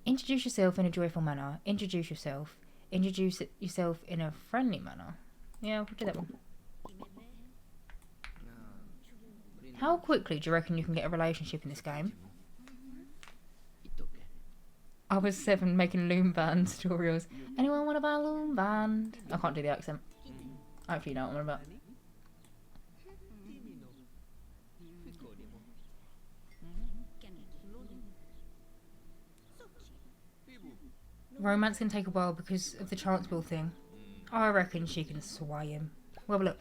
Introduce yourself in a joyful manner. Introduce yourself. Introduce yourself in a friendly manner. Yeah, we'll do that one. How quickly do you reckon you can get a relationship in this game? I was 7 making loom band tutorials. Anyone want to buy a loom band? I can't do the accent. Hopefully you know what I'm about. Romance can take a while because of the chance wheel thing. I reckon she can sway him. We'll have a look.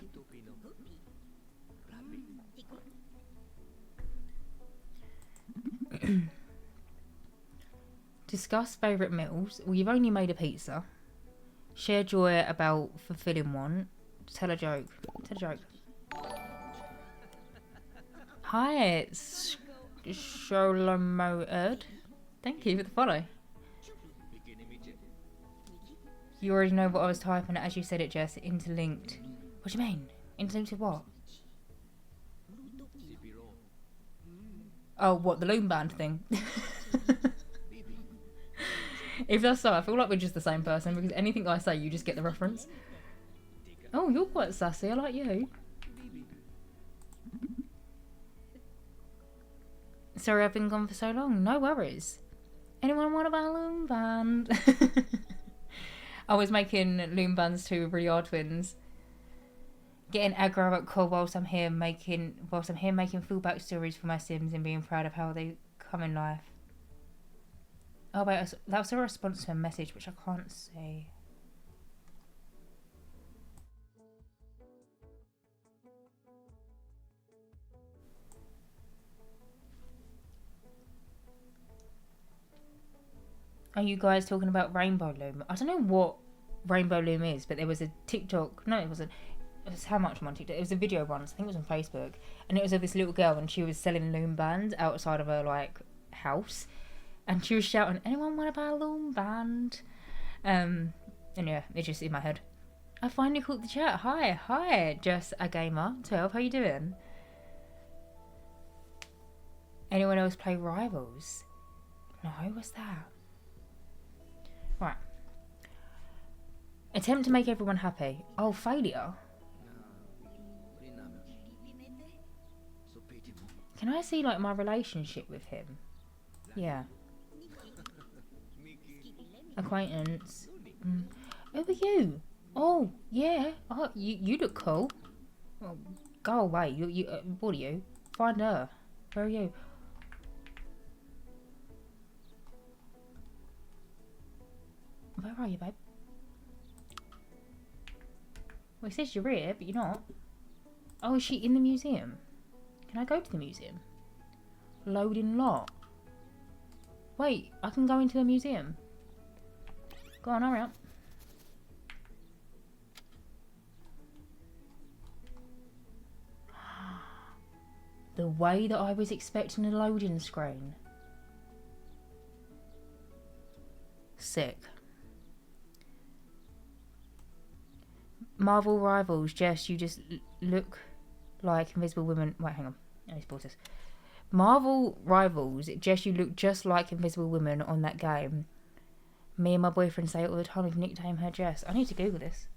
Discuss favourite meals. Well, you've only made a pizza. Share joy about fulfilling one. Tell a joke. Tell a joke. Hi, it's Sholomoed. Thank you for the follow. You already know what I was typing as you said it, Jess. Interlinked. What do you mean? Interlinked with what? Oh, what? The loom band thing? If that's so, I feel like we're just the same person because anything I say, you just get the reference. Oh, you're quite sassy. I like you. Sorry I've been gone for so long. No worries. Anyone want a loom band? I was making loom bands too with really hard twins. Getting aggro at Cole whilst I'm here making full backstories for my Sims and being proud of how they come in life. Oh wait, that was a response to a message which I can't see. Are you guys talking about Rainbow Loom? I don't know what Rainbow Loom is, but there was a TikTok. No, it wasn't. It was how much on TikTok? It was a video once. I think it was on Facebook, and it was of this little girl, and she was selling loom bands outside of her like house, and she was shouting, "Anyone want to buy a loom band?" And yeah, it's just in my head. I finally caught the chat. Hi, Jess a gamer 12. How you doing? Anyone else play Rivals? No, what's that? Right. Attempt to make everyone happy. Oh, failure. Can I see like my relationship with him? Yeah. Acquaintance. Who are you? Oh, yeah. Oh, you look cool. Oh, go away. You. What are you? Find her. Where are you? Where are you, babe? Well, it says you're here, but you're not. Oh, is she in the museum? Can I go to the museum? Loading lot. Wait, I can go into the museum. Go on, hurry up. The way that I was expecting a loading screen. Sick. Marvel Rivals, Jess, you just look like Invisible Women. Wait, hang on. I need to pause this. Marvel Rivals, Jess, you look just like Invisible Women on that game. Me and my boyfriend say it all the time. We've nicknamed her Jess. I need to Google this.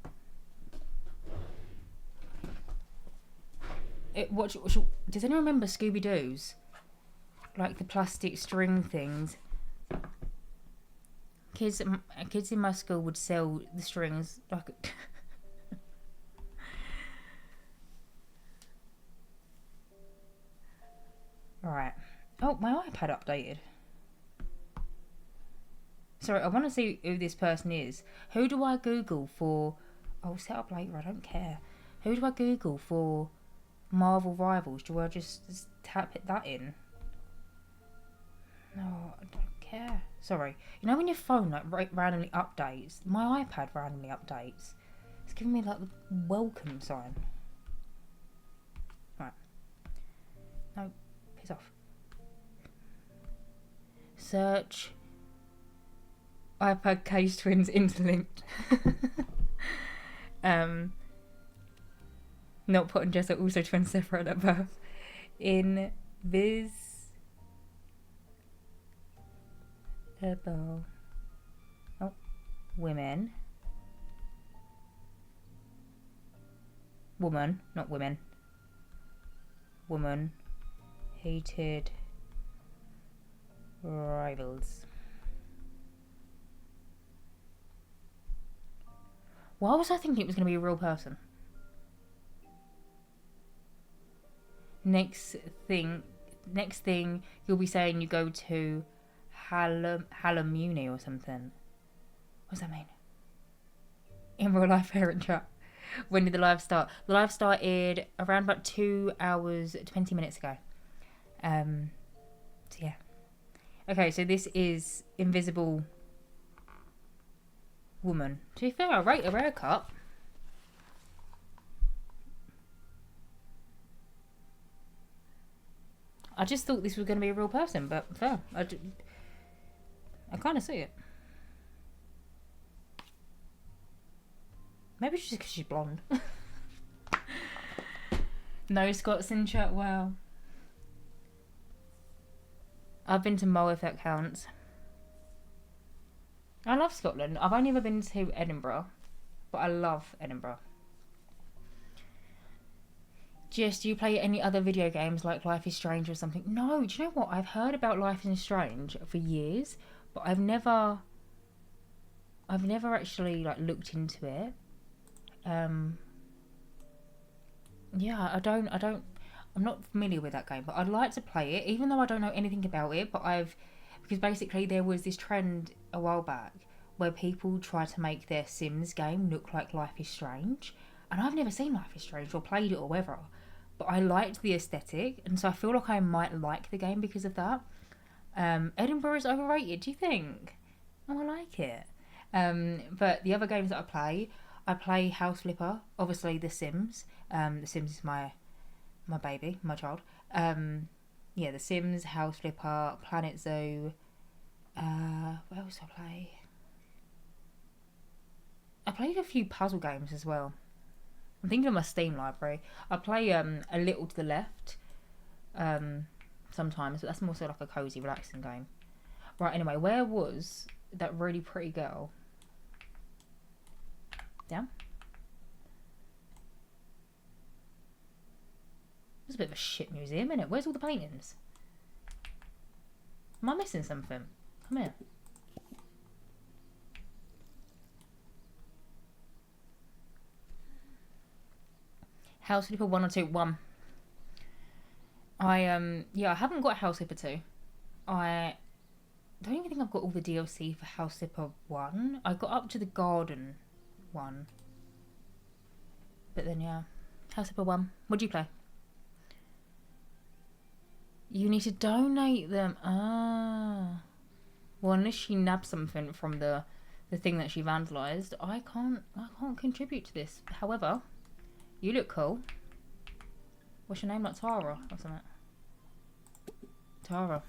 Does anyone remember Scooby-Doo's? like the plastic string things. Kids in my school would sell the strings like. Right. Oh, my iPad updated. Sorry, I want to see who this person is. Who do I Google for? I'll set up later. I don't care. Who do I Google for Marvel Rivals? Do I just tap that in? No, I don't care. Sorry. You know when your phone like randomly updates? My iPad randomly updates. It's giving me like the welcome sign. Right. No, piss off. Search iPad case twins interlinked. Not Pot and Jess are also twins separate at birth. Women. Woman, not women. Woman. Hated. Rivals. Why was I thinking it was going to be a real person? Next thing, you'll be saying you go to Halamuni or something. What does that mean? In real life parent trap. When did the live start? The live started around about 2 hours 20 minutes ago. So yeah. Okay, so this is Invisible Woman. To be fair, I rate her haircut. I just thought this was going to be a real person, but fair. I kind of see it. Maybe it's just because she's blonde. No Scots in chat, wow. I've been to Mull if that counts. I love Scotland. I've only ever been to Edinburgh, but I love Edinburgh. Jess, do you play any other video games like Life is Strange or something? No, do you know what? I've heard about Life is Strange for years, but I've never actually like looked into it. Yeah, I'm not familiar with that game, but I'd like to play it, even though I don't know anything about it. But because basically there was this trend a while back where people try to make their Sims game look like Life is Strange, and I've never seen Life is Strange or played it or whatever, but I liked the aesthetic, and so I feel like I might like the game because of that. Edinburgh is overrated, do you think? Oh, I like it. But the other games that I play House Flipper, obviously The Sims. The Sims is my baby, my child. Yeah, The Sims, House Flipper, Planet Zoo. What else do I play? I played a few puzzle games as well. I'm thinking of my Steam library. I play A Little to the Left sometimes, but that's more so like a cozy, relaxing game. Right, anyway, where was that really pretty girl? Yeah? It's a bit of a shit museum, isn't it? Where's all the paintings? Am I missing something? Come here. House Flipper 1 or 2? 1. I haven't got House Flipper 2. I don't even think I've got all the DLC for House Flipper 1. I got up to the garden one. But then yeah. House Flipper 1. What do you play? You need to donate them. Ah. Well, unless she nabs something from the thing that she vandalised, I can't contribute to this. However, you look cool. What's your name? Like Tara or something? Tara.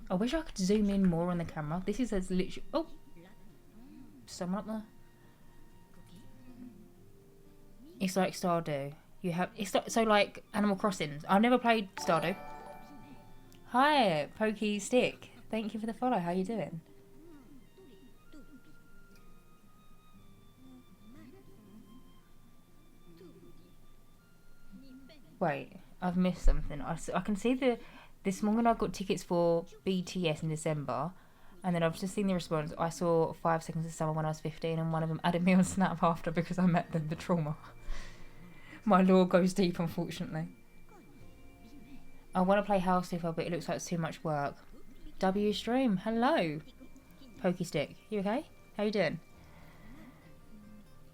I wish I could zoom in more on the camera. This is as literally... Oh! Someone up there. It's like Stardew. You have... So like Animal Crossing. I've never played Stardew. Hi, Pokey Stick. Thank you for the follow. How you doing? Wait, I've missed something. I can see this morning I got tickets for BTS in December, and then I've just seen the response. I saw 5 Seconds of Summer when I was 15, and one of them added me on Snap after because I met them. The trauma. My lore goes deep, unfortunately. I want to play House Flipper, but it looks like it's too much work. W Stream, hello. Pokey Stick, you okay? How you doing?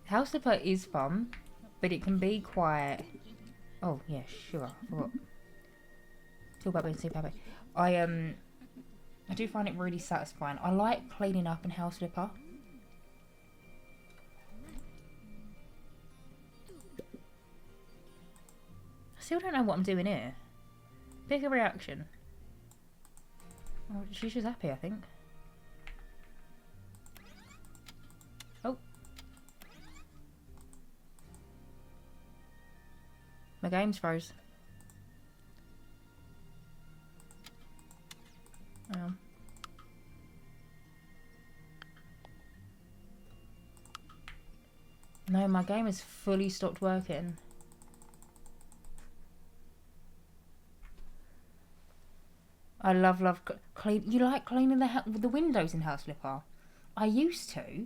House Flipper is fun, but it can be quite... Oh, yeah, sure, I forgot. Talk about being super happy. I do find it really satisfying. I like cleaning up in House Flipper. I still don't know what I'm doing here. Bigger reaction. Oh, she's just happy, I think. Oh. My game's froze. No, my game has fully stopped working. I love clean. You like cleaning the windows in House Flipper? I used to.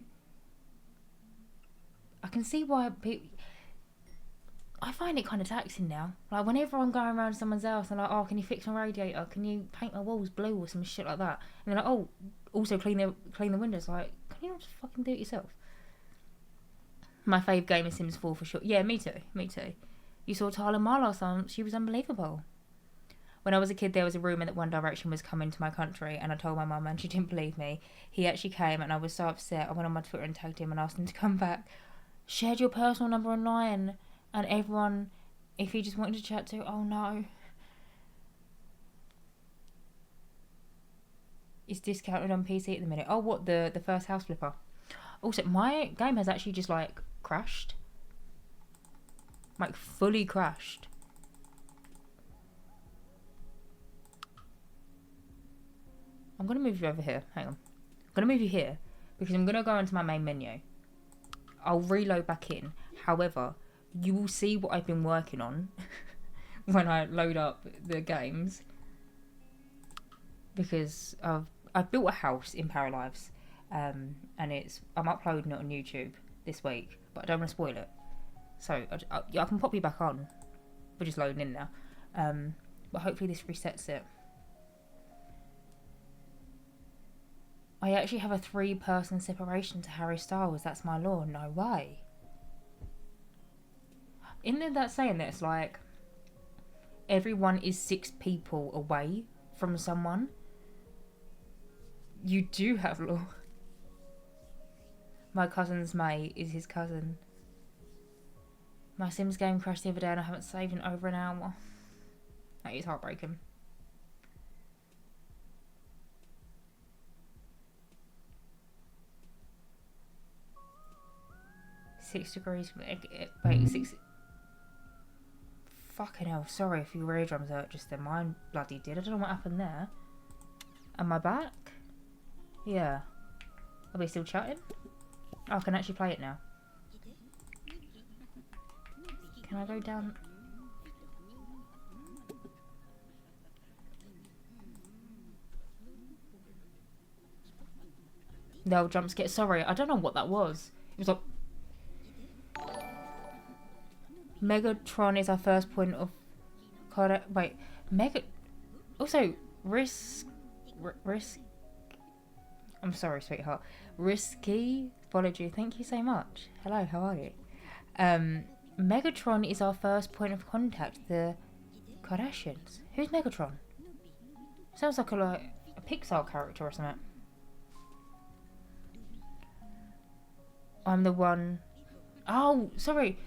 I can see why people... I find it kind of taxing now. Like, whenever I'm going around someone's house, I'm like, oh, can you fix my radiator? Can you paint my walls blue or some shit like that? And they're like, oh, also clean the windows. Like, can you not just fucking do it yourself? My fave game is Sims 4 for sure. Yeah, me too. Me too. You saw Tyler Ma last time. She was unbelievable. When I was a kid, there was a rumour that One Direction was coming to my country, and I told my mum, and she didn't believe me. He actually came, and I was so upset. I went on my Twitter and tagged him and asked him to come back. Shared your personal number online, and everyone, if he just wanted to chat to, oh no. It's discounted on PC at the minute. Oh, what, the first House Flipper? Also, my game has actually just, like, crashed. Like, fully crashed. I'm going to move you over here. Hang on. I'm going to move you here because I'm going to go into my main menu. I'll reload back in. However, you will see what I've been working on when I load up the games, because I've built a house in PARALIVES, and I'm uploading it on YouTube this week, but I don't want to spoil it. So I can pop you back on. We're just loading in now. But hopefully this resets it. I actually have a 3-person separation to Harry Styles. That's my law. No way. Isn't there that saying that it's like everyone is 6 people away from someone? You do have law. My cousin's mate is his cousin. My Sims game crashed the other day and I haven't saved in over an hour. That is heartbreaking. £6. Wait, 6... Fucking hell, sorry if your eardrums hurt just then. Mine bloody did. I don't know what happened there. Am I back? Yeah. Are we still chatting? Oh, I can actually play it now. Can I go down? No, jump scare. Sorry, I don't know what that was. It was like... Megatron is our first point of contact. Wait, Also, risk. I'm sorry, sweetheart. Risky followed you. Thank you so much. Hello, how are you? Megatron is our first point of contact. The Kardashians. Who's Megatron? Sounds like a Pixar character or something. I'm the one. Oh, sorry.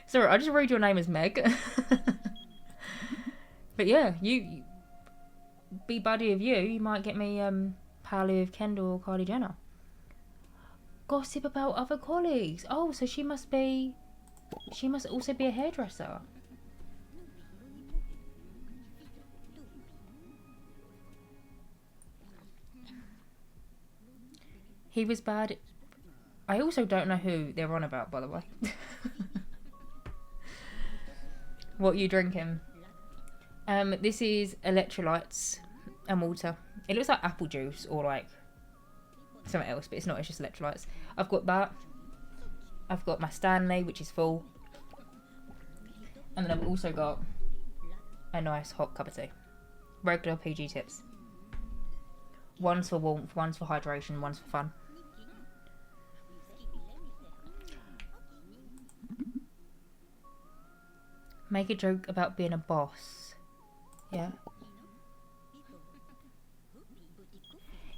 Sorry, I just read your name as Meg. But yeah, you be buddy of you might get me pally of Kendall or Kylie Jenner. Gossip about other colleagues. Oh, so she must also be a hairdresser. He was bad. I also don't know who they're on about, by the way. What are you drinking? This is electrolytes and water. It looks like apple juice or like something else, but it's not. It's just electrolytes. I've got that. I've got my Stanley, which is full. And then I've also got a nice hot cup of tea. Regular PG tips. One's for warmth, one's for hydration, one's for fun. Make a joke about being a boss. Yeah.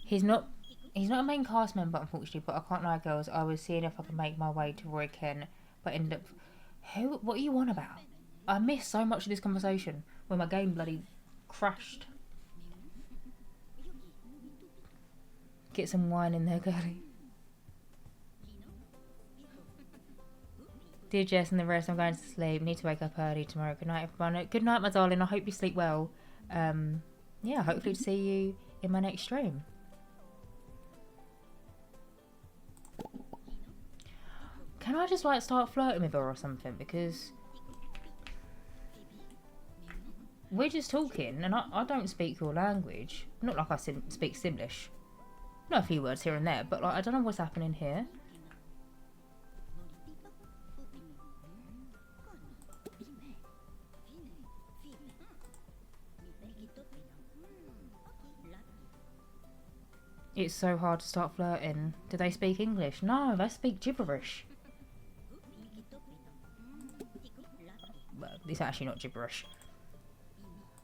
He's not a main cast member, unfortunately, but I can't lie, girls. I was seeing if I could make my way to Roy Kent, but ended up... What are you on about? I missed so much of this conversation when my game bloody crashed. Get some wine in there, girlie. Dear Jess and the rest, I'm going to sleep. Need to wake up early tomorrow. Good night, everyone. Good night, my darling. I hope you sleep well. Yeah, hopefully to see you in my next stream. Can I just like start flirting with her or something? Because we're just talking and I don't speak your language. Not like I speak Simlish. Not a few words here and there, but like I don't know what's happening here. It's so hard to start flirting. Do they speak English? No, they speak gibberish. Well, it's actually not gibberish.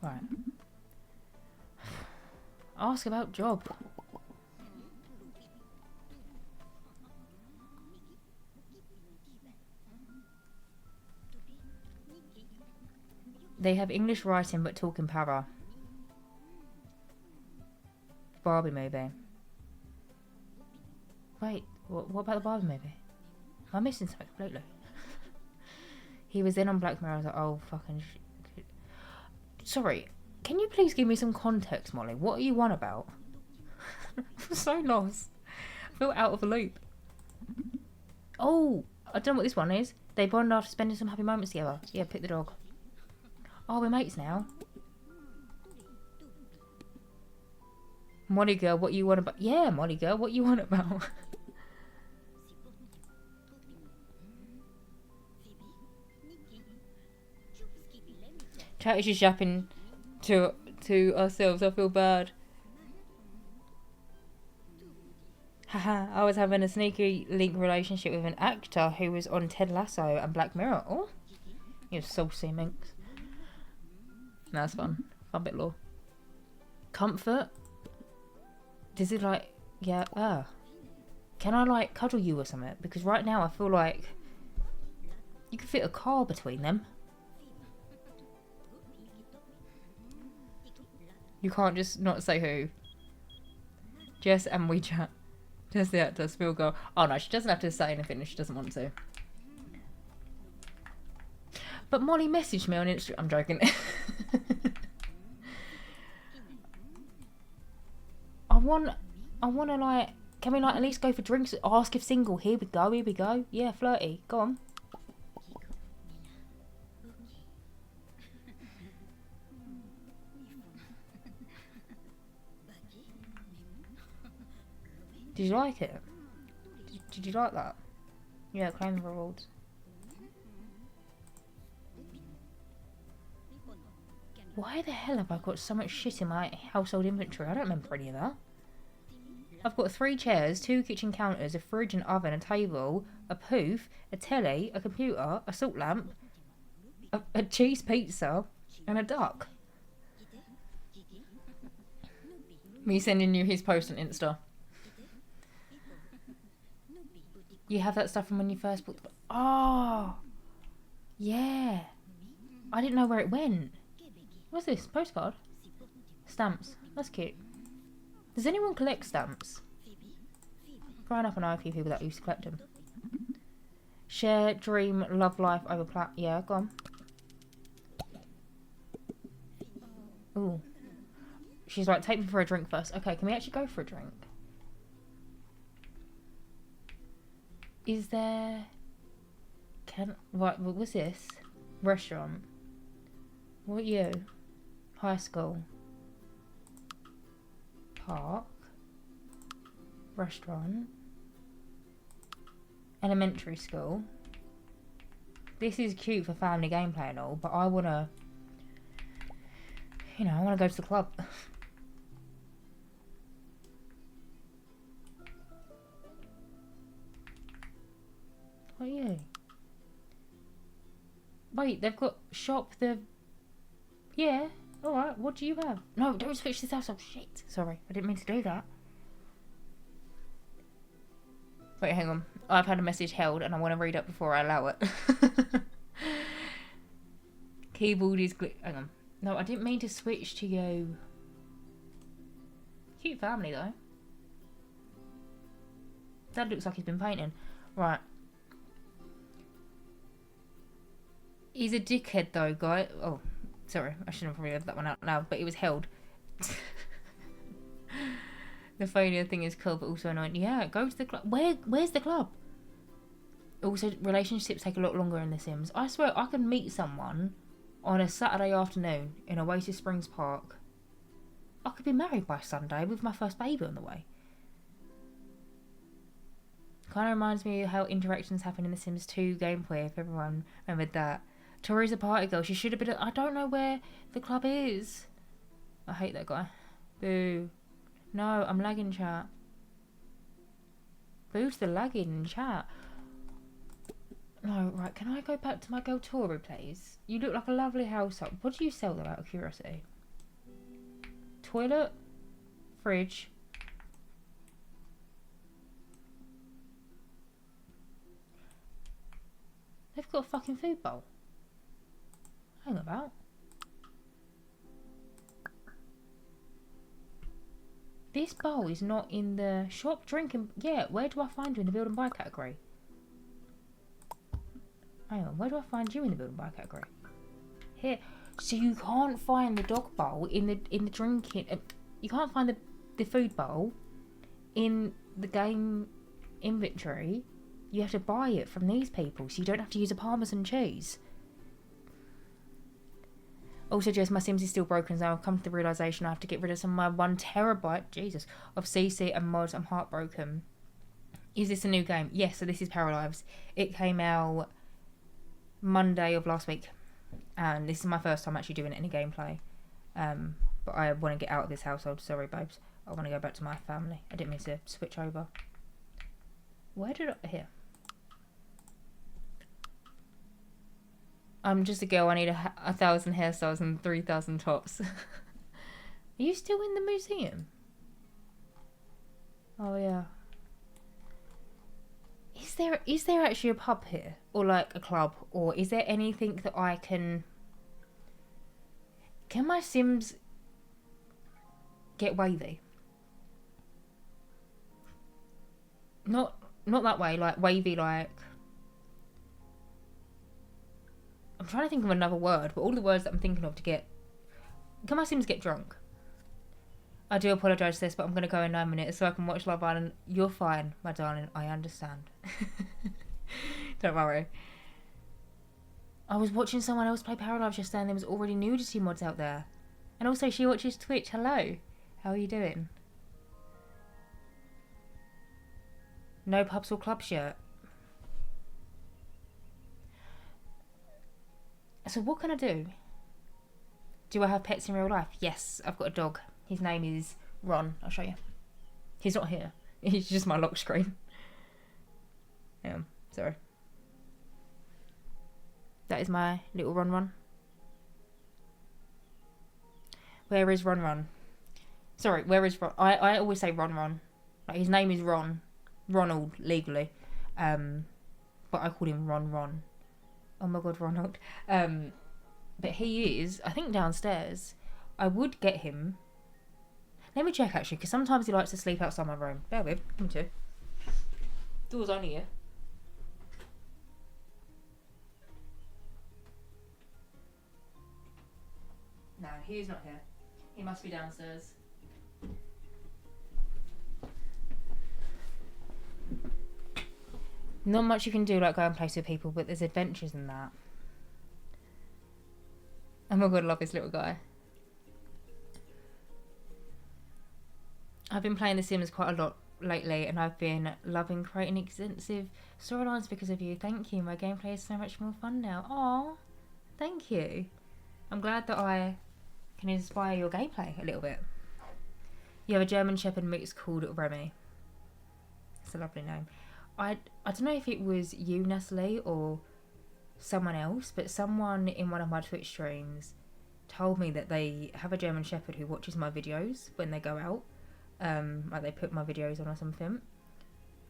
Right. Ask about job. They have English writing but talk in para. Barbie movie. Wait, what about the Barbie movie? Am I missing something completely? He was in on Black Mirror. I was like, oh, fucking shit. Sorry, can you please give me some context, Molly? What are you on about? I'm so lost. I feel out of the loop. Oh, I don't know what this one is. They bond after spending some happy moments together. Yeah, pick the dog. Oh, we're mates now. Molly girl, what you want about? Yeah, Molly girl, what you want about? Chat is just yapping to ourselves. I feel bad. Haha, I was having a sneaky link relationship with an actor who was on Ted Lasso and Black Mirror. Oh, you saucy minx. That's fun. Fun bit law. Comfort. Does it like, yeah, can I like cuddle you or something? Because right now I feel like you could fit a car between them. You can't just not say who. Jess and WeChat. Jess the actor, Spill Girl. Oh no, she doesn't have to say anything if she doesn't want to. But Molly messaged me on Instagram. I'm joking. I want to like, can we like at least go for drinks? Ask if single. Here we go. Yeah, flirty. Go on. Did you like it? Did you like that? Yeah, claim the rewards. Why the hell have I got so much shit in my household inventory? I don't remember any of that. I've got 3 chairs, 2 kitchen counters, a fridge and oven, a table, a poof, a telly, a computer, a salt lamp, a cheese pizza, and a duck. Me sending you his post on Insta. You have that stuff from when you first bought the... Oh! Yeah. I didn't know where it went. What's this? Postcard? Stamps. That's cute. Does anyone collect stamps? Growing up, I know a few people that used to collect them. Share, dream, love life over plat. Yeah, go on. Ooh. She's like, take me for a drink first. Okay, can we actually go for a drink? Is there... Right, what's this? Restaurant. What are you? High school. Park. Restaurant. Elementary school. This is cute for family gameplay and all, but I wanna, you know, I wanna go to the club. What are you? Wait, they've got shop the... Yeah, alright, what do you have? No, don't switch this house up. Shit. Sorry, I didn't mean to do that. Wait, hang on. I've had a message held and I want to read it before I allow it. Keyboard is... Hang on. No, I didn't mean to switch to you. Cute family, though. Dad looks like he's been painting. Right. He's a dickhead, though, guy. Oh, sorry. I shouldn't have probably read that one out loud, but it was held. The failure thing is cool, but also annoying. Yeah, go to the club. Where's the club? Also, relationships take a lot longer in The Sims. I swear, I can meet someone on a Saturday afternoon in Oasis Springs Park. I could be married by Sunday with my first baby on the way. Kind of reminds me of how interactions happen in The Sims 2 gameplay, if everyone remembered that. Tori's a party girl. She should have been... I don't know where the club is. I hate that guy. Boo. No, I'm lagging, chat. Boo to the lagging in chat. No, right, can I go back to my girl Tori, please? You look like a lovely household. What do you sell, though, out of curiosity? Toilet? Fridge? They've got a fucking food bowl. Hang about. This bowl is not in the shop drinking. Yeah, where do I find you in the build and buy category? Hang on, where do I find you in the build and buy category? Here. So you can't find the dog bowl in the drinking. You can't find the food bowl in the game inventory. You have to buy it from these people, so you don't have to use a Parmesan cheese. Also, Jess, my Sims is still broken, so I've come to the realisation I have to get rid of some of my 1 terabyte, Jesus, of CC and mods. I'm heartbroken. Is this a new game? Yes, so this is PARALIVES. It came out Monday of last week, and this is my first time actually doing it in a gameplay. But I want to get out of this household. Sorry, babes. I want to go back to my family. I didn't mean to switch over. Where did I... Here. I'm just a girl. I need 1,000 hairstyles and 3,000 tops. Are you still in the museum? Oh yeah. Is there actually a pub here, or like a club, or is there anything that I can? Can my Sims get wavy? Not that way. Like wavy, like. I'm trying to think of another word, but all the words that I'm thinking of to get... Can my Sims get drunk? I do apologise for this, but I'm going to go in 9 minutes so I can watch Love Island. You're fine, my darling. I understand. Don't worry. I was watching someone else play PARALIVES yesterday and there was already nudity mods out there. And also she watches Twitch. Hello. How are you doing? No pubs or clubs yet. So what can I do? Do I have pets in real life? Yes, I've got a dog. His name is Ron. I'll show you. He's not here. He's just my lock screen. Yeah, sorry. That is my little Ron. Where is Ron? Sorry, where is Ron? I always say Ron. Like, his name is Ron. Ronald, legally. But I call him Ron. Oh my god, Ronald. But he is, I think, downstairs. I would get him. Let me check, actually, because sometimes he likes to sleep outside my room. Bear with him too. Door's only here. No, he's not here. He must be downstairs. Not much you can do, like go and play with people, but there's adventures in that. Oh my god, I love this little guy. I've been playing The Sims quite a lot lately, and I've been loving creating extensive storylines because of you. Thank you. My gameplay is so much more fun now. Aww, thank you. I'm glad that I can inspire your gameplay a little bit. You have a German Shepherd mix called Remy. It's a lovely name. I don't know if it was you, Natalie, or someone else, but someone in one of my Twitch streams told me that they have a German Shepherd who watches my videos when they go out. Like they put my videos on or something.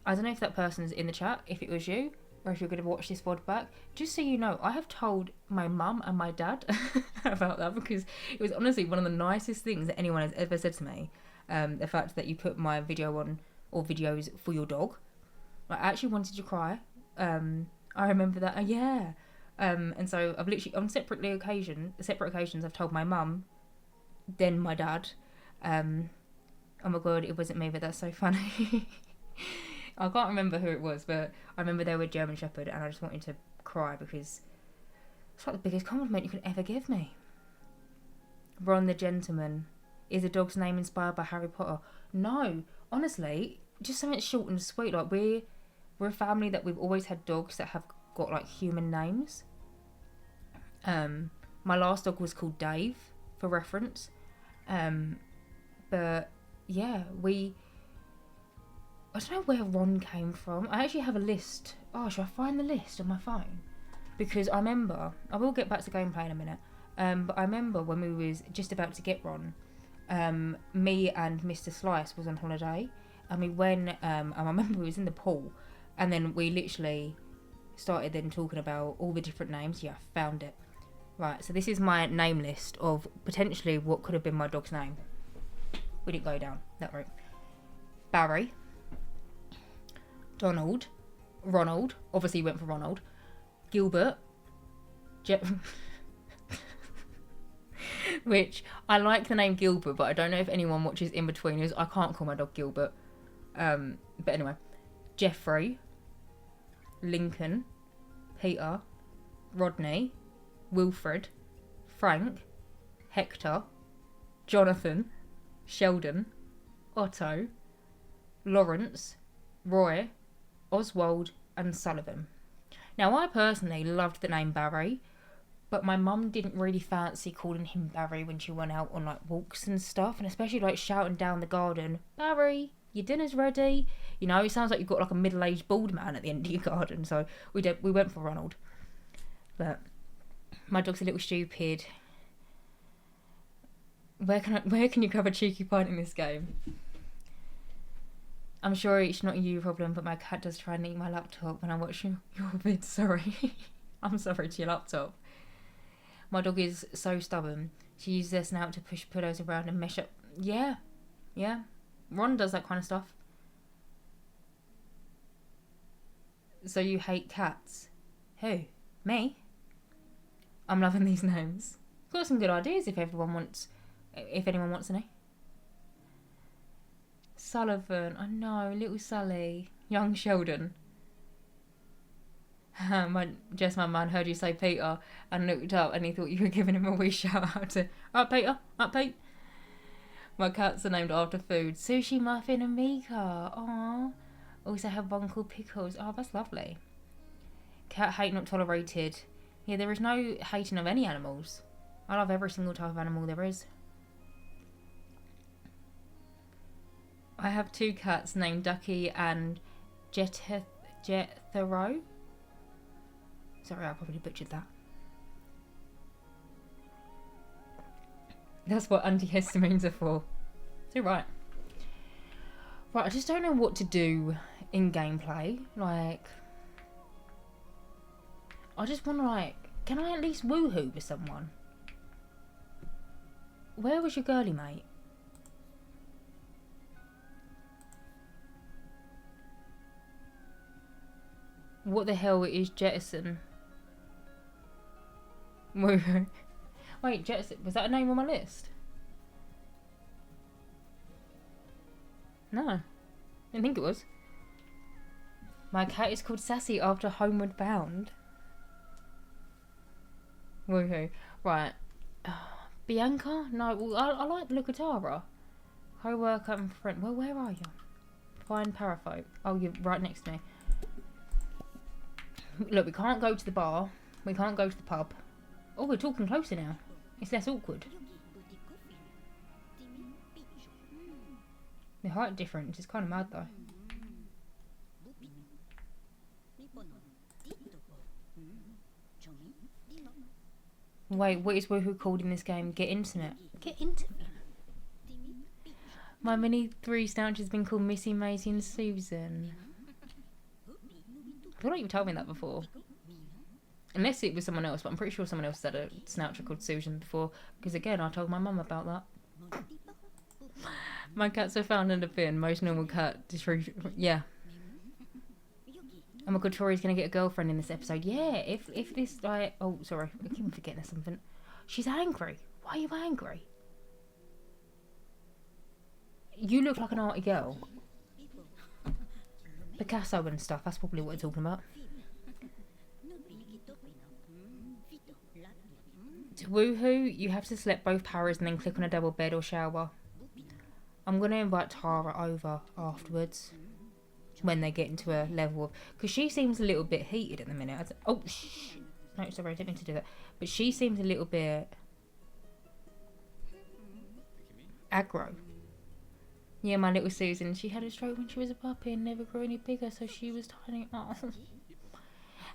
I don't know if that person's in the chat, if it was you, or if you're going to watch this VOD back. Just so you know, I have told my mum and my dad about that, because it was honestly one of the nicest things that anyone has ever said to me. The fact that you put my video on, or videos for your dog. Like, I actually wanted to cry. I remember that. Yeah. And so I've literally, on separate occasions, I've told my mum, then my dad. Oh my god, it wasn't me, but that's so funny. I can't remember who it was, but I remember they were German Shepherd, and I just wanted to cry because it's like the biggest compliment you can ever give me. Ron the Gentleman. Is a dog's name inspired by Harry Potter? No, honestly, just something short and sweet. Like, we're a family that we've always had dogs that have got like human names. My last dog was called Dave, for reference. But yeah, I don't know where Ron came from. I actually have a list. Oh, should I find the list on my phone? Because I remember, I will get back to gameplay in a minute. But I remember when we was just about to get Ron, me and Mr. Slice was on holiday, and we went, and I remember we was in the pool, and then we literally started then talking about all the different names. Yeah, I found it. Right, so this is my name list of potentially what could have been my dog's name. We didn't go down that route. Barry, Donald, Ronald, obviously went for Ronald, Gilbert, which I like the name Gilbert, but I don't know if anyone watches In-Betweeners. I can't call my dog Gilbert. But anyway, Jeffrey, Lincoln, Peter, Rodney, Wilfred, Frank, Hector, Jonathan, Sheldon, Otto, Lawrence, Roy, Oswald and Sullivan. Now, I personally loved the name Barry, but my mum didn't really fancy calling him Barry when she went out on like walks and stuff, and especially like shouting down the garden, "Barry, your dinner's ready." You know, it sounds like you've got like a middle-aged bald man at the end of your garden. So we went for Ronald. But my dog's a little stupid. Where can you grab a cheeky pint in this game? I'm sure it's not you problem, but my cat does try and eat my laptop when I watch your vid. Sorry. I'm sorry to your laptop. My dog is so stubborn. She uses her snout to push pillows around and mesh up. Yeah. Ron does that kind of stuff. So you hate cats? Who? Me? I'm loving these names. Got some good ideas if anyone wants any. Sullivan, I know, little Sully. Young Sheldon. My man heard you say Peter and looked up and he thought you were giving him a wee shout out to, "Up Peter, up Pete." My cats are named after food. Sushi, Muffin and Mika. Aww. Also have one called Pickles. Oh, that's lovely. Cat hate not tolerated. Yeah, there is no hating of any animals. I love every single type of animal there is. I have 2 cats named Ducky and Jethro. Sorry, I probably butchered that. That's what antihistamines are for. Too right. Right, I just don't know what to do in gameplay. Like, I just want to, like, can I at least woohoo with someone? Where was your girly mate? What the hell is Jettison? Woohoo. Wait, Jettison, was that a name on my list? No, I didn't think it was. My cat is called Sassy after Homeward Bound. Woohoo. Right, Bianca? No, well, I like the look of Tara. Co-worker and friend. Well, where are you? Find Parafolk. Oh, you're right next to me. Look, we can't go to the bar. We can't go to the pub. Oh, we're talking closer now. It's less awkward. The height difference is kind of mad though. Wait, what is Woohoo called in this game? Get intimate. Get intimate. My mini 3 snouch has been called Missy, Maisie and Susan. I feel like you've told me that before. Unless it was someone else, but I'm pretty sure someone else said a snoucher called Susan before. Because again, I told my mum about that. My cats are found in the bin. Most normal cat distribution. Yeah. Oh my god, Tori's gonna get a girlfriend in this episode. Yeah, if this like, oh sorry, I keep forgetting something. She's angry. Why are you angry? You look like an arty girl. Picasso and stuff. That's probably what we're talking about. To Woohoo, you have to select both paras and then click on a double bed or shower. I'm gonna invite Tara over afterwards. When they get into a level of... Because she seems a little bit heated at the minute. Oh, shh. No, sorry, I didn't mean to do that. But she seems a little bit... aggro. Yeah, my little Susan. She had a stroke when she was a puppy and never grew any bigger, so she was tiny. Oh.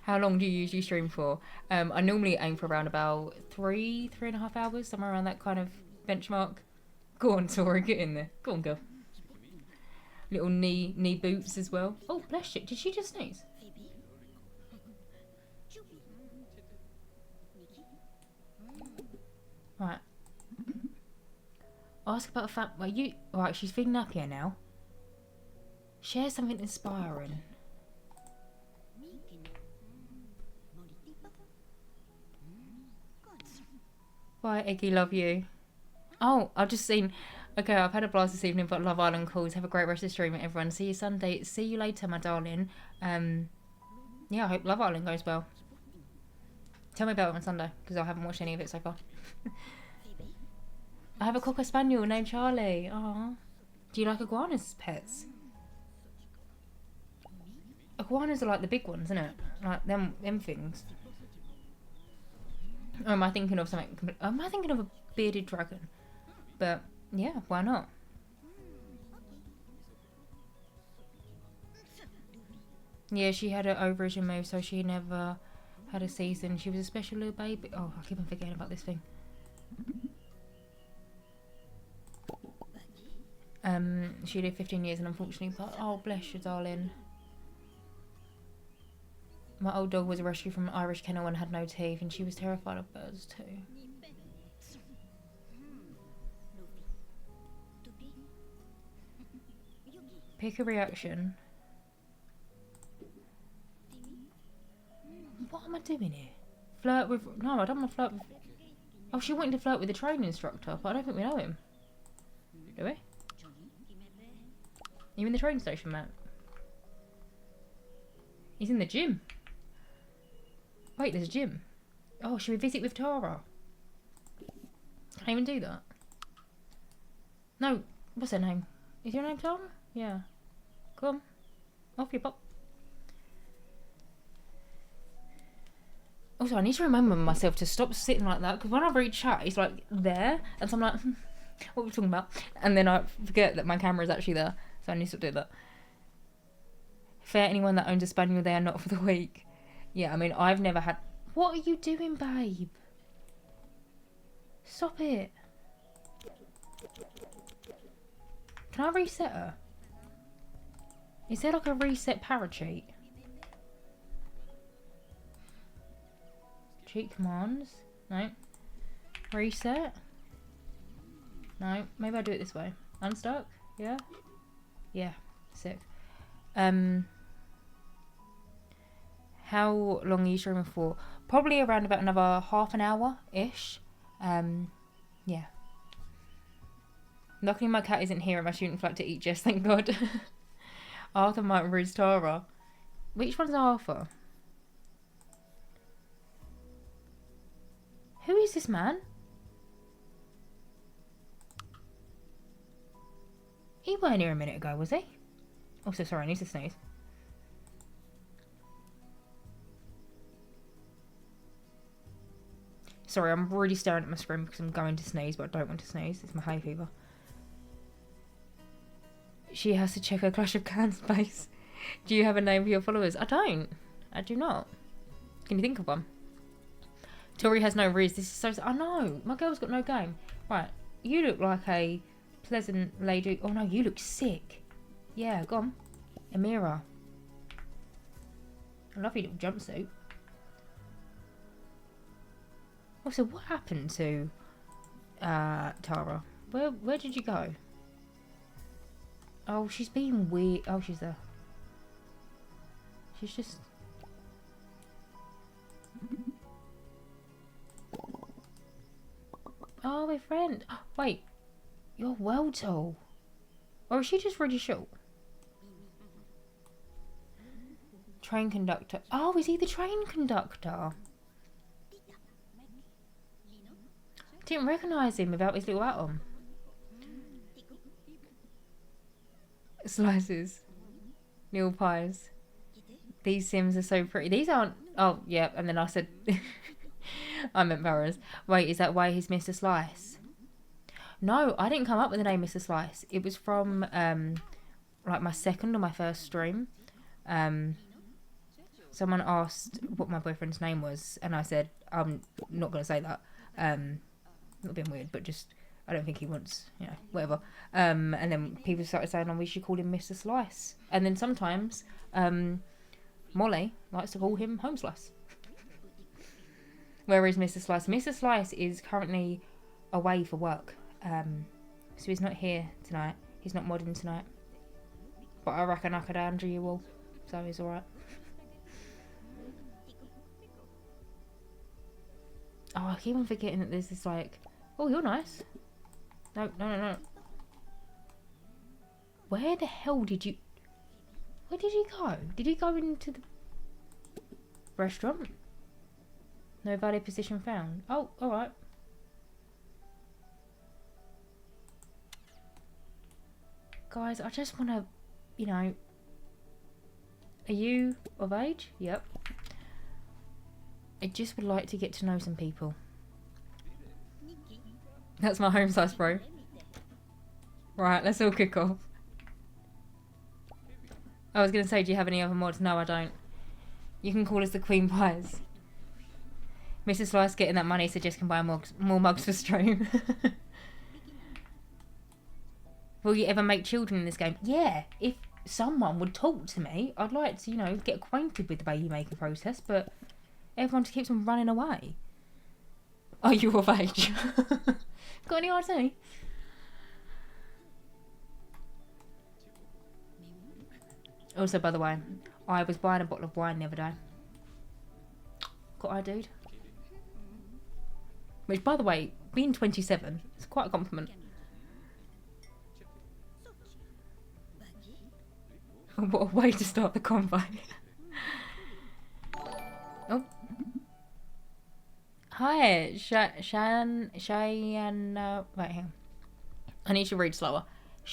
How long do you usually stream for? I normally aim for around about 3.5 hours. Somewhere around that kind of benchmark. Go on, Tori, get in there. Go on, girl. Little knee boots as well. Oh, bless you. Did she just sneeze? Right. Ask about a fact. Well, you. Right, she's feeling happier now. Share something inspiring. Bye, Eggy. Love you. Oh, I've just seen. Okay, I've had a blast this evening, but Love Island calls. Have a great rest of the stream, everyone. See you Sunday. See you later, my darling. Yeah, I hope Love Island goes well. Tell me about it on Sunday, because I haven't watched any of it so far. I have a Cocker Spaniel named Charlie. Aww. Do you like iguanas, pets? Iguanas are like the big ones, isn't it? Like them things. Or am I thinking of something? Am I thinking of a bearded dragon? But yeah, why not? Yeah, she had her ovaries removed, so she never had a season. She was a special little baby. Oh, I keep on forgetting about this thing. She lived 15 years and unfortunately, but oh, bless you, darling. My old dog was a rescue from an Irish kennel and had no teeth, and she was terrified of birds too. Pick a reaction. What am I doing here? Flirt with... No, I don't want to flirt with... Oh, she wanted to flirt with the training instructor, but I don't think we know him. Do we? Are you in the train station, Matt? He's in the gym. Wait, there's a gym. Oh, should we visit with Tara? Can't even do that. No, what's her name? Is your name Tara? Yeah. Come on. Off you pop. Also, I need to remember myself to stop sitting like that, because when I read chat, it's like there, and so I'm like, what are we talking about? And then I forget that my camera is actually there, so I need to do that. Fair, anyone that owns a spaniel, they are not for the week. Yeah, I mean, I've never had... What are you doing, babe? Stop it. Can I reset her? Is there like a reset para cheat? Cheat commands? No. Reset? No. Maybe I'll do it this way. Unstuck? Yeah? Yeah. Sick. How long are you streaming for? Probably around about another half an hour-ish. Yeah. Luckily my cat isn't here and my students like to eat Jess, thank God. Arthur might ruse Tara. Which one's Arthur? Who is this man? weren't here a minute ago, was he? Also, sorry, I need to sneeze. Sorry, I'm really staring at my screen because I'm going to sneeze, but I don't want to sneeze. It's my hay fever. She has to check her Clash of Clans space. Do you have a name for your followers? I don't. I do not. Can you think of one? Tori has no riz. This is so... I know. My girl's got no game. Right. You look like a pleasant lady. Oh, no. You look sick. Yeah, go on. Amira. I love your little jumpsuit. Also, what happened to Tara? Where did you go? Oh, she's being weird. Oh, she's there. She's just... Oh, we're friends. Wait. You're well tall. Or is she just really short? Train conductor. Oh, is he the train conductor? Didn't recognise him without his little hat on. Slices. Little pies. These Sims are so pretty. These aren't... Oh, yeah. And then I said... I meant Barras. Wait, is that why he's Mr. Slice? No, I didn't come up with the name Mr. Slice. It was from, like, my second or my first stream. Someone asked what my boyfriend's name was, and I said, I'm not going to say that. Not being weird, but just... I don't think he wants, you know, whatever. And then people started saying, oh, we should call him Mr. Slice. And then sometimes, Molly likes to call him Home Slice. Where is Mr. Slice? Mr. Slice is currently away for work. So he's not here tonight. He's not modding tonight. But I reckon I could handle you all. So he's alright. Oh, I keep on forgetting that there's this, like... Oh, you're nice. No. Where the hell did you... Where did he go? Did he go into the restaurant? No valid position found. Oh, alright. Guys, I just want to, you know... Are you of age? Yep. I just would like to get to know some people. That's my home slice, bro. Right, let's all kick off. I was going to say, do you have any other mods? No, I don't. You can call us the Queen Pies. Mrs. Slice getting that money so Jess can buy more mugs for stream. Will you ever make children in this game? Yeah, if someone would talk to me, I'd like to, you know, get acquainted with the baby making process, but everyone just keeps on running away. Are you of age? Got any idea? Also, by the way, I was buying a bottle of wine the other day. Got ID'd. Which, by the way, being 27 is quite a compliment. What a way to start the convo. Oh. Hi, Cheyenne, wait, hang on. I need to read slower.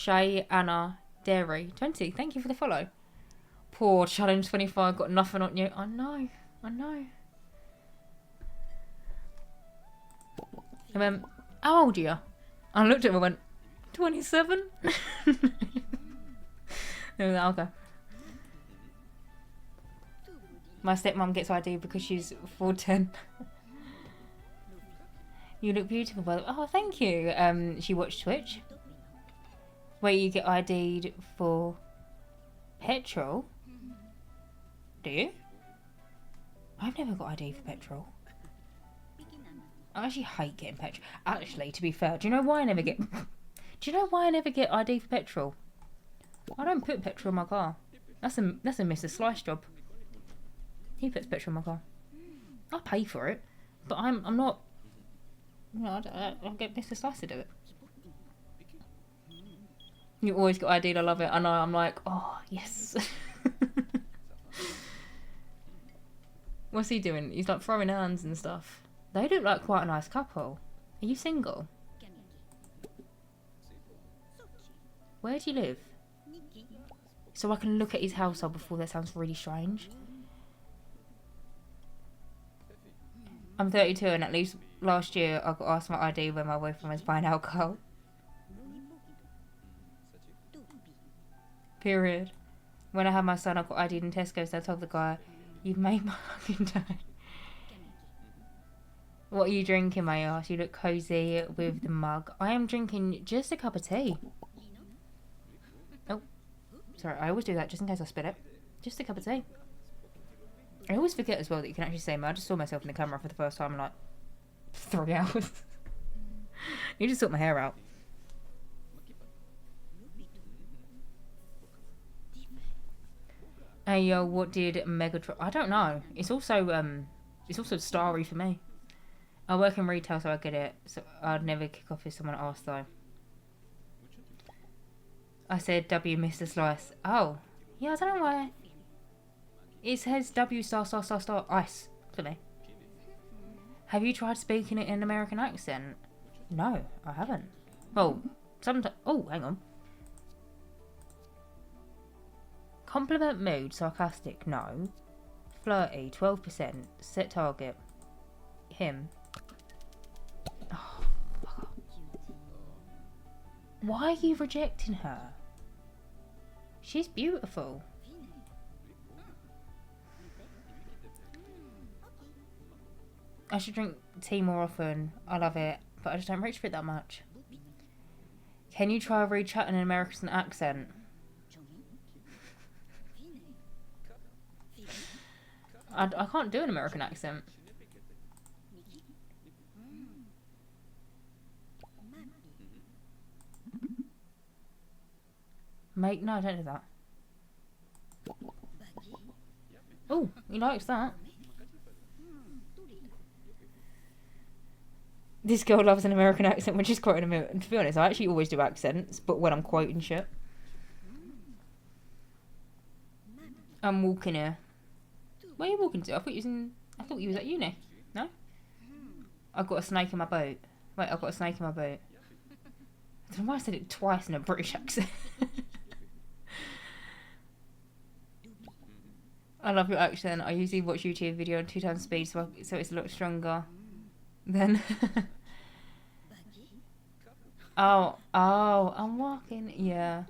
Anna Dairy 20, thank you for the follow. Poor Challenge 25 got nothing on you. I know. I went, how old are you? I looked at him and went, 27? Okay. My stepmom gets ID because she's 4'10". You look beautiful, by the way. Oh, thank you. She watched Twitch. Wait, you get ID'd for petrol? Do you? I've never got ID for petrol. I actually hate getting petrol. Actually, to be fair, do you know why I never get... Do you know why I never get ID for petrol? I don't put petrol in my car. That's a Mr. Slice job. He puts petrol in my car. I pay for it, but I'm not... You know, I'll get Mr. Slice to do it. You always got ID, I love it. I know, I'm like, oh, yes. What's he doing? He's like throwing hands and stuff. They look like quite a nice couple. Are you single? Where do you live? So I can look at his household before. That sounds really strange. I'm 32 and at least last year I got asked my ID when my boyfriend was buying alcohol. Period. When I had my son, I got ID'd in Tesco, so I told the guy, "You've made my fucking day." What are you drinking, I asked. You look cosy with the mug. I am drinking just a cup of tea. Oh, sorry, I always do that just in case I spill it. Just a cup of tea. I always forget as well that you can actually say, I just saw myself in the camera for the first time in like 3 hours. You just sort my hair out. Hey yo, what did Megatron? I don't know. It's also starry for me. I work in retail, so I get it. So I'd never kick off if someone asked though. I said W Mr. Slice. Oh, yeah, I don't know why. It says W star ice for me. Have you tried speaking it in an American accent? No, I haven't. Well, sometimes. Oh, hang on. Compliment mood, sarcastic, no. Flirty, 12%. Set target. Him. Oh, fuck off. Why are you rejecting her? She's beautiful. I should drink tea more often. I love it, but I just don't reach for it that much. Can you try read chat in an American accent? I can't do an American accent. Mate, no, don't do that. Oh, he likes that. This girl loves an American accent when she's quoting a To be honest, I actually always do accents, but when I'm quoting shit. I'm walking here. Where are you walking to? I thought you was at uni. No? I've got a snake in my boat. Wait, I've got a snake in my boat. I don't know why I said it twice in a British accent. I love your accent. I usually watch YouTube video on 2 times speed, so it's a lot stronger. Then. oh, I'm walking. Yeah.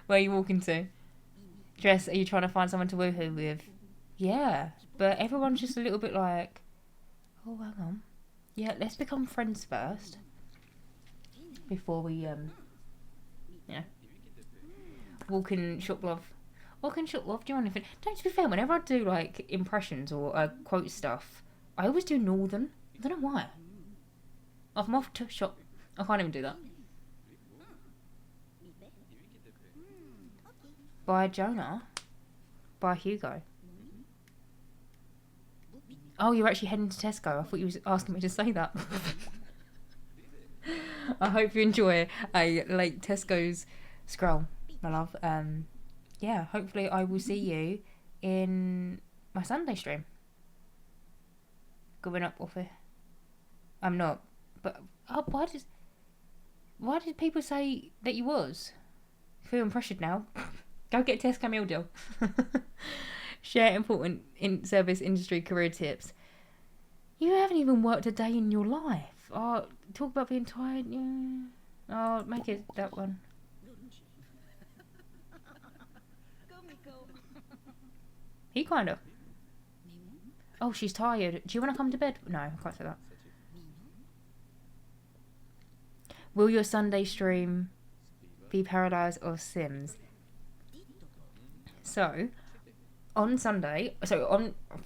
Where are you walking to? Jess, are you trying to find someone to woohoo with? Yeah, but everyone's just a little bit like, oh, hang on. Yeah, let's become friends first. Before we, walk in shop love. Walk in shop love, do you want anything? Don't, to be fair, whenever I do, like, impressions or quote stuff, I always do Northern. I don't know why. I'm off to shop. I can't even do that. By Jonah. By Hugo. Oh, you're actually heading to Tesco. I thought you was asking me to say that. I hope you enjoy a late Tesco's scroll, my love. Yeah, hopefully I will see you in my Sunday stream. Going up off it. I'm not. But why did people say that you was? Feeling pressured now. Go get a Tesco meal deal. Share important in-service industry career tips. You haven't even worked a day in your life. Oh, talk about being tired. Yeah. Oh, make it that one. He kind of. Oh, she's tired. Do you want to come to bed? No, I can't say that. Will your Sunday stream be Paradise or Sims? So, on Sunday, for a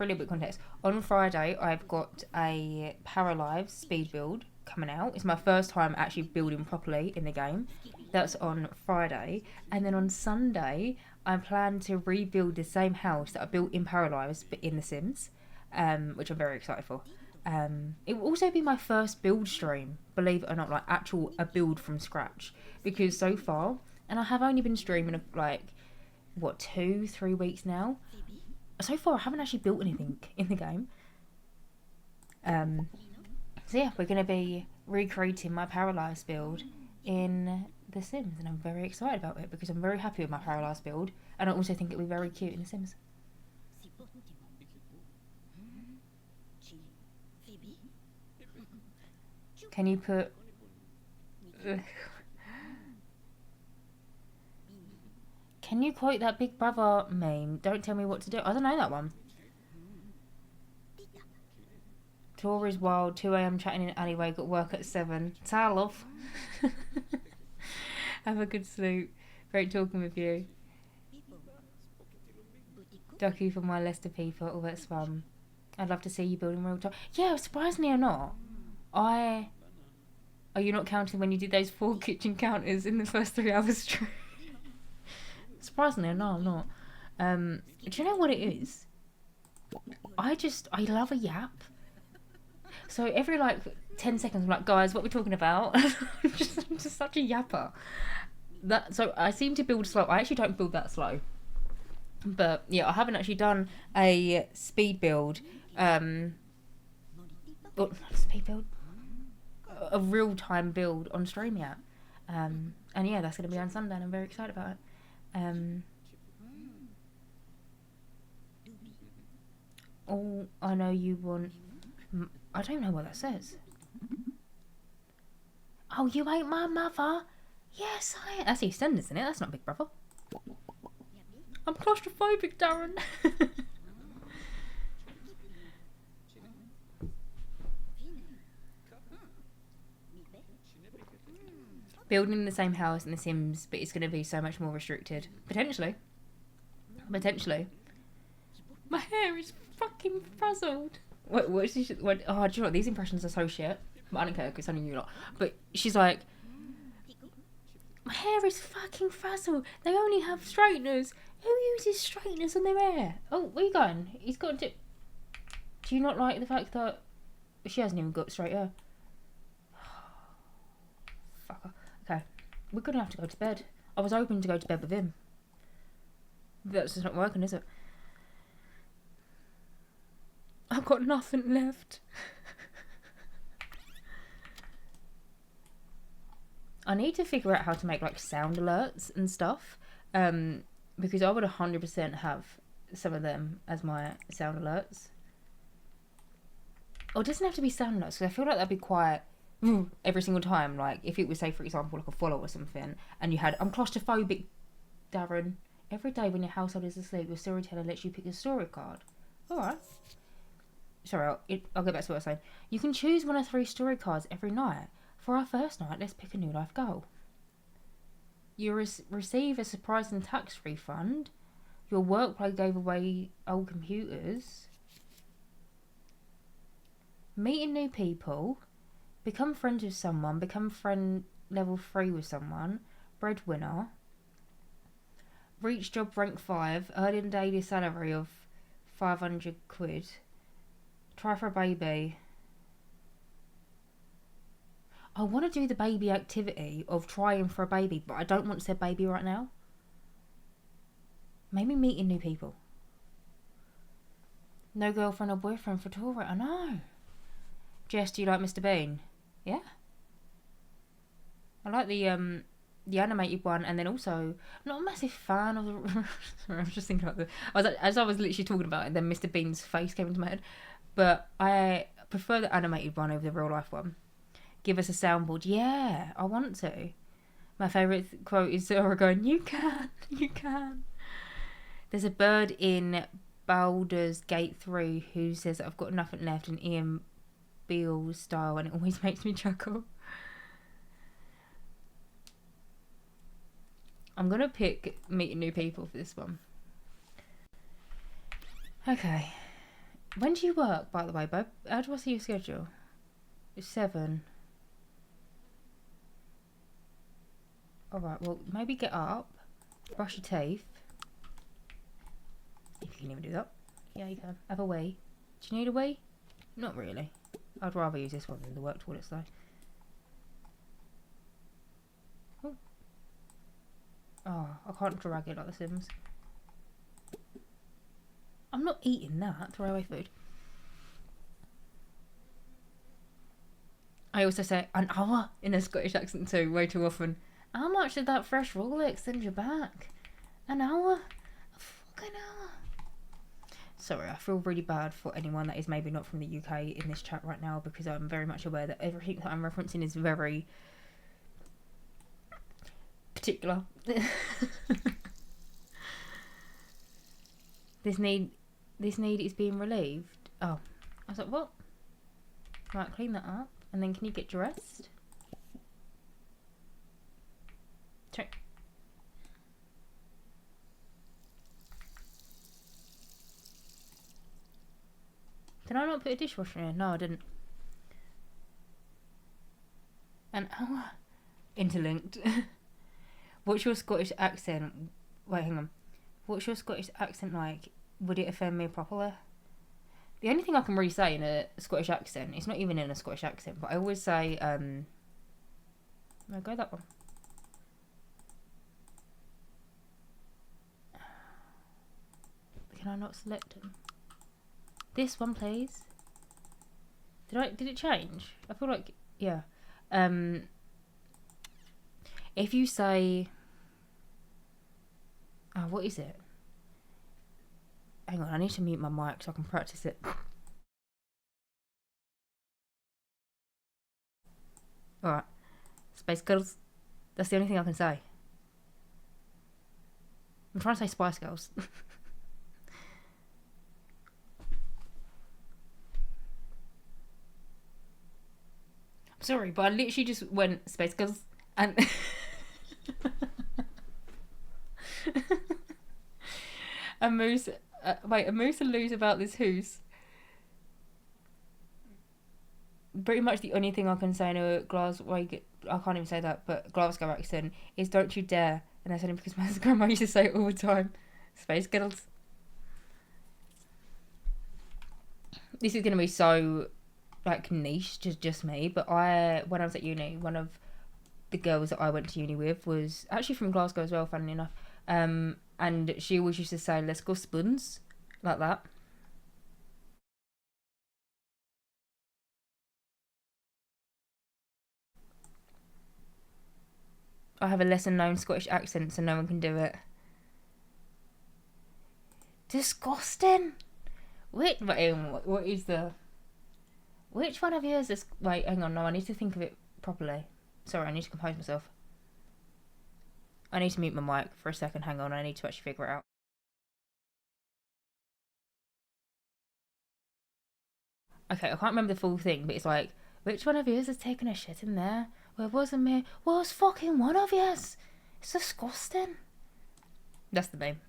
little bit of context, on Friday I've got a PARALIVES speed build coming out. It's my first time actually building properly in the game. That's on Friday. And then on Sunday, I plan to rebuild the same house that I built in PARALIVES, but in The Sims, which I'm very excited for. It will also be my first build stream, believe it or not, like a build from scratch. Because so far, and I have only been streaming like, 2-3 weeks now. So far, I haven't actually built anything in the game. So yeah, we're going to be recreating my PARALIVES build in The Sims, and I'm very excited about it because I'm very happy with my Paralives build, and I also think it'll be very cute in The Sims. Can you put... Can you quote that Big Brother meme? Don't tell me what to do. I don't know that one. Tour is wild. 2 a.m. chatting in an alleyway. Got work at 7. Ta love. Have a good sleep. Great talking with you. Ducky for my Leicester people. All that's fun. I'd love to see you building real time. Yeah, surprisingly or not, Are you not counting when you did those 4 kitchen counters in the first 3 hours stream? Surprisingly, no, I'm not. Do you know what it is? I love a yap. So every 10 seconds, I'm like, guys, what are we talking about? I'm just such a yapper. So I seem to build slow. I actually don't build that slow. But yeah, I haven't actually done a speed build. Speed build? A real-time build on stream yet. And yeah, that's going to be on Sunday and I'm very excited about it. Oh, I know you want... I don't know what that says. Oh, you ain't my mother? Yes, I am. That's EastEnders, isn't it? That's not Big Brother. I'm claustrophobic, Darren. Building in the same house in The Sims, but it's going to be so much more restricted. Potentially. My hair is fucking frazzled. Oh, do you know what? These impressions are so shit. But I don't care because it's only you lot. But she's like, my hair is fucking frazzled. They only have straighteners. Who uses straighteners on their hair? Oh, where you going? He's got to... Do you not like the fact that she hasn't even got straight hair? Fucker. Okay, we're gonna have to go to bed. I was hoping to go to bed with him. That's just not working, is it? I've got nothing left. I need to figure out how to make sound alerts and stuff. Because I would 100% have some of them as my sound alerts. Or it doesn't have to be sound alerts, because I feel like that'd be quite every single time. If it was, say, for example, a follow or something, and you had, I'm claustrophobic, Darren. Every day when your household is asleep, your storyteller lets you pick a story card. Alright. Sorry, I'll get back to what I was saying. You can choose one of 3 story cards every night. For our first night, let's pick a new life goal. You receive a surprising tax refund. Your workplace gave away old computers. Meeting new people. Become friends with someone. Become friend level 3 with someone. Breadwinner. Reach job rank 5. Earn a daily salary of 500 quid. Try for a baby. I want to do the baby activity of trying for a baby, but I don't want to say baby right now. Maybe meeting new people. No girlfriend or boyfriend for Tori. I know. Jess, do you like Mr. Bean? Yeah. I like the animated one, and then also not a massive fan of the. Sorry, I was just thinking about as I was literally talking about it, then Mr. Bean's face came into my head. But I prefer the animated one over the real life one. Give us a soundboard. Yeah, I want to. My favourite quote is Zora going, you can. There's a bird in Baldur's Gate 3 who says I've got nothing left in Ian Beale style, and it always makes me chuckle. I'm going to pick meeting new people for this one. Okay. When do you work, by the way, babe? How do I see your schedule? It's 7. Alright, well, maybe get up, brush your teeth. If you can even do that. Yeah, you can. Have a wee. Do you need a wee? Not really. I'd rather use this one than the work toilets, though. Oh, I can't drag it like The Sims. I'm not eating that. Throw away food. I also say an hour in a Scottish accent too, way too often. How much did that fresh roller extend your back? An hour? A fucking hour. Sorry, I feel really bad for anyone that is maybe not from the UK in this chat right now, because I'm very much aware that everything that I'm referencing is very particular. This need is being relieved. Oh, I was like, what? Right, clean that up, and then can you get dressed? Check. Did I not put a dishwasher in? No, I didn't. An hour. Interlinked. What's your Scottish accent? Wait, hang on. What's your Scottish accent like? Would it offend me properly? The only thing I can really say in a Scottish accent, it's not even in a Scottish accent, but I always say, no, go that one. Can I not select them? This one, please. Did it change? I feel like, yeah. If you say, oh, what is it? Hang on, I need to mute my mic so I can practice it. Alright. Space Girls. That's the only thing I can say. I'm trying to say Spice Girls. I'm sorry, but I literally just went Space Girls and... a moose and lose about this hoose. Pretty much the only thing I can say in a Glasgow, I can't even say that, but Glasgow accent is "Don't you dare," and I said it because my grandma used to say it all the time. Space Girls. This is gonna be so like niche, just me. But when I was at uni, one of the girls that I went to uni with was actually from Glasgow as well, funnily enough. And she always used to say, "Let's go spoons," like that. I have a lesser known Scottish accent, so no one can do it. Disgusting. What is the... Which one of you is this... Wait, hang on, no, I need to think of it properly. Sorry, I need to compose myself. I need to mute my mic for a second, hang on, I need to actually figure it out. Okay, I can't remember the full thing, but it's like, which one of you has taken a shit in there? Well, it wasn't me. Well, it's fucking one of yous. It's disgusting. That's the name.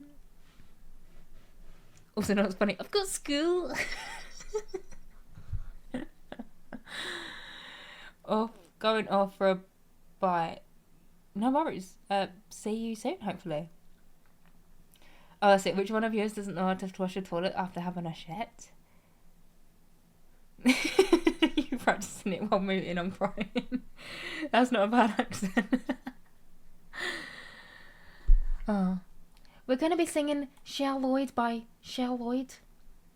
Also, no, it's funny. I've got school. Going off for a bite. No worries. See you soon, hopefully. Oh, that's it. Which one of yours doesn't know how to flush a toilet after having a shit? You practicing it while muting, I'm crying. That's not a bad accent. Oh. We're going to be singing Shell Lloyd by Shell Lloyd.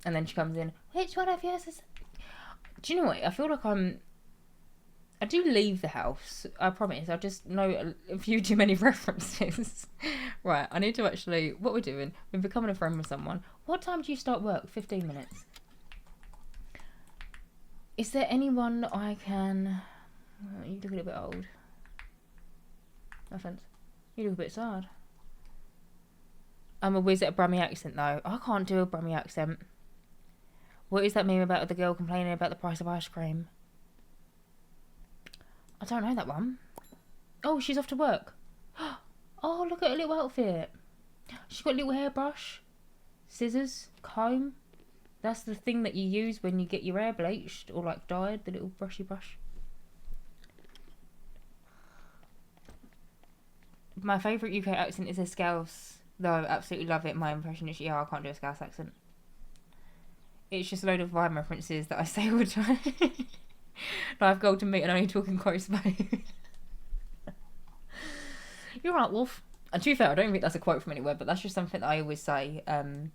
And then she comes in, which one of yours is... Do you know what? I feel like I do leave the house, I promise. I just know a few too many references. Right, I need to actually... What we're doing, we're becoming a friend with someone. What time do you start work? 15 minutes. Is there anyone I can... Oh, you look a little bit old. No offence. You look a bit sad. I'm a whiz at a Brummie accent though. I can't do a Brummie accent. What is that meme about the girl complaining about the price of ice cream? I don't know that one. Oh, she's off to work. Oh, look at her little outfit. She's got a little hairbrush, scissors, comb. That's the thing that you use when you get your hair bleached or like dyed, the little brushy brush. My favourite UK accent is a Scouse, though I absolutely love it. My impression is, yeah, I can't do a Scouse accent. It's just a load of Vine references that I say all the time. Like golden meat and only talking quotes about you. You're right, Wolf. And to be fair, I don't think that's a quote from anywhere, but that's just something that I always say to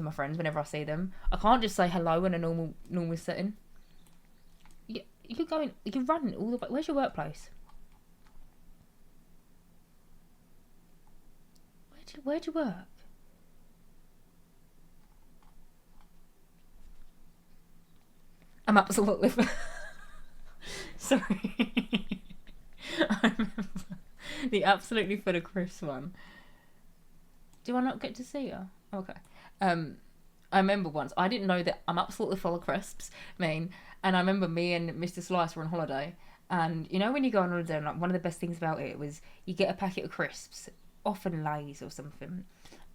my friends whenever I see them. I can't just say hello in a normal setting. You're running all the way. Where's your workplace? Where'd you work? I'm absolutely... Sorry. I remember the absolutely full of crisps one. Do I not get to see her? Okay. I remember once, I didn't know that I'm absolutely full of crisps mean, and I remember me and Mr. Slice were on holiday, and you know when you go on holiday, like one of the best things about it was you get a packet of crisps, often Lay's or something,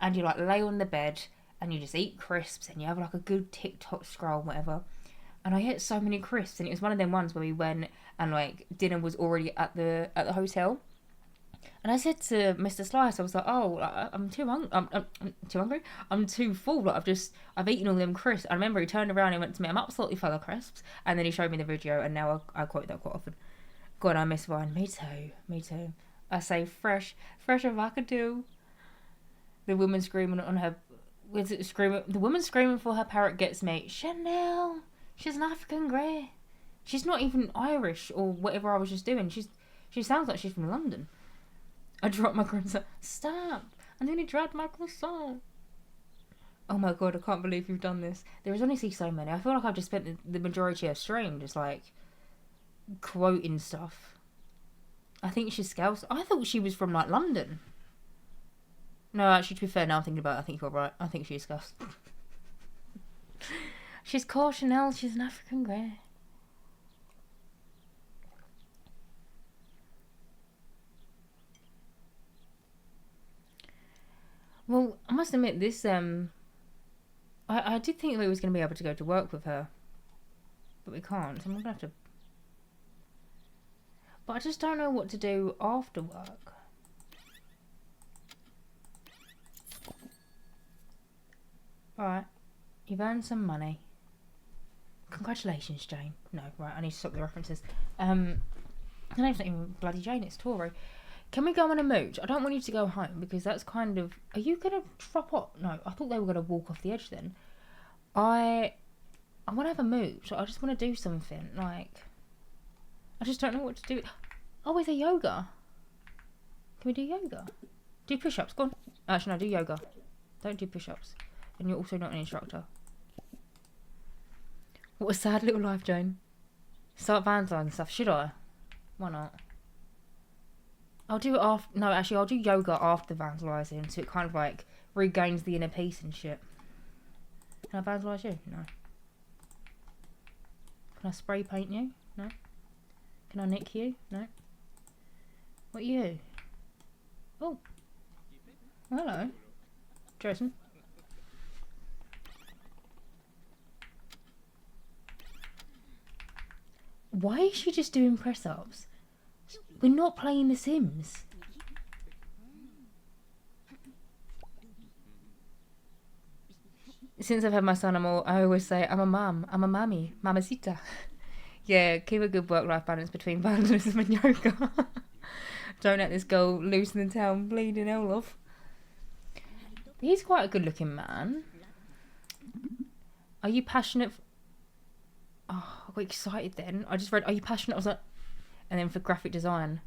and you like lay on the bed and you just eat crisps and you have like a good TikTok scroll, whatever. And I ate so many crisps, and it was one of them ones where we went and like dinner was already at the hotel. And I said to Mr. Slice, I was like, "Oh, I'm too hungry. I'm too hungry. I'm too full. Like, I've eaten all them crisps." I remember he turned around and went to me, "I'm absolutely full of crisps." And then he showed me the video, and now I quote that quite often. God, I miss wine. Me too. I say fresh as I could do. The woman screaming on her, the woman screaming for her parrot gets me. Chanel. She's an African grey. She's not even Irish or whatever I was just doing. She sounds like she's from London. I dropped my croissant. Stop! I nearly dropped my croissant. Oh my god, I can't believe you've done this. There is honestly so many. I feel like I've just spent the majority of stream just like quoting stuff. I think she's Scouse. I thought she was from like London. No, actually, to be fair, now I'm thinking about it, I think you're right. I think she's Scouse. She's called Chanel. She's an African grey. Well, I must admit, this, I did think we was going to be able to go to work with her. But we can't, so I'm going to have to... But I just don't know what to do after work. Alright, you've earned some money. Congratulations, Jane. No, right, I need to stop the references. Her name's not even bloody Jane, it's Tori. Can we go on a mooch? I don't want you to go home because that's kind of... Are you going to drop off? No, I thought they were going to walk off the edge then. I want to have a mooch. I just want to do something. Like, I just don't know what to do. Oh, is there yoga? Can we do yoga? Do push-ups. Go on. Actually, no, do yoga. Don't do push-ups. And you're also not an instructor. What a sad little life, Jane. Start vandalising stuff. Should I? Why not? I'll do it after... No, actually, I'll do yoga after vandalising, so it kind of, like, regains the inner peace and shit. Can I vandalise you? No. Can I spray paint you? No. Can I nick you? No. What are you? Oh. Well, hello. Jason. Why is she just doing press-ups? We're not playing The Sims. Since I've had my son, I always say, I'm a mum. I'm a mummy. Mamacita. Yeah, keep a good work-life balance between vandalism and yoga. Don't let this girl loose in the town bleeding hell off. He's quite a good-looking man. Are you passionate... Oh, I got excited then. I just read, are you passionate? I was like... And then for graphic design.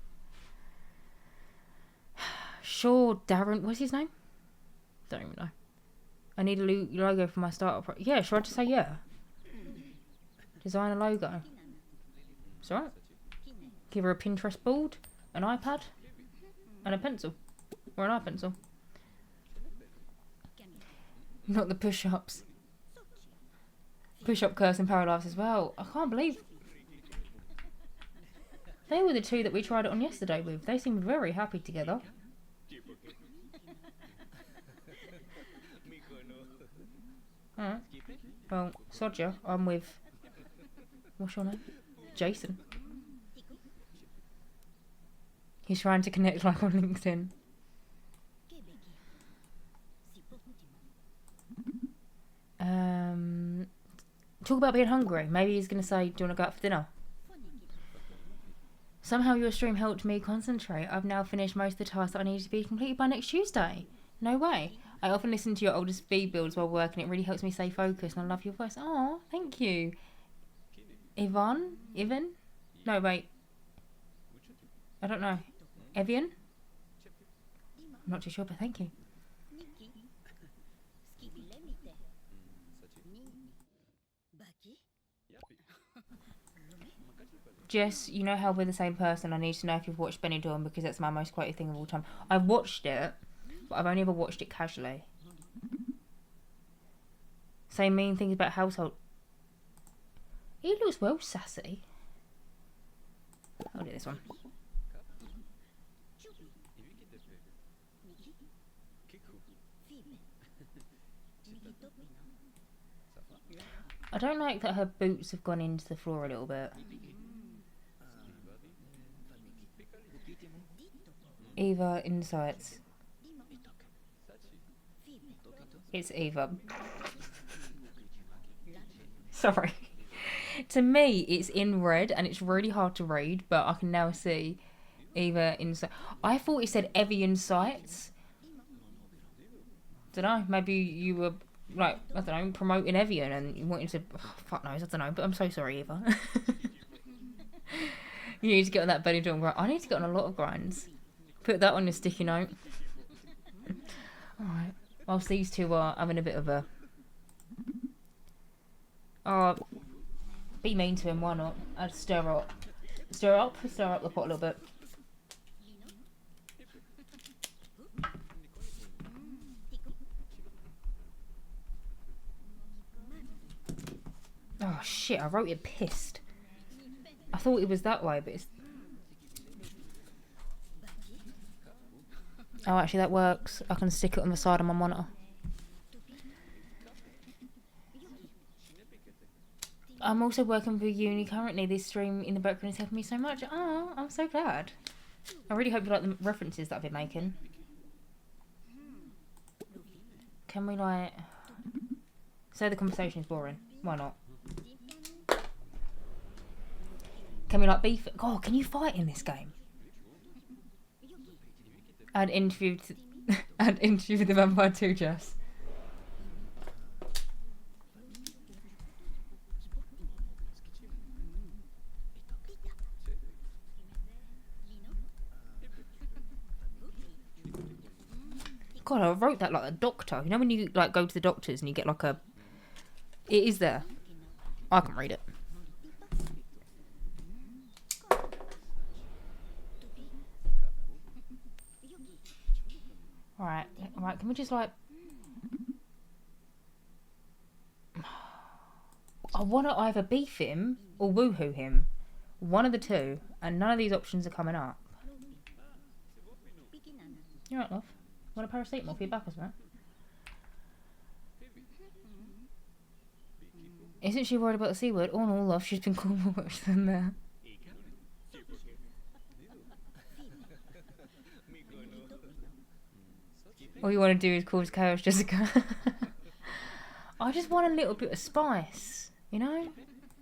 Sure, Darren... What's his name? Don't even know. I need a logo for my startup. Yeah, should I just say yeah? Design a logo. It's alright. Give her a Pinterest board, an iPad, and a pencil. Or an eye pencil. Not the push-ups. Push-up curse and PARALIVES as well. I can't believe... They were the two that we tried it on yesterday with. They seemed very happy together. Alright. Well, Sodja, I'm with... What's your name? Jason. He's trying to connect like on LinkedIn. Talk about being hungry. Maybe he's going to say, do you want to go out for dinner? Somehow your stream helped me concentrate. I've now finished most of the tasks that I need to be completed by next Tuesday. No way. I often listen to your older speed builds while working. It really helps me stay focused and I love your voice. Oh, thank you. Ivan? No, wait. I don't know. Evian? I'm not too sure, but thank you. Jess, you know how we're the same person. I need to know if you've watched Benny Dawn because that's my most quoted thing of all time. I've watched it, but I've only ever watched it casually. Say mean things about household. He looks well sassy. I'll do this one. I don't like that her boots have gone into the floor a little bit. Eva Insights. It's Eva. Sorry. To me, it's in red and it's really hard to read, but I can now see Eva Insights. I thought it said Evie Insights. Don't know. Maybe you were like, I don't know, promoting Evian and you wanted to. Oh, fuck knows. I don't know. But I'm so sorry, Eva. You need to get on that Benny Dawn grind. I need to get on a lot of grinds. Put that on your sticky note. Alright. Whilst these two are having a bit of a... Oh, be mean to him, why not? I'd stir up the pot a little bit. Oh shit, I wrote it pissed. I thought it was that way, but it's... Oh, actually that works. I can stick it on the side of my monitor. I'm also working for uni currently. This stream in the background is helping me so much. Oh, I'm so glad. I really hope you like the references that I've been making. Can we like... Say the conversation is boring. Why not? Can we like beef? God, can you fight in this game? I'd interview with the vampire too, Jess. God, I wrote that like a doctor. You know when you like go to the doctors and you get like a... It is there. I can read it. Alright, can we just like... I want to either beef him or woohoo him. One of the two, and none of these options are coming up. You alright, love? Want a paracetamol for your back or something? Isn't she worried about the C word? Oh no, love, she's been called more worse than that. All you want to do is cause chaos, Jessica. I just want a little bit of spice, you know?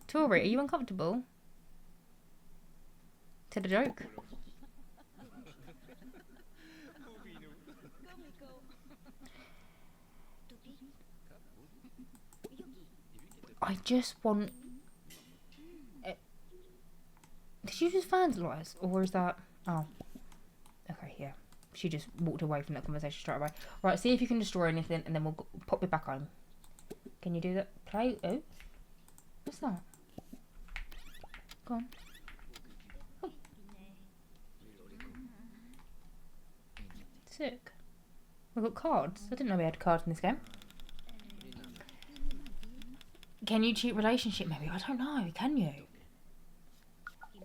Tori, are you uncomfortable? To the joke? I just want... Did you just vandalise? Or is that... Oh. Okay, yeah. She just walked away from that conversation straight away. Right, see if you can destroy anything and then we'll pop it back home. Can you do that? Play... Oh. What's that? Go on. Oh. Sick. We've got cards. I didn't know we had cards in this game. Can you cheat relationship maybe? I don't know. Can you?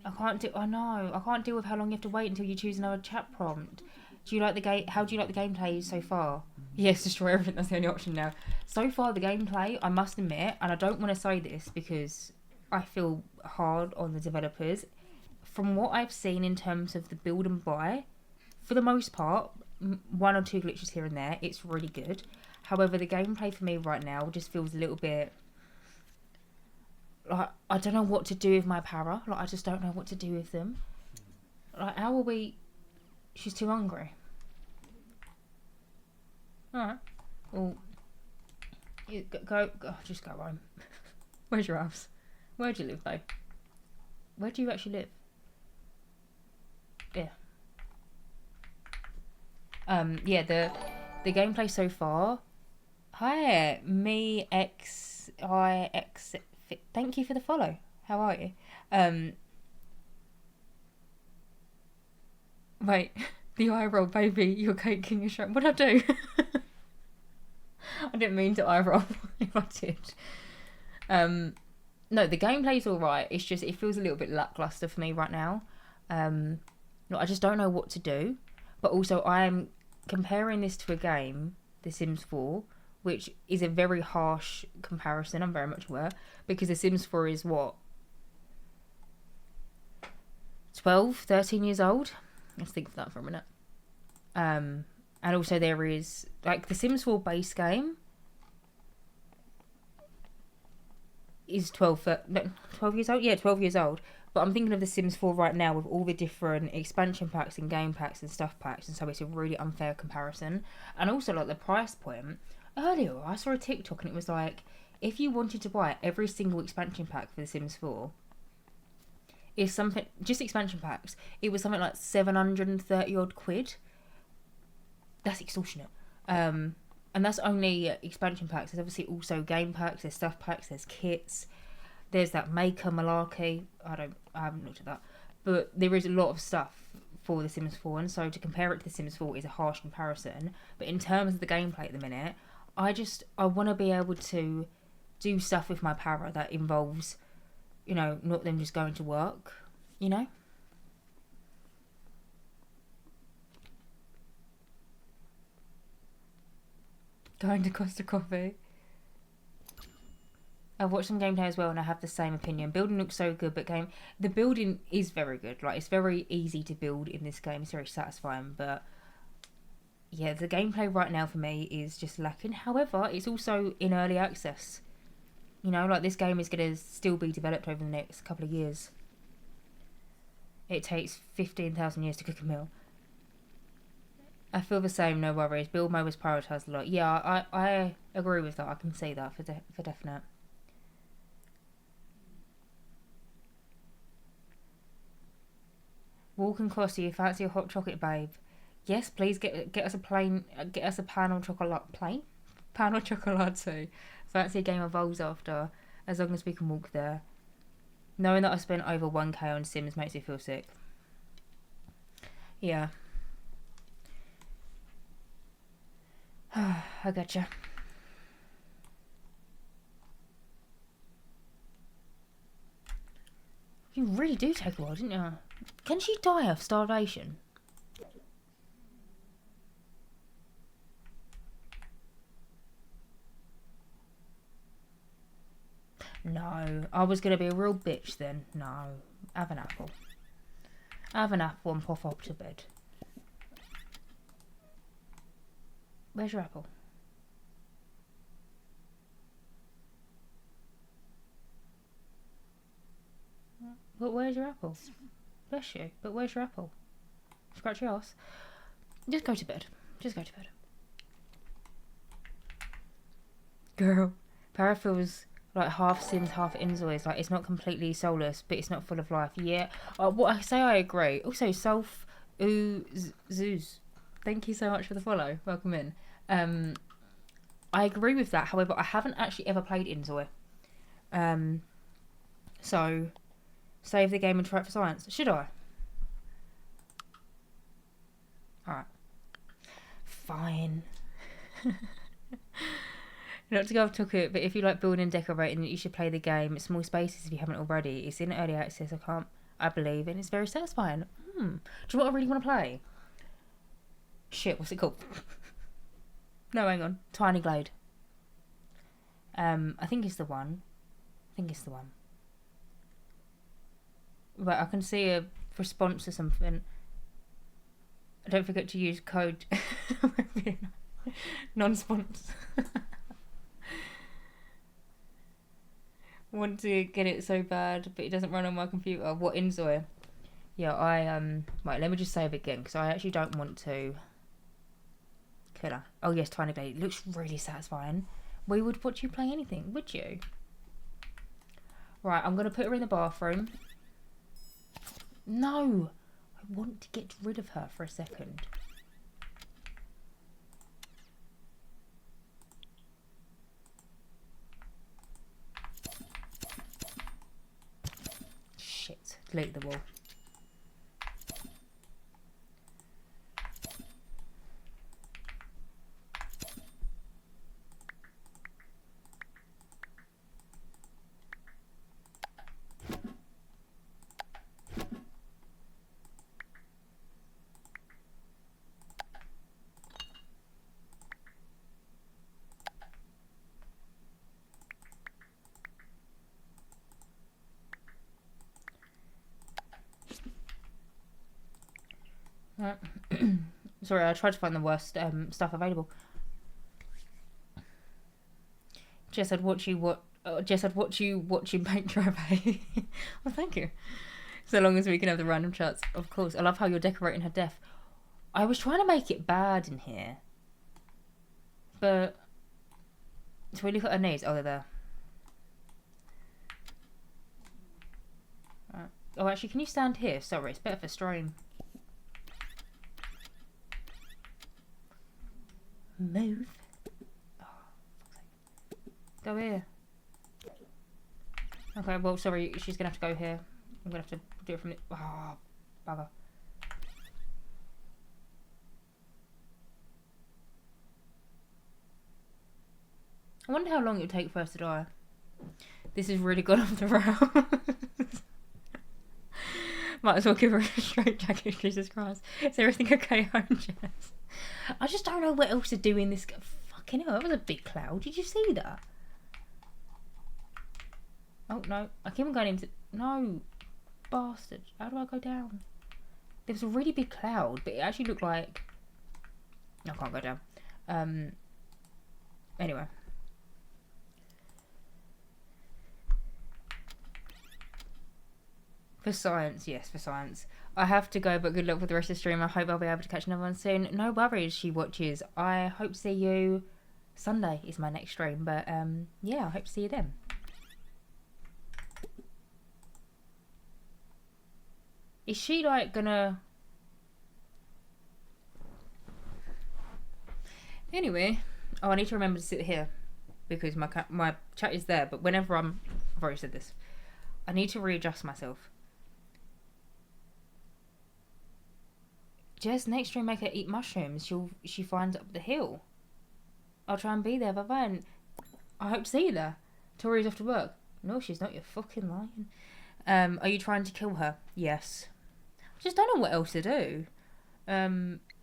I can't do... I know. I can't deal with how long you have to wait until you choose another chat prompt. Do you like the game? How do you like the gameplay so far? Yes, destroy everything. That's the only option now. So far, the gameplay, I must admit, and I don't want to say this because I feel hard on the developers. From what I've seen in terms of the build and buy, for the most part, one or two glitches here and there, it's really good. However, the gameplay for me right now just feels a little bit... Like, I don't know what to do with my para. Like, I just don't know what to do with them. Like, how are we... She's too hungry. Alright. Well, you go, just go home. Where's your house? Where do you live, babe? Where do you actually live? Yeah. Yeah, the gameplay so far. Hi, me X I X. Thank you for the follow. How are you? Wait, the eye roll, baby. You're caking your shrimp. What'd I do? I didn't mean to eye roll if I did. No, the gameplay's alright. It's just, it feels a little bit lackluster for me right now. No, I just don't know what to do. But also, I am comparing this to a game, The Sims 4, which is a very harsh comparison, I'm very much aware, because The Sims 4 is what? 12, 13 years old? Let's think of that for a minute. And also there is, like, The Sims 4 base game is 12 years old? Yeah, 12 years old. But I'm thinking of The Sims 4 right now with all the different expansion packs and game packs and stuff packs, and so it's a really unfair comparison. And also, like, the price point. Earlier, I saw a TikTok and it was like, if you wanted to buy every single expansion pack for The Sims 4, is something, just expansion packs, it was something like 730 odd quid. That's extortionate. And that's only expansion packs. There's obviously also game packs, there's stuff packs, there's kits, there's that maker malarkey. I haven't looked at that, but there is a lot of stuff for The Sims 4, and so to compare it to The Sims 4 is a harsh comparison. But in terms of the gameplay at the minute, I want to be able to do stuff with my para that involves, you know, not them just going to work, you know? Going to Costa Coffee. I've watched some gameplay as well and I have the same opinion. Building looks so good, but the building is very good. Like, it's very easy to build in this game. It's very satisfying, but yeah, the gameplay right now for me is just lacking. However, it's also in early access. You know, like, this game is going to still be developed over the next couple of years. It takes 15,000 years to cook a meal. I feel the same, no worries. Build mode was prioritised a lot. Yeah, I agree with that. I can see that for definite. Walking across, do you fancy a hot chocolate, babe? Yes, please get us a pan or chocolate plain? Pan or chocolate. Fancy a game of bowls after, as long as we can walk there. Knowing that I spent over 1k on Sims makes me feel sick. Yeah. I gotcha. You really do take a while, didn't you? Can she die of starvation? No. I was going to be a real bitch then. No. Have an apple. Have an apple and pop up to bed. Where's your apple? But where's your apple? Bless you. But where's your apple? Scratch your ass. Just go to bed. Just go to bed. Girl. Para feels like half Sims, half Inzoids. Like, it's not completely soulless, but it's not full of life. Yeah. What I say, I agree. Also, Zeus. Thank you so much for the follow. Welcome in. I agree with that. However, I haven't actually ever played Inzoi. So, save the game and try it for science. Should I? Alright. Fine. Not to go off topic, but if you like building and decorating, you should play the game. Small spaces if you haven't already. It's in early access, I believe, and it's very satisfying. Do you know what I really want to play? Shit, what's it called? No, hang on. Tiny Glade. I think it's the one. Right, I can see a response to something. Don't forget to use code non-sponsor. Want to get it so bad, but it doesn't run on my computer. What, Inzoi? Yeah, right, let me just save it again, because I actually don't want to kill her. Oh yes, Tiny Glade. It looks really satisfying. We would watch you play anything, would you? Right, I'm going to put her in the bathroom. No! I want to get rid of her for a second. Shit. Delete the wall. Right. Sorry, I tried to find the worst stuff available. Jess, I'd watch you paint dry. Well, thank you. So long as we can have the random chats, of course. I love how you're decorating her death. I was trying to make it bad in here, but so we look at her knees. Oh, they're there. Right. Oh, actually, can you stand here? Sorry, it's better for stream. Move. Oh, go here. Okay, well, sorry, she's gonna have to go here. I'm gonna have to do it from the... Oh, bugger. I wonder how long it would take for us to die. This has really gone off the rails. Might as well give her a straight jacket, Jesus Christ. Is everything okay, home, Jess? I just don't know what else to do in this... Fucking hell, that was a big cloud. Did you see that? Oh, no. I keep on going into... No. Bastard. How do I go down? There was a really big cloud, but it actually looked like... I can't go down. Anyway. For science, yes, for science. I have to go, but good luck with the rest of the stream. I hope I'll be able to catch another one soon. No worries, she watches. I hope to see you... Sunday is my next stream, but yeah, I hope to see you then. Is she like gonna... Anyway, oh, I need to remember to sit here because my chat is there, but whenever I've already said this, I need to readjust myself. Jess, next stream make her eat mushrooms. She finds up the hill. I'll try and be there. Bye bye. And I hope to see you there. Tori's off to work. No, she's not. You're fucking lying. Are you trying to kill her? Yes. I just don't know what else to do.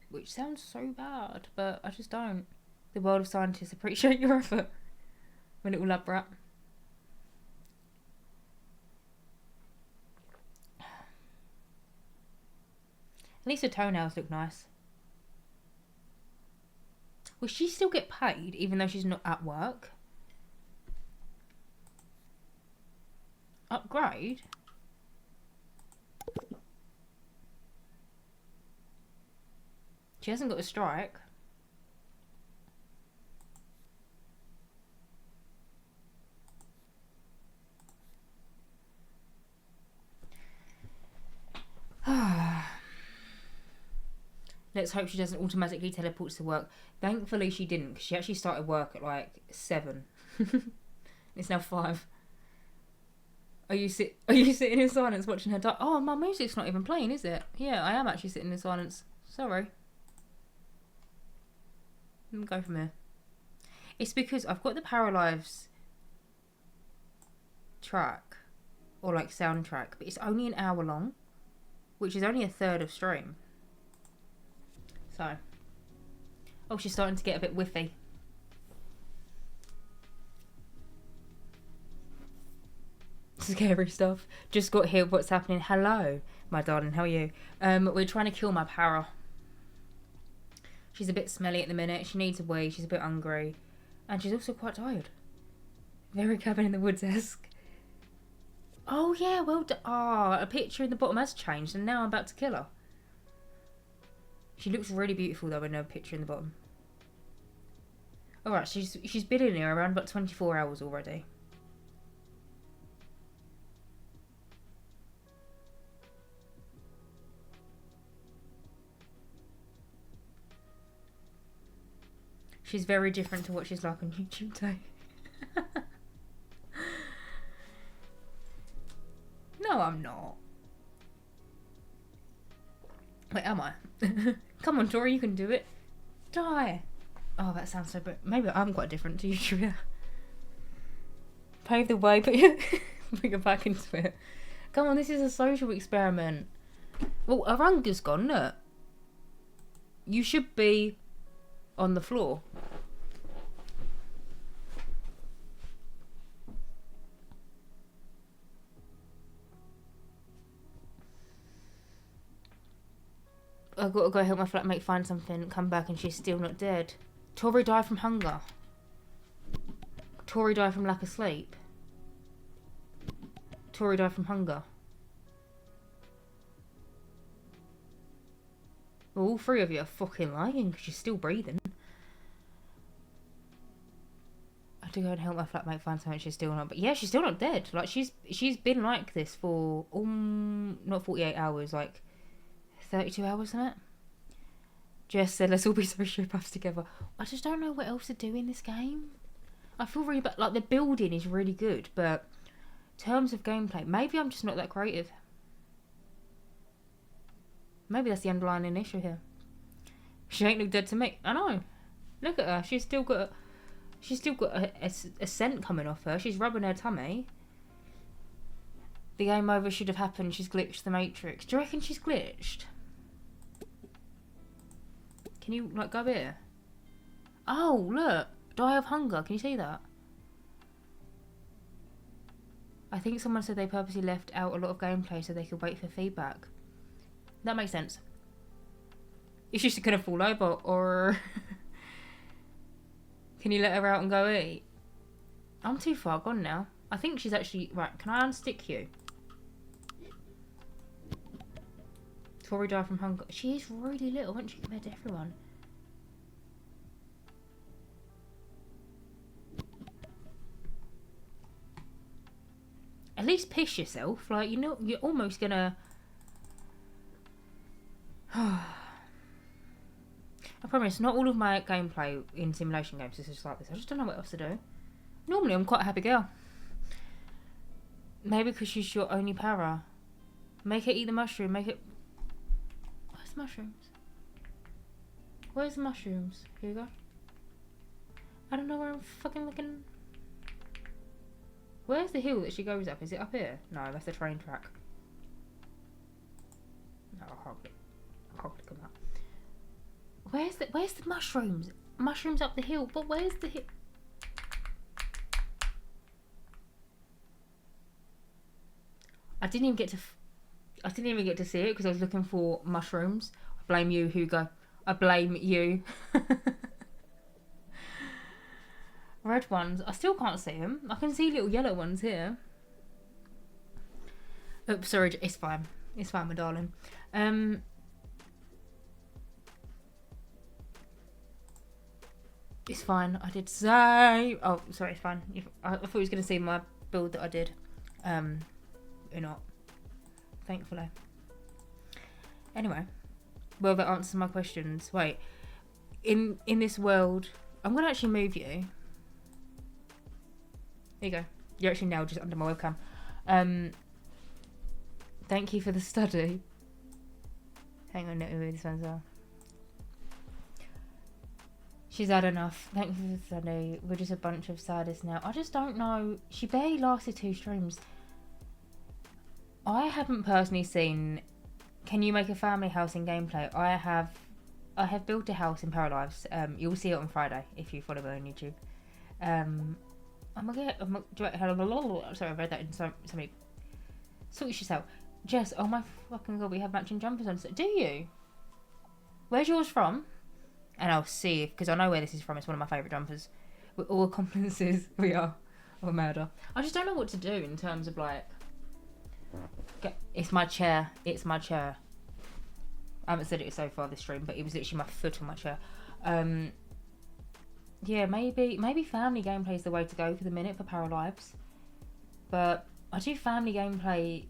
Which sounds so bad, but I just don't. The world of scientists appreciate your effort. My little lab rat. At least her toenails look nice. Will she still get paid even though she's not at work? Upgrade? She hasn't got a strike. Let's hope she doesn't automatically teleport to work. Thankfully she didn't, because she actually started work at like 7. It's now 5. Are you sitting in silence watching her die? Oh, my music's not even playing, is it? Yeah, I am actually sitting in silence. Sorry. Let me go from here. It's because I've got the PARALIVES track, or like soundtrack, but it's only an hour long, which is only a third of stream. So, oh, she's starting to get a bit whiffy. Scary stuff. Just got here. What's happening? Hello, my darling. How are you? We're trying to kill my para. She's a bit smelly at the minute. She needs a wee. She's a bit hungry, and she's also quite tired. Very cabin in the woods-esque. Oh yeah, well done. Ah, a picture in the bottom has changed, and now I'm about to kill her. She looks really beautiful though in her picture in the bottom. Alright, she's been in here around about 24 hours already. She's very different to what she's like on YouTube today. No, I'm not. Wait, am I? Come on, Tori, you can do it. Die. Oh, that sounds so bad. Maybe I'm quite different to you, Julia. Pave the way, put your back into it. Come on, this is a social experiment. Well, Aranga's gone, look. You should be on the floor. I've got to go help my flatmate find something, come back and she's still not dead. Tori died from hunger. Tori died from lack of sleep. Tori died from hunger. Well, all three of you are fucking lying because she's still breathing. I had to go and help my flatmate find something, she's still not. But yeah, she's still not dead. Like, she's been like this for, not 48 hours, like 32 hours, isn't it? Jess said, let's all be sociopaths together. I just don't know what else to do in this game. I feel really bad. Like, the building is really good, but in terms of gameplay, maybe I'm just not that creative. Maybe that's the underlying issue here. She ain't look dead to me. I know. Look at her. She's still got a scent coming off her. She's rubbing her tummy. The game over should have happened. She's glitched the Matrix. Do you reckon she's glitched? Can you, like, go here? Oh, look. Die of hunger. Can you see that? I think someone said they purposely left out a lot of gameplay so they could wait for feedback. That makes sense. Is she gonna fall over, or can you let her out and go eat? I'm too far gone now. I think she's actually... Right, can I unstick you? Tori died from hunger. She is really little, isn't she, compared to everyone? At least piss yourself. Like, you know, you're almost gonna... I promise, not all of my gameplay in simulation games is just like this. I just don't know what else to do. Normally, I'm quite a happy girl. Maybe because she's your only para. Make her eat the mushroom. Make it... Where's the mushrooms? Where's the mushrooms? Here you go. I don't know where I'm fucking looking. Where's the hill that she goes up? Is it up here? No, that's the train track. No, I can't click on that. Where's the mushrooms? Mushrooms up the hill, but where's the hill? I didn't even get to see it because I was looking for mushrooms. I blame you, Hugo. I blame you. Red ones. I still can't see them. I can see little yellow ones here. Oops, sorry. It's fine. It's fine, my darling. It's fine. I did say... Oh, sorry. It's fine. I thought you was going to see my build that I did. You're not. Thankfully. Anyway. Well, that answers my questions. Wait. In this world... I'm going to actually move you. There you go. You're actually now just under my webcam. Thank you for the study. Hang on, let me move this one as well. She's had enough. Thank you for the study. We're just a bunch of sadists now. I just don't know. She barely lasted 2 streams. I haven't personally seen... Can you make a family house in gameplay? I have built a house in PARALIVES. You'll see it on Friday if you follow me on YouTube. Sorry, I read that in somebody. Sort yourself. Jess, oh my fucking god, we have matching jumpers on. Do you? Where's yours from? And I'll see if, because I know where this is from. It's one of my favourite jumpers. We're all accomplices. We are of a murder. I just don't know what to do in terms of like. It's my chair. It's my chair. I haven't said it so far this stream, but it was literally my foot on my chair. Yeah, maybe family gameplay is the way to go for the minute for PARALIVES. But I do family gameplay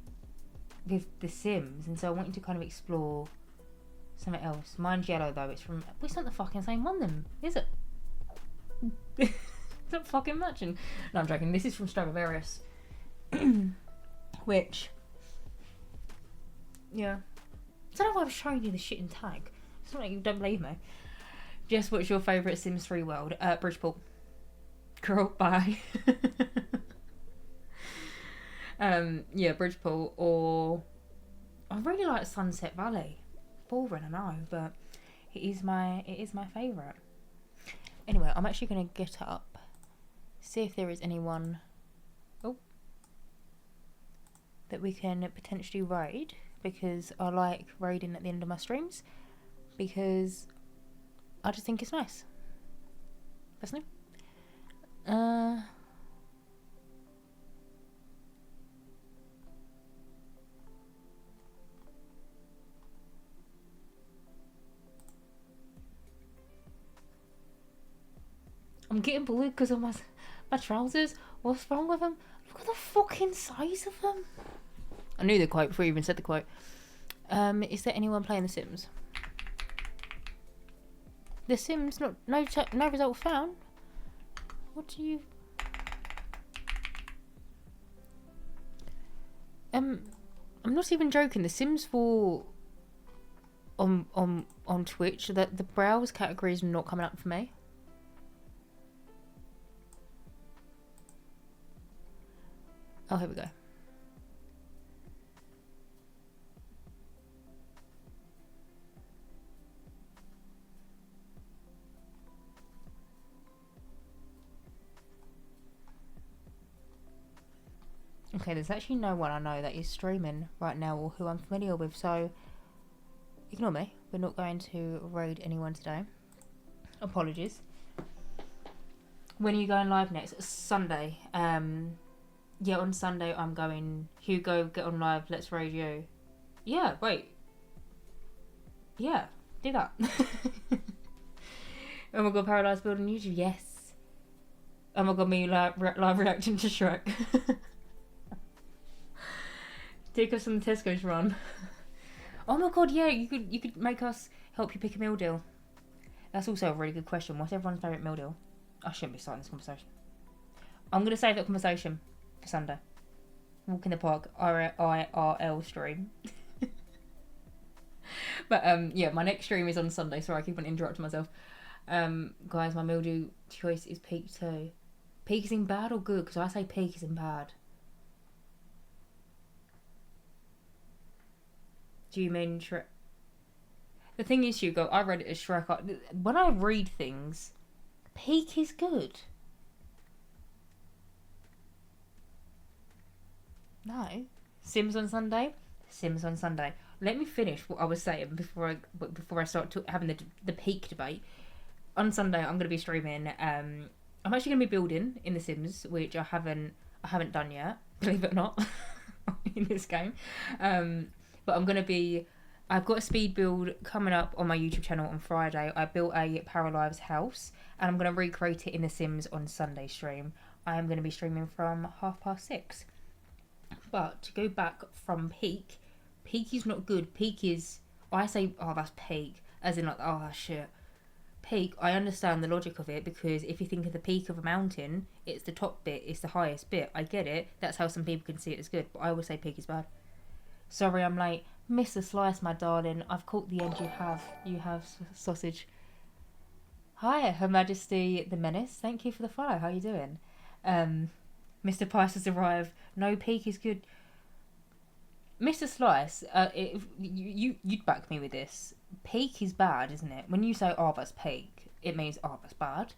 with The Sims, and so I wanted to kind of explore something else. Mine's yellow though. It's not the fucking same one then, is it? It's not fucking matching. No, I'm joking. This is from Stradivarius. Which, yeah. I don't know why I'm showing you the shit in tag. It's not like you don't believe me. Jess, what's your favourite Sims 3 world? Bridgeport. Girl, bye. Yeah, Bridgeport, or I really like Sunset Valley. Boring, I know, but it is my favourite. Anyway, I'm actually gonna get up, see if there is anyone that we can potentially raid, because I like raiding at the end of my streams. because I just think it's nice. Personally. I'm getting bullied because of my trousers. What's wrong with them? Look at the fucking size of them. I knew the quote before you even said the quote. Is there anyone playing The Sims? The Sims, no result found. What do you? I'm not even joking. The Sims 4 on Twitch, that the browse category is not coming up for me. Oh, here we go. Okay, there's actually no one I know that is streaming right now or who I'm familiar with, so ignore me. We're not going to raid anyone today. Apologies. When are you going live next? Sunday. Yeah, on Sunday I'm going. Hugo, get on live. Let's raid you. Yeah, wait. Yeah, do that. Oh my god, Paradise Build on YouTube. Yes. Oh my god, me live reacting to Shrek. Take us on the Tesco's run. Oh my god, yeah, you could make us help you pick a meal deal. That's also a really good question. What's everyone's favourite meal deal? I shouldn't be starting this conversation. I'm gonna save that conversation for Sunday. Walk in the park, IRL stream. But yeah, my next stream is on Sunday. Sorry, I keep on interrupting myself. Guys, my meal deal choice is peak too. Peak is in bad or good? Because I say peak is in bad. Do you mean Shrek? The thing is, Hugo, I read it as Shrek. When I read things, peak is good. No. Sims on Sunday? Sims on Sunday. Let me finish what I was saying before I start having the peak debate. On Sunday, I'm going to be streaming. I'm actually going to be building in The Sims, which I haven't done yet, believe it or not, in this game. But I'm going to be... I've got a speed build coming up on my YouTube channel on Friday. I built a PARALIVES house, and I'm going to recreate it in The Sims on Sunday stream. I am going to be streaming from 6:30. But to go back from peak is not good. Peak is... I say, oh, that's peak. As in, like, oh, that's shit. Peak, I understand the logic of it, because if you think of the peak of a mountain, it's the top bit, it's the highest bit. I get it. That's how some people can see it as good. But I always say peak is bad. Sorry, I'm late. Miss the slice, my darling. I've caught the end. You have sausage. Hi, Her Majesty the Menace. Thank you for the follow. How are you doing? Mr. Pice has arrived. No, peak is good. Mr. Slice, you'd back me with this. Peak is bad, isn't it? When you say, oh, that's peak, it means, oh, that's bad.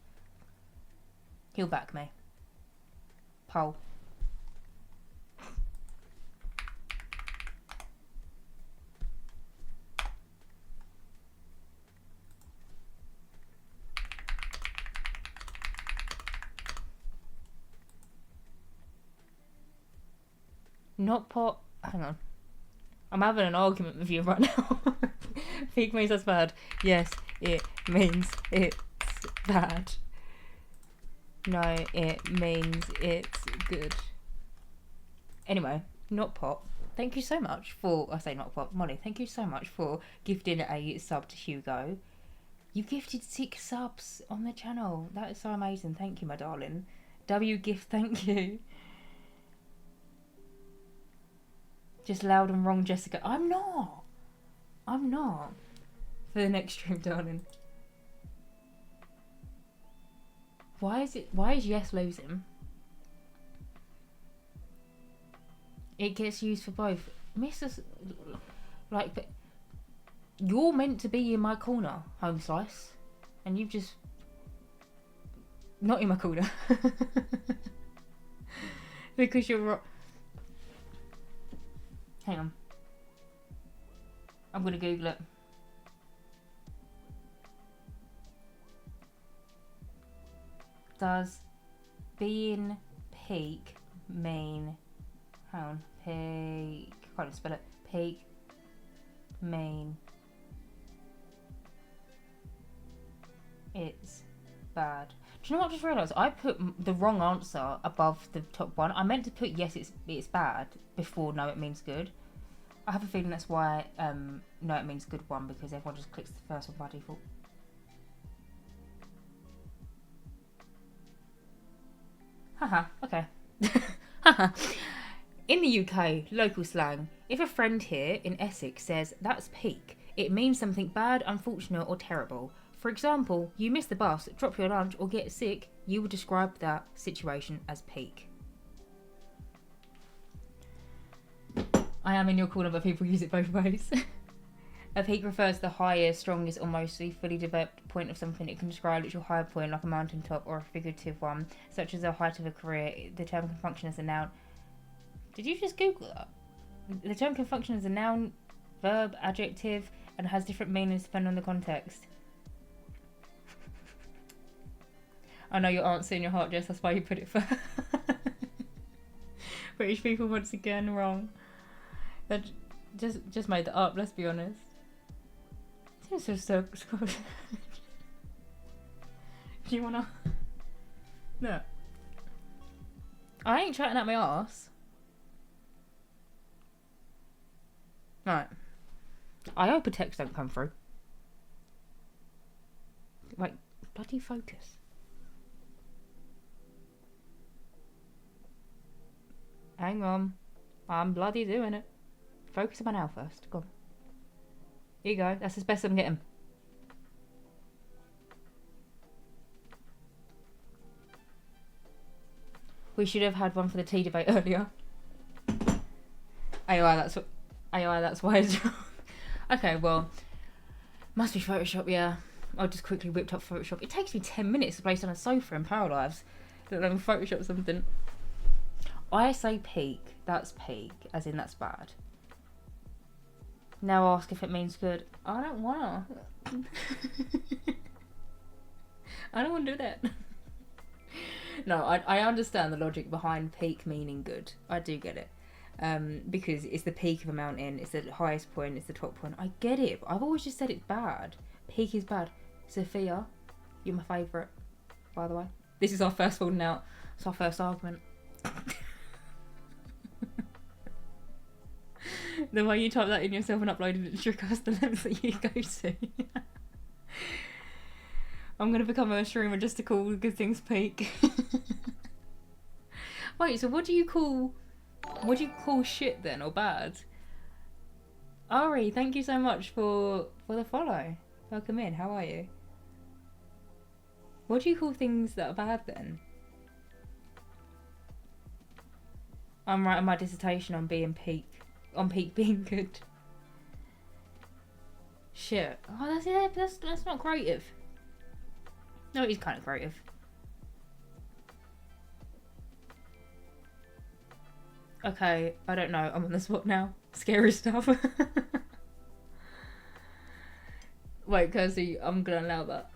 He'll back me. Poll. Not pot. Hang on. I'm having an argument with you right now. Peak means that's bad. Yes, it means it's bad. No, it means it's good. Anyway, not pot. Thank you so much for... I say not pot. Molly, thank you so much for gifting a sub to Hugo. You gifted 6 subs on the channel. That is so amazing. Thank you, my darling. W gift, thank you. Just loud and wrong, Jessica. I'm not. For the next stream, darling. Why is yes losing? It gets used for both. Mrs. Like, but you're meant to be in my corner, Home Slice. And you've just... Not in my corner. Because you're... Hang on. I'm going to Google it. Does being peak mean... Hang on. Peak... I can't spell it. Peak mean... It's bad. Do you know what I just realised? I put the wrong answer above the top one. I meant to put yes, it's bad before no, it means good. I have a feeling that's why no, it means good one, because everyone just clicks the first one by default. Haha, okay. Haha. In the UK, local slang, if a friend here in Essex says that's peak, it means something bad, unfortunate or terrible. For example, you miss the bus, drop your lunch or get sick, you would describe that situation as peak. I am in your corner, but people use it both ways. A peak refers to the highest, strongest or mostly fully developed point of something. It can describe literal high point like a mountaintop or a figurative one, such as the height of a career. The term can function as a noun. Did you just Google that? The term can function as a noun, verb, adjective, and has different meanings depending on the context. I know your answer in your heart, Jess, that's why you put it first. British people once again wrong. That just made that up, let's be honest. Seems so Do you wanna... No. I ain't chatting at my arse. Right. I hope a text don't come through. Like, bloody focus. Hang on. I'm bloody doing it. Focus on my now first. Go on. Here you go. That's as best I'm getting. We should have had one for the tea debate earlier. AI, that's why it's wrong. Okay, well. Must be Photoshop, yeah. I just quickly whipped up Photoshop. It takes me 10 minutes to place on a sofa in PARALIVES. Let me Photoshop something. I say peak, that's peak, as in that's bad. Now ask if it means good. I don't wanna. I don't wanna do that. No, I understand the logic behind peak meaning good. I do get it. Because it's the peak of a mountain, it's the highest point, it's the top point. I get it, but I've always just said it's bad. Peak is bad. Sophia, you're my favourite, by the way. This is our first falling out. It's our first argument. The way you type that in yourself and uploaded it to your custom lens that you go to. I'm going to become a streamer just to call good things peak. Wait, so what do you call shit then, or bad? Ari, thank you so much for the follow. Welcome in, how are you? What do you call things that are bad then? I'm writing my dissertation on being peak. On peak being good. Shit. Oh, that's not creative. No, it is kind of creative. Okay, I don't know. I'm on the spot now. Scary stuff. Wait, Kirsty, I'm gonna allow that.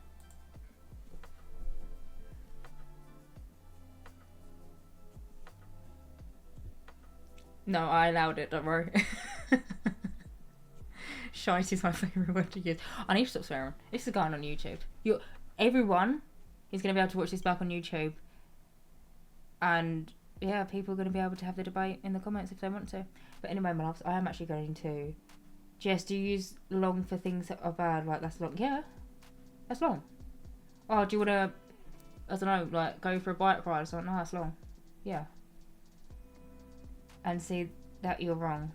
No, I allowed it, don't worry. Shite is my favourite word to use. I need to stop swearing. This is going on YouTube. Everyone is going to be able to watch this back on YouTube. And, yeah, people are going to be able to have the debate in the comments if they want to. But anyway, my loves, I am actually going to... Jess, do you use long for things that are bad? Like, that's long? Yeah, that's long. Oh, do you want to, I don't know, like, go for a bike ride or something? No, that's long. Yeah. And see that you're wrong.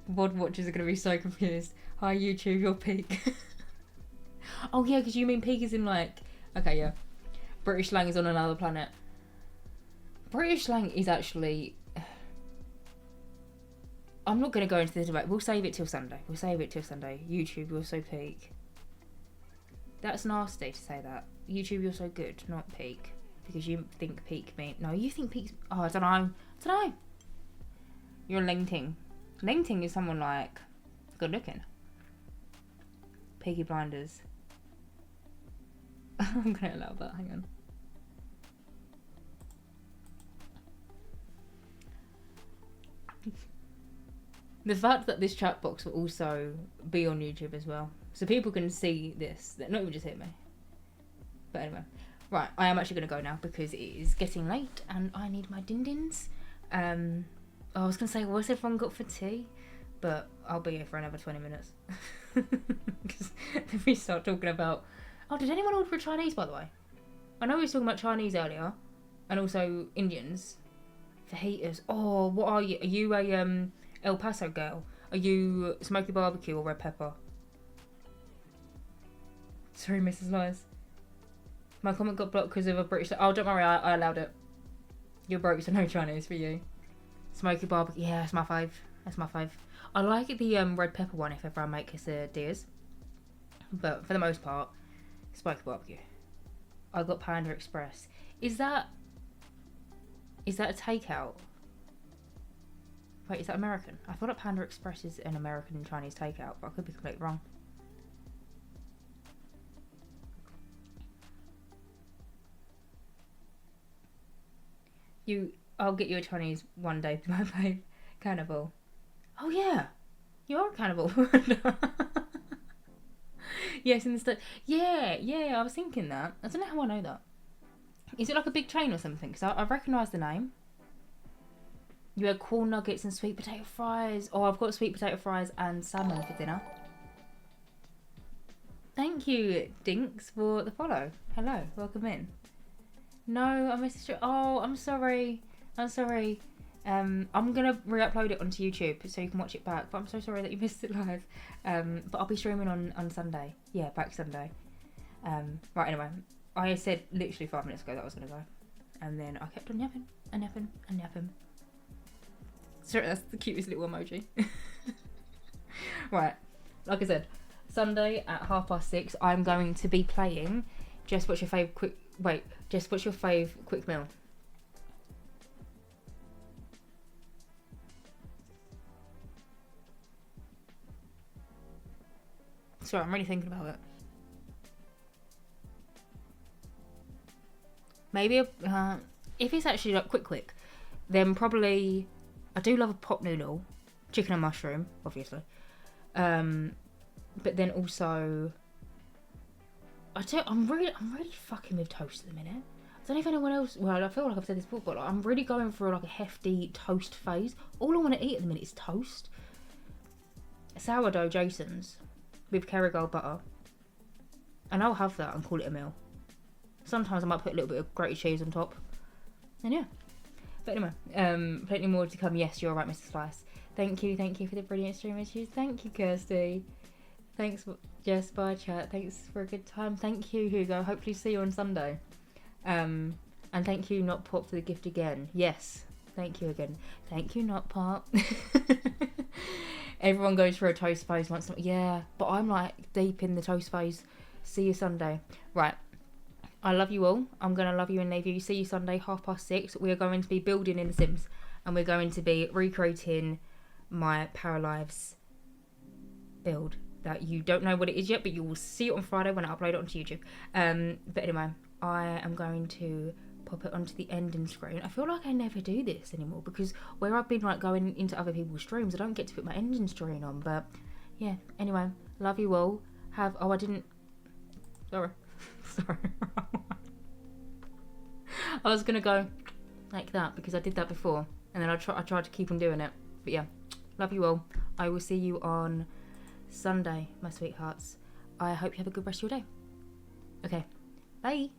Mod watchers are going to be so confused. Hi YouTube, you're peak. Oh yeah, because you mean peak is in like... Okay, yeah. British slang is on another planet. British slang is actually... I'm not going to go into this debate. We'll save it till Sunday. YouTube, you're so peak. That's nasty to say that. YouTube, you're so good, not peak. Because you think peak mean... No, you think peak... Oh, I don't know. You're Lengting. Lengting is someone like good looking. Peaky Blinders. I'm gonna allow that, hang on. The fact that this chat box will also be on YouTube as well, so people can see this, that not even just hear me. But anyway, right, I am actually going to go now because it is getting late and I need my din-dins. I was going to say, what's everyone got for tea? But I'll be here for another 20 minutes. Because then we start talking about... Oh, did anyone order for Chinese, by the way? I know we were talking about Chinese earlier. And also Indians. Fajitas. Oh, what are you? Are you a El Paso girl? Are you smoky barbecue or red pepper? Sorry, Mrs. Lies. My comment got blocked because of a British... Oh, don't worry, I allowed it. You're broke, so no Chinese for you. Smoky barbecue. Yeah, that's my fave. That's my fave. I like the red pepper one if ever I make quesadillas. But for the most part, smoky barbecue. I got Panda Express. Is that a takeout? Wait, is that American? I feel like Panda Express is an American and Chinese takeout, but I could be completely wrong. I'll get you a Chinese one day, my babe. Cannibal. Oh yeah, you are a cannibal. Yes, in the yeah, I was thinking that. I don't know how I know that. Is it like a big chain or something? Because I recognise the name. You had corn nuggets and sweet potato fries. Oh, I've got sweet potato fries and salmon for dinner. Thank you, Dinks, for the follow. Hello, welcome in. No, I missed you. Oh, I'm sorry. I'm sorry. I'm gonna re-upload it onto YouTube so you can watch it back. But I'm so sorry that you missed it live. But I'll be streaming on Sunday. Yeah, back Sunday. Right, anyway. I said literally 5 minutes ago that I was gonna go. And then I kept on yapping and yapping and yapping. Sorry, that's the cutest little emoji. Right, like I said, Sunday at 6:30, I'm going to be playing Just What's Your Fave Quick... Wait, Just What's Your Fave Quick Meal? Sorry, I'm really thinking about it. Maybe if it's actually like quick, then probably... I do love a pot noodle, chicken and mushroom, obviously. But then also... I'm really fucking with toast at the minute. I don't know if anyone else... Well, I feel like I've said this before, but like, I'm really going for like a hefty toast phase. All I want to eat at the minute is toast. Sourdough Jason's with Kerrygold butter. And I'll have that and call it a meal. Sometimes I might put a little bit of grated cheese on top. And yeah. But anyway, plenty more to come. Yes, you're right, Mr. Slice. Thank you for the brilliant stream issues. Thank you, Kirsty. Thanks, Jess, bye chat. Thanks for a good time. Thank you, Hugo. Hopefully see you on Sunday. And thank you, Not Pop, for the gift again. Yes, thank you again. Thank you, Not Pop. Everyone goes for a toast phase once. Yeah, but I'm like deep in the toast phase. See you Sunday. Right. I love you all. I'm going to love you and leave you. See you Sunday, 6:30. We are going to be building in The Sims. And we're going to be recreating my PARALIVES build. That you don't know what it is yet, but you will see it on Friday when I upload it onto YouTube. But anyway, I am going to pop it onto the ending screen. I feel like I never do this anymore. Because where I've been like going into other people's streams, I don't get to put my ending screen on. But yeah, anyway, love you all. I didn't... Sorry. Sorry. I was gonna go like that because I did that before, and then I tried to keep on doing it. But yeah, love you all. I will see you on Sunday, my sweethearts. I hope you have a good rest of your day. Okay, bye.